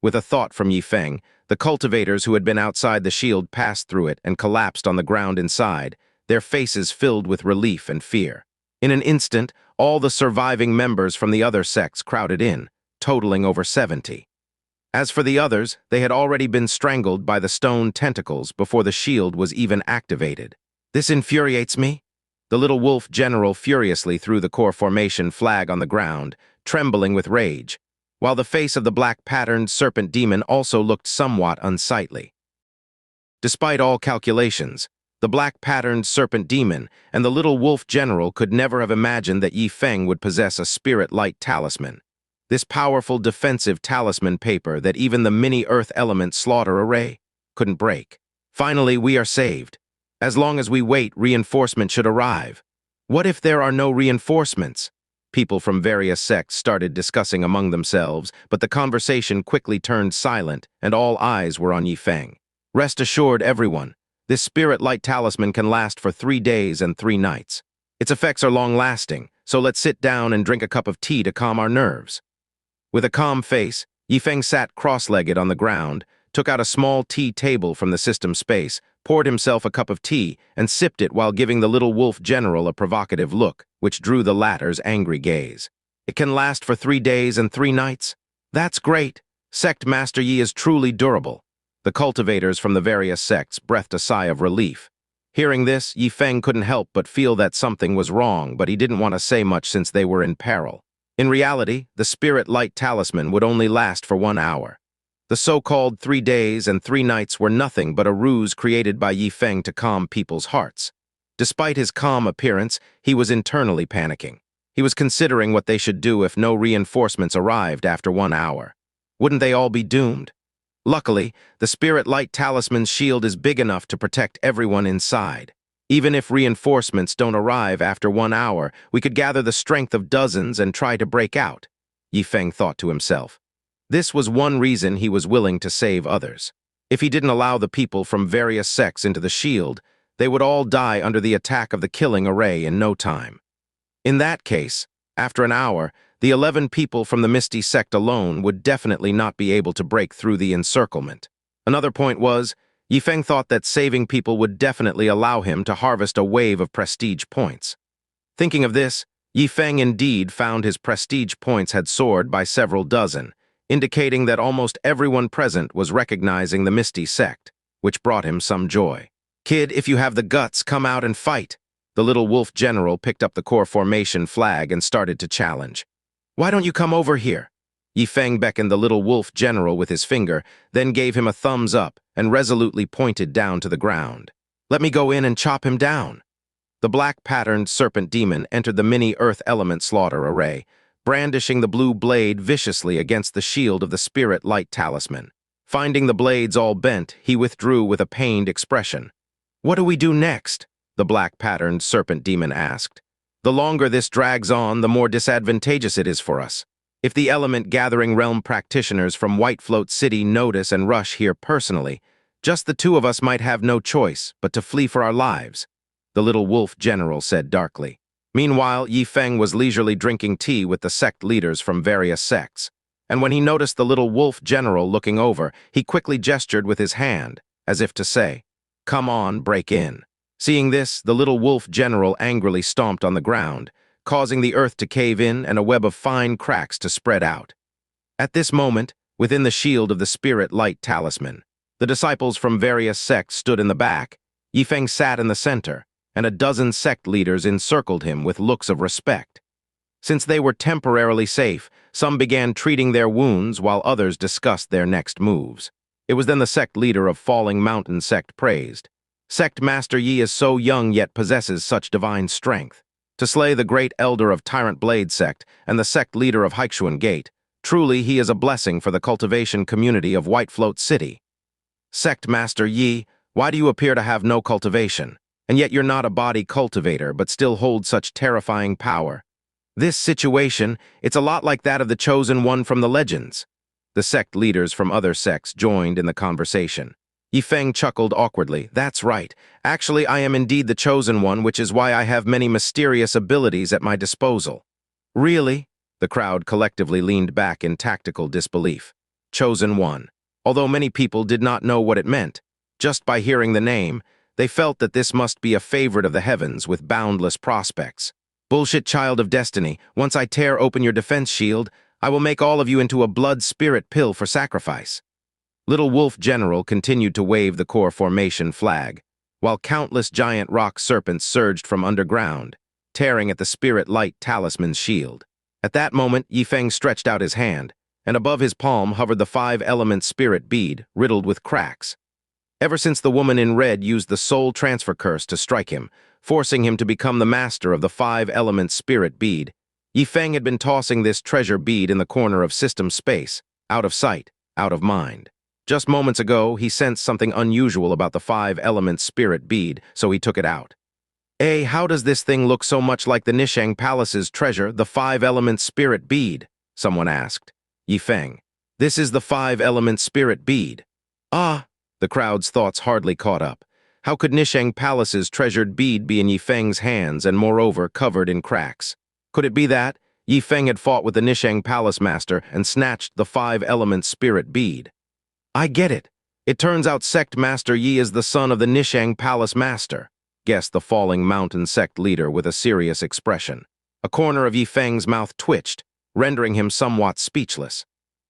With a thought from Yi Feng, the cultivators who had been outside the shield passed through it and collapsed on the ground inside, their faces filled with relief and fear. In an instant, all the surviving members from the other sects crowded in, totaling over 70. As for the others, they had already been strangled by the stone tentacles before the shield was even activated. This infuriates me. The little wolf general furiously threw the core formation flag on the ground, trembling with rage, while the face of the black-patterned serpent demon also looked somewhat unsightly. Despite all calculations, the black-patterned serpent demon and the little wolf general could never have imagined that Yi Feng would possess a spirit-light talisman. This powerful defensive talisman paper that even the mini-earth element slaughter array couldn't break. Finally, we are saved. As long as we wait, reinforcement should arrive. What if there are no reinforcements? People from various sects started discussing among themselves, but the conversation quickly turned silent and all eyes were on Yi Feng. Rest assured, everyone, this spirit-light talisman can last for 3 days and 3 nights. Its effects are long-lasting, so let's sit down and drink a cup of tea to calm our nerves. With a calm face, Yi Feng sat cross-legged on the ground, took out a small tea table from the system space, poured himself a cup of tea, and sipped it while giving the little wolf general a provocative look, which drew the latter's angry gaze. It can last for 3 days and 3 nights? That's great. Sect Master Yi is truly durable. The cultivators from the various sects breathed a sigh of relief. Hearing this, Yi Feng couldn't help but feel that something was wrong, but he didn't want to say much since they were in peril. In reality, the spirit-light talisman would only last for 1 hour. The so-called 3 days and 3 nights were nothing but a ruse created by Yi Feng to calm people's hearts. Despite his calm appearance, he was internally panicking. He was considering what they should do if no reinforcements arrived after 1 hour. Wouldn't they all be doomed? Luckily, the spirit-light talisman's shield is big enough to protect everyone inside. Even if reinforcements don't arrive after 1 hour, we could gather the strength of dozens and try to break out, Yi Feng thought to himself. This was one reason he was willing to save others. If he didn't allow the people from various sects into the shield, they would all die under the attack of the killing array in no time. In that case, after an hour, the 11 people from the Misty Sect alone would definitely not be able to break through the encirclement. Another point was, Yi Feng thought that saving people would definitely allow him to harvest a wave of prestige points. Thinking of this, Yi Feng indeed found his prestige points had soared by several dozen, indicating that almost everyone present was recognizing the Misty Sect, which brought him some joy. Kid, if you have the guts, come out and fight. The little wolf general picked up the core formation flag and started to challenge. Why don't you come over here? Yi Feng beckoned the little wolf general with his finger, then gave him a thumbs up and resolutely pointed down to the ground. Let me go in and chop him down. The black-patterned serpent demon entered the mini-earth element slaughter array, brandishing the blue blade viciously against the shield of the spirit-light talisman. Finding the blades all bent, he withdrew with a pained expression. What do we do next? The black-patterned serpent demon asked. The longer this drags on, the more disadvantageous it is for us. If the element-gathering realm practitioners from Whitefloat City notice and rush here personally, just the 2 of us might have no choice but to flee for our lives, the little wolf general said darkly. Meanwhile, Yi Feng was leisurely drinking tea with the sect leaders from various sects, and when he noticed the little wolf general looking over, he quickly gestured with his hand, as if to say, "Come on, break in." Seeing this, the little wolf general angrily stomped on the ground, causing the earth to cave in and a web of fine cracks to spread out. At this moment, within the shield of the spirit-light talisman, the disciples from various sects stood in the back. Yi Feng sat in the center, and a dozen sect leaders encircled him with looks of respect. Since they were temporarily safe, some began treating their wounds while others discussed their next moves. It was then the sect leader of Falling Mountain sect praised. Sect Master Yi is so young yet possesses such divine strength. To slay the great elder of Tyrant Blade sect and the sect leader of Haixuan Gate, truly he is a blessing for the cultivation community of White Float City. Sect Master Yi, why do you appear to have no cultivation? And yet you're not a body cultivator but still hold such terrifying power. This situation, it's a lot like that of the Chosen One from the legends. The sect leaders from other sects joined in the conversation. Yifeng chuckled awkwardly. That's right. Actually, I am indeed the Chosen One, which is why I have many mysterious abilities at my disposal. Really? The crowd collectively leaned back in tactical disbelief. Chosen One. Although many people did not know what it meant, just by hearing the name, they felt that this must be a favorite of the heavens with boundless prospects. Bullshit child of destiny, once I tear open your defense shield, I will make all of you into a blood spirit pill for sacrifice. Little Wolf General continued to wave the core formation flag, while countless giant rock serpents surged from underground, tearing at the spirit light talisman's shield. At that moment, Yifeng stretched out his hand, and above his palm hovered the 5-element spirit bead, riddled with cracks. Ever since the woman in red used the soul transfer curse to strike him, forcing him to become the master of the 5-element spirit bead, Yifeng had been tossing this treasure bead in the corner of system space, out of sight, out of mind. Just moments ago, he sensed something unusual about the 5-element spirit bead, so he took it out. How does this thing look so much like the Nishang Palace's treasure, the 5-element spirit bead? Someone asked. Yifeng. This is the 5-element spirit bead. Ah! The crowd's thoughts hardly caught up. How could Nishang Palace's treasured bead be in Yifeng's hands and moreover covered in cracks? Could it be that Yifeng had fought with the Nishang Palace master and snatched the 5-element spirit bead? I get it. It turns out Sect Master Yi is the son of the Nishang Palace master, guessed the Falling Mountain sect leader with a serious expression. A corner of Yifeng's mouth twitched, rendering him somewhat speechless.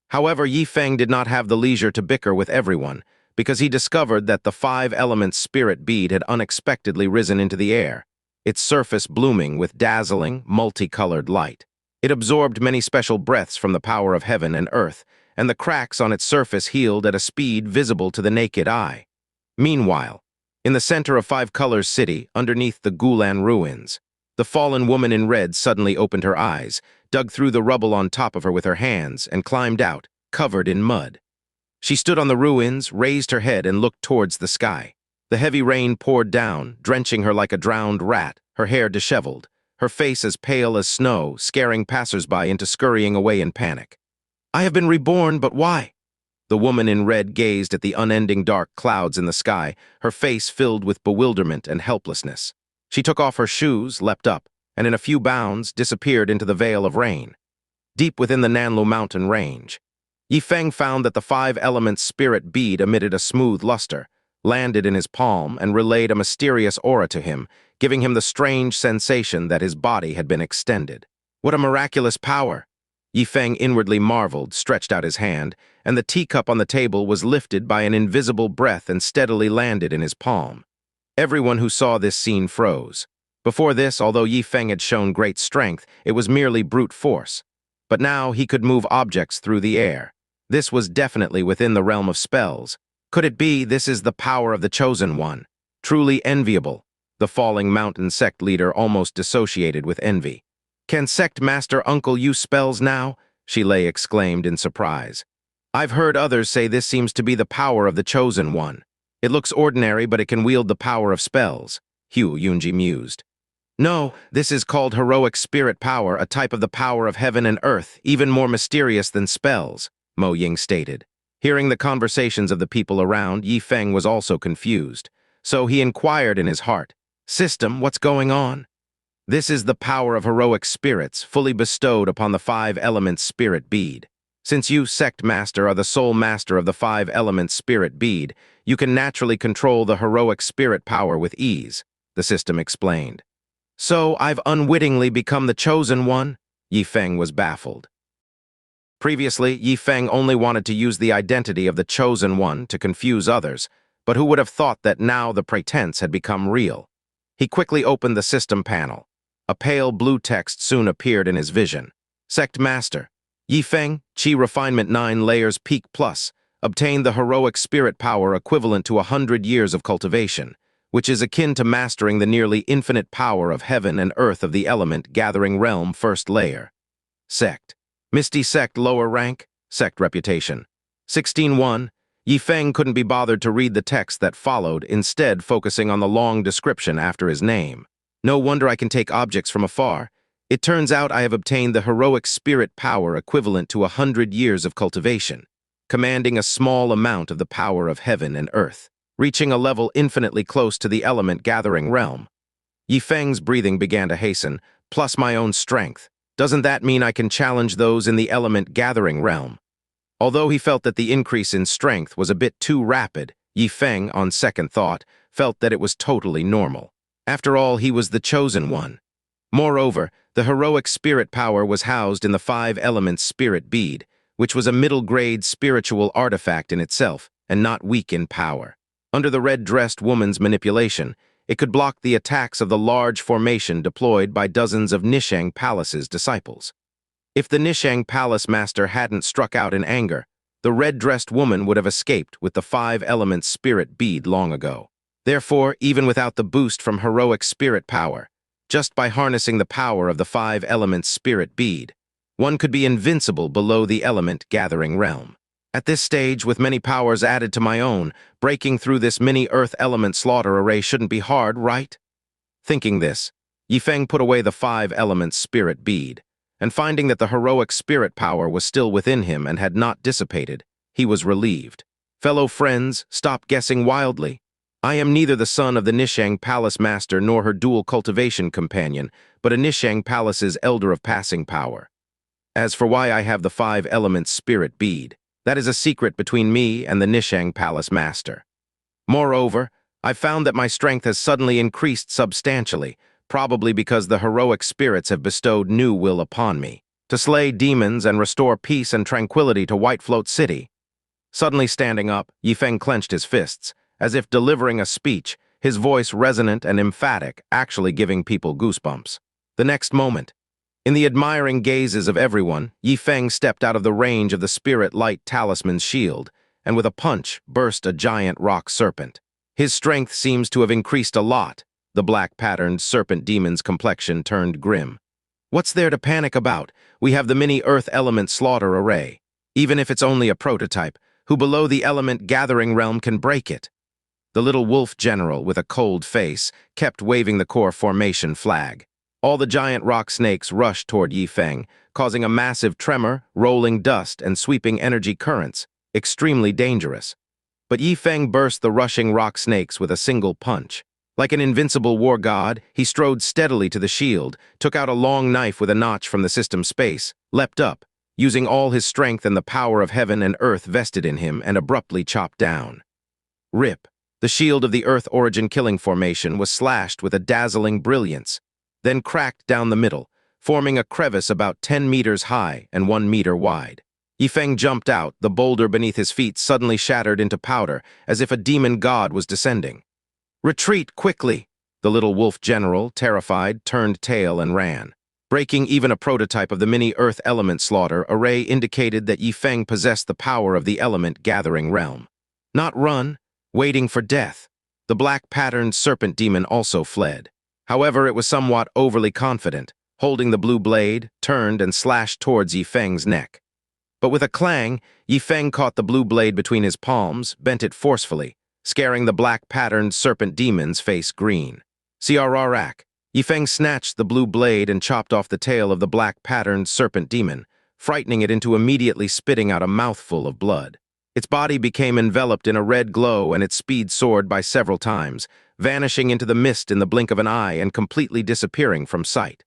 However, Yifeng did not have the leisure to bicker with everyone, because he discovered that the 5-element spirit bead had unexpectedly risen into the air, its surface blooming with dazzling, multicolored light. It absorbed many special breaths from the power of heaven and earth, and the cracks on its surface healed at a speed visible to the naked eye. Meanwhile, in the center of Five Colors City, underneath the Gulan ruins, the fallen woman in red suddenly opened her eyes, dug through the rubble on top of her with her hands, and climbed out, covered in mud. She stood on the ruins, raised her head, and looked towards the sky. The heavy rain poured down, drenching her like a drowned rat, her hair disheveled, her face as pale as snow, scaring passersby into scurrying away in panic. I have been reborn, but why? The woman in red gazed at the unending dark clouds in the sky, her face filled with bewilderment and helplessness. She took off her shoes, leapt up, and in a few bounds disappeared into the veil of rain. Deep within the Nanlu mountain range, Yifeng found that the 5-element spirit bead emitted a smooth luster, landed in his palm, and relayed a mysterious aura to him, giving him the strange sensation that his body had been extended. What a miraculous power! Yifeng inwardly marveled, stretched out his hand, and the teacup on the table was lifted by an invisible breath and steadily landed in his palm. Everyone who saw this scene froze. Before this, although Yifeng had shown great strength, it was merely brute force. But now he could move objects through the air. This was definitely within the realm of spells. Could it be this is the power of the Chosen One? Truly enviable. The Falling Mountain sect leader almost dissociated with envy. Can Sect Master Uncle use spells now? Shilei exclaimed in surprise. I've heard others say this seems to be the power of the Chosen One. It looks ordinary, but it can wield the power of spells, Hu Yunji mused. No, this is called heroic spirit power, a type of the power of heaven and earth, even more mysterious than spells, Mo Ying stated. Hearing the conversations of the people around, Yifeng was also confused. So he inquired in his heart, System, what's going on? This is the power of heroic spirits, fully bestowed upon the 5-element spirit bead. Since you, Sect Master, are the sole master of the 5-element spirit bead, you can naturally control the heroic spirit power with ease, the system explained. So I've unwittingly become the Chosen One? Yifeng was baffled. Previously, Yifeng only wanted to use the identity of the Chosen One to confuse others, but who would have thought that now the pretense had become real? He quickly opened the system panel. A pale blue text soon appeared in his vision. Sect Master. Yifeng, Qi Refinement 9 Layers Peak Plus, obtained the heroic spirit power equivalent to 100 years of cultivation, which is akin to mastering the nearly infinite power of heaven and earth of the element gathering realm first layer. Sect. Misty Sect lower rank, Sect reputation. 16-1. Yifeng couldn't be bothered to read the text that followed, instead focusing on the long description after his name. No wonder I can take objects from afar. It turns out I have obtained the heroic spirit power equivalent to 100 years of cultivation, commanding a small amount of the power of heaven and earth, reaching a level infinitely close to the element gathering realm. Yifeng's breathing began to hasten, plus my own strength. Doesn't that mean I can challenge those in the element gathering realm? Although he felt that the increase in strength was a bit too rapid, Yifeng, on second thought, felt that it was totally normal. After all, he was the chosen one. Moreover, the heroic spirit power was housed in the 5 elements spirit bead, which was a middle-grade spiritual artifact in itself, and not weak in power. Under the red-dressed woman's manipulation, it could block the attacks of the large formation deployed by dozens of Nishang Palace's disciples. If the Nishang Palace master hadn't struck out in anger, the red-dressed woman would have escaped with the 5 elements spirit bead long ago. Therefore, even without the boost from heroic spirit power, just by harnessing the power of the 5 elements spirit bead, one could be invincible below the element gathering realm. At this stage, with many powers added to my own, breaking through this mini-earth element slaughter array shouldn't be hard, right? Thinking this, Yifeng put away the 5 elements spirit bead, and finding that the heroic spirit power was still within him and had not dissipated, he was relieved. Fellow friends, stop guessing wildly. I am neither the son of the Nishang Palace Master nor her dual cultivation companion, but a Nishang Palace's elder of passing power. As for why I have the 5 elements spirit bead, that is a secret between me and the Nishang Palace Master. Moreover, I found that my strength has suddenly increased substantially, probably because the heroic spirits have bestowed new will upon me, to slay demons and restore peace and tranquility to White Float City. Suddenly standing up, Yifeng clenched his fists, as if delivering a speech, his voice resonant and emphatic, actually giving people goosebumps. The next moment, in the admiring gazes of everyone, Yifeng stepped out of the range of the spirit light talisman's shield, and with a punch burst a giant rock serpent. His strength seems to have increased a lot. The black-patterned serpent demon's complexion turned grim. What's there to panic about? We have the mini-earth element slaughter array. Even if it's only a prototype, who below the element gathering realm can break it? The little wolf general, with a cold face, kept waving the core formation flag. All the giant rock snakes rushed toward Yifeng, causing a massive tremor, rolling dust, and sweeping energy currents, extremely dangerous. But Yifeng burst the rushing rock snakes with a single punch. Like an invincible war god, he strode steadily to the shield, took out a long knife with a notch from the system space, leapt up, using all his strength and the power of heaven and earth vested in him, and abruptly chopped down. Rip. The shield of the Earth Origin Killing Formation was slashed with a dazzling brilliance, then cracked down the middle, forming a crevice about 10 meters high and 1 meter wide. Yifeng jumped out, the boulder beneath his feet suddenly shattered into powder, as if a demon god was descending. Retreat quickly! The little wolf general, terrified, turned tail and ran. Breaking even a prototype of the mini-earth element slaughter array indicated that Yifeng possessed the power of the element gathering realm. Not run, waiting for death. The black-patterned serpent demon also fled. However, it was somewhat overly confident, holding the blue blade, turned and slashed towards Yifeng's neck. But with a clang, Yifeng caught the blue blade between his palms, bent it forcefully, scaring the black-patterned serpent demon's face green. Crrrak. Yifeng snatched the blue blade and chopped off the tail of the black-patterned serpent demon, frightening it into immediately spitting out a mouthful of blood. Its body became enveloped in a red glow and its speed soared by several times, vanishing into the mist in the blink of an eye and completely disappearing from sight.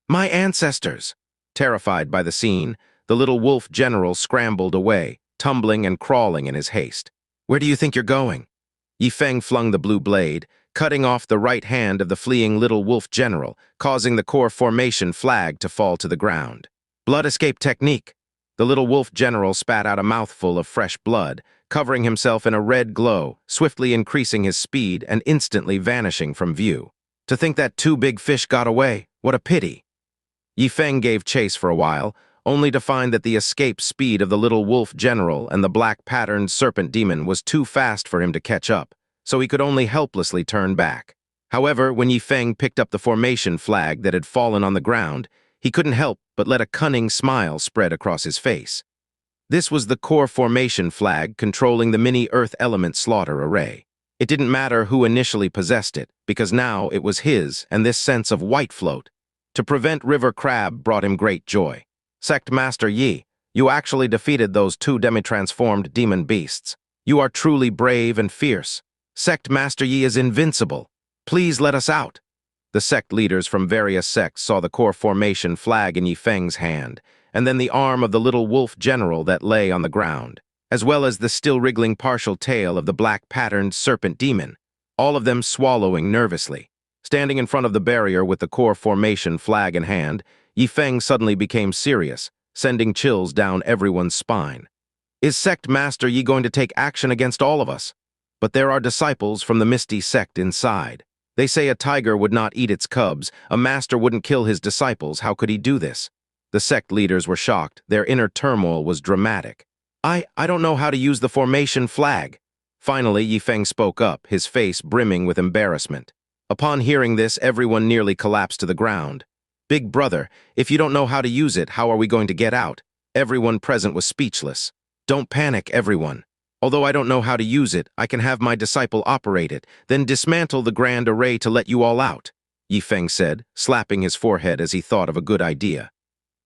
My ancestors! Terrified by the scene, the little wolf general scrambled away, tumbling and crawling in his haste. Where do you think you're going? Yifeng flung the blue blade, cutting off the right hand of the fleeing little wolf general, causing the core formation flag to fall to the ground. Blood escape technique. The little wolf general spat out a mouthful of fresh blood, covering himself in a red glow, swiftly increasing his speed and instantly vanishing from view. To think that 2 big fish got away, What a pity. Yi Feng gave chase for a while, only to find that the escape speed of the little wolf general and the black-patterned serpent demon was too fast for him to catch up, so he could only helplessly turn back. However, when Yi Feng picked up the formation flag that had fallen on the ground, he couldn't help but let a cunning smile spread across his face. This was the core formation flag controlling the mini-Earth element slaughter array. It didn't matter who initially possessed it, because now it was his, and this sense of white float to prevent River Crab brought him great joy. Sect Master Yi, you actually defeated those two demi-transformed demon beasts. You are truly brave and fierce. Sect Master Yi is invincible. Please let us out. The sect leaders from various sects saw the core formation flag in Yi Feng's hand, and then the arm of the little wolf general that lay on the ground, as well as the still wriggling partial tail of the black-patterned serpent demon, all of them swallowing nervously. Standing in front of the barrier with the core formation flag in hand, Yi Feng suddenly became serious, sending chills down everyone's spine. Is Sect Master Yi going to take action against all of us? But there are disciples from the Misty sect inside. They say a tiger would not eat its cubs, a master wouldn't kill his disciples, how could he do this? The sect leaders were shocked, their inner turmoil was dramatic. I don't know how to use the formation flag. Finally, Yi Feng spoke up, his face brimming with embarrassment. Upon hearing this, everyone nearly collapsed to the ground. Big brother, if you don't know how to use it, how are we going to get out? Everyone present was speechless. Don't panic, everyone. Although I don't know how to use it, I can have my disciple operate it, then dismantle the grand array to let you all out, Yi Feng said, slapping his forehead as he thought of a good idea.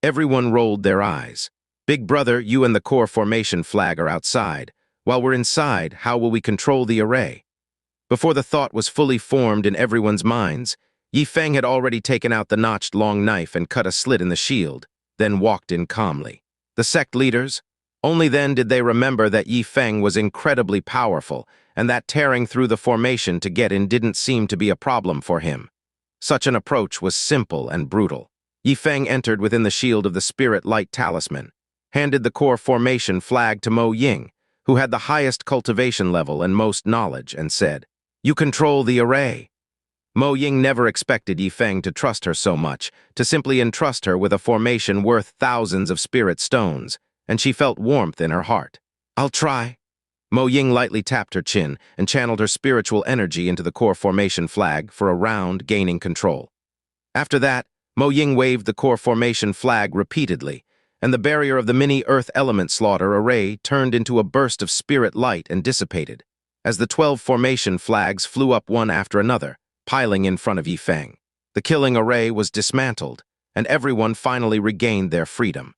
Everyone rolled their eyes. Big brother, you and the core formation flag are outside. While we're inside, how will we control the array? Before the thought was fully formed in everyone's minds, Yi Feng had already taken out the notched long knife and cut a slit in the shield, then walked in calmly. The sect leaders? Only then did they remember that Yi Feng was incredibly powerful, and that tearing through the formation to get in didn't seem to be a problem for him. Such an approach was simple and brutal. Yi Feng entered within the shield of the Spirit Light Talisman, handed the core formation flag to Mo Ying, who had the highest cultivation level and most knowledge, and said, "You control the array." Mo Ying never expected Yi Feng to trust her so much, to simply entrust her with a formation worth thousands of spirit stones, and she felt warmth in her heart. "I'll try." Mo Ying lightly tapped her chin and channeled her spiritual energy into the core formation flag for a round, gaining control. After that, Mo Ying waved the core formation flag repeatedly, and the barrier of the mini-Earth element slaughter array turned into a burst of spirit light and dissipated, as the 12 formation flags flew up one after another, piling in front of Yi Feng. The killing array was dismantled, and everyone finally regained their freedom.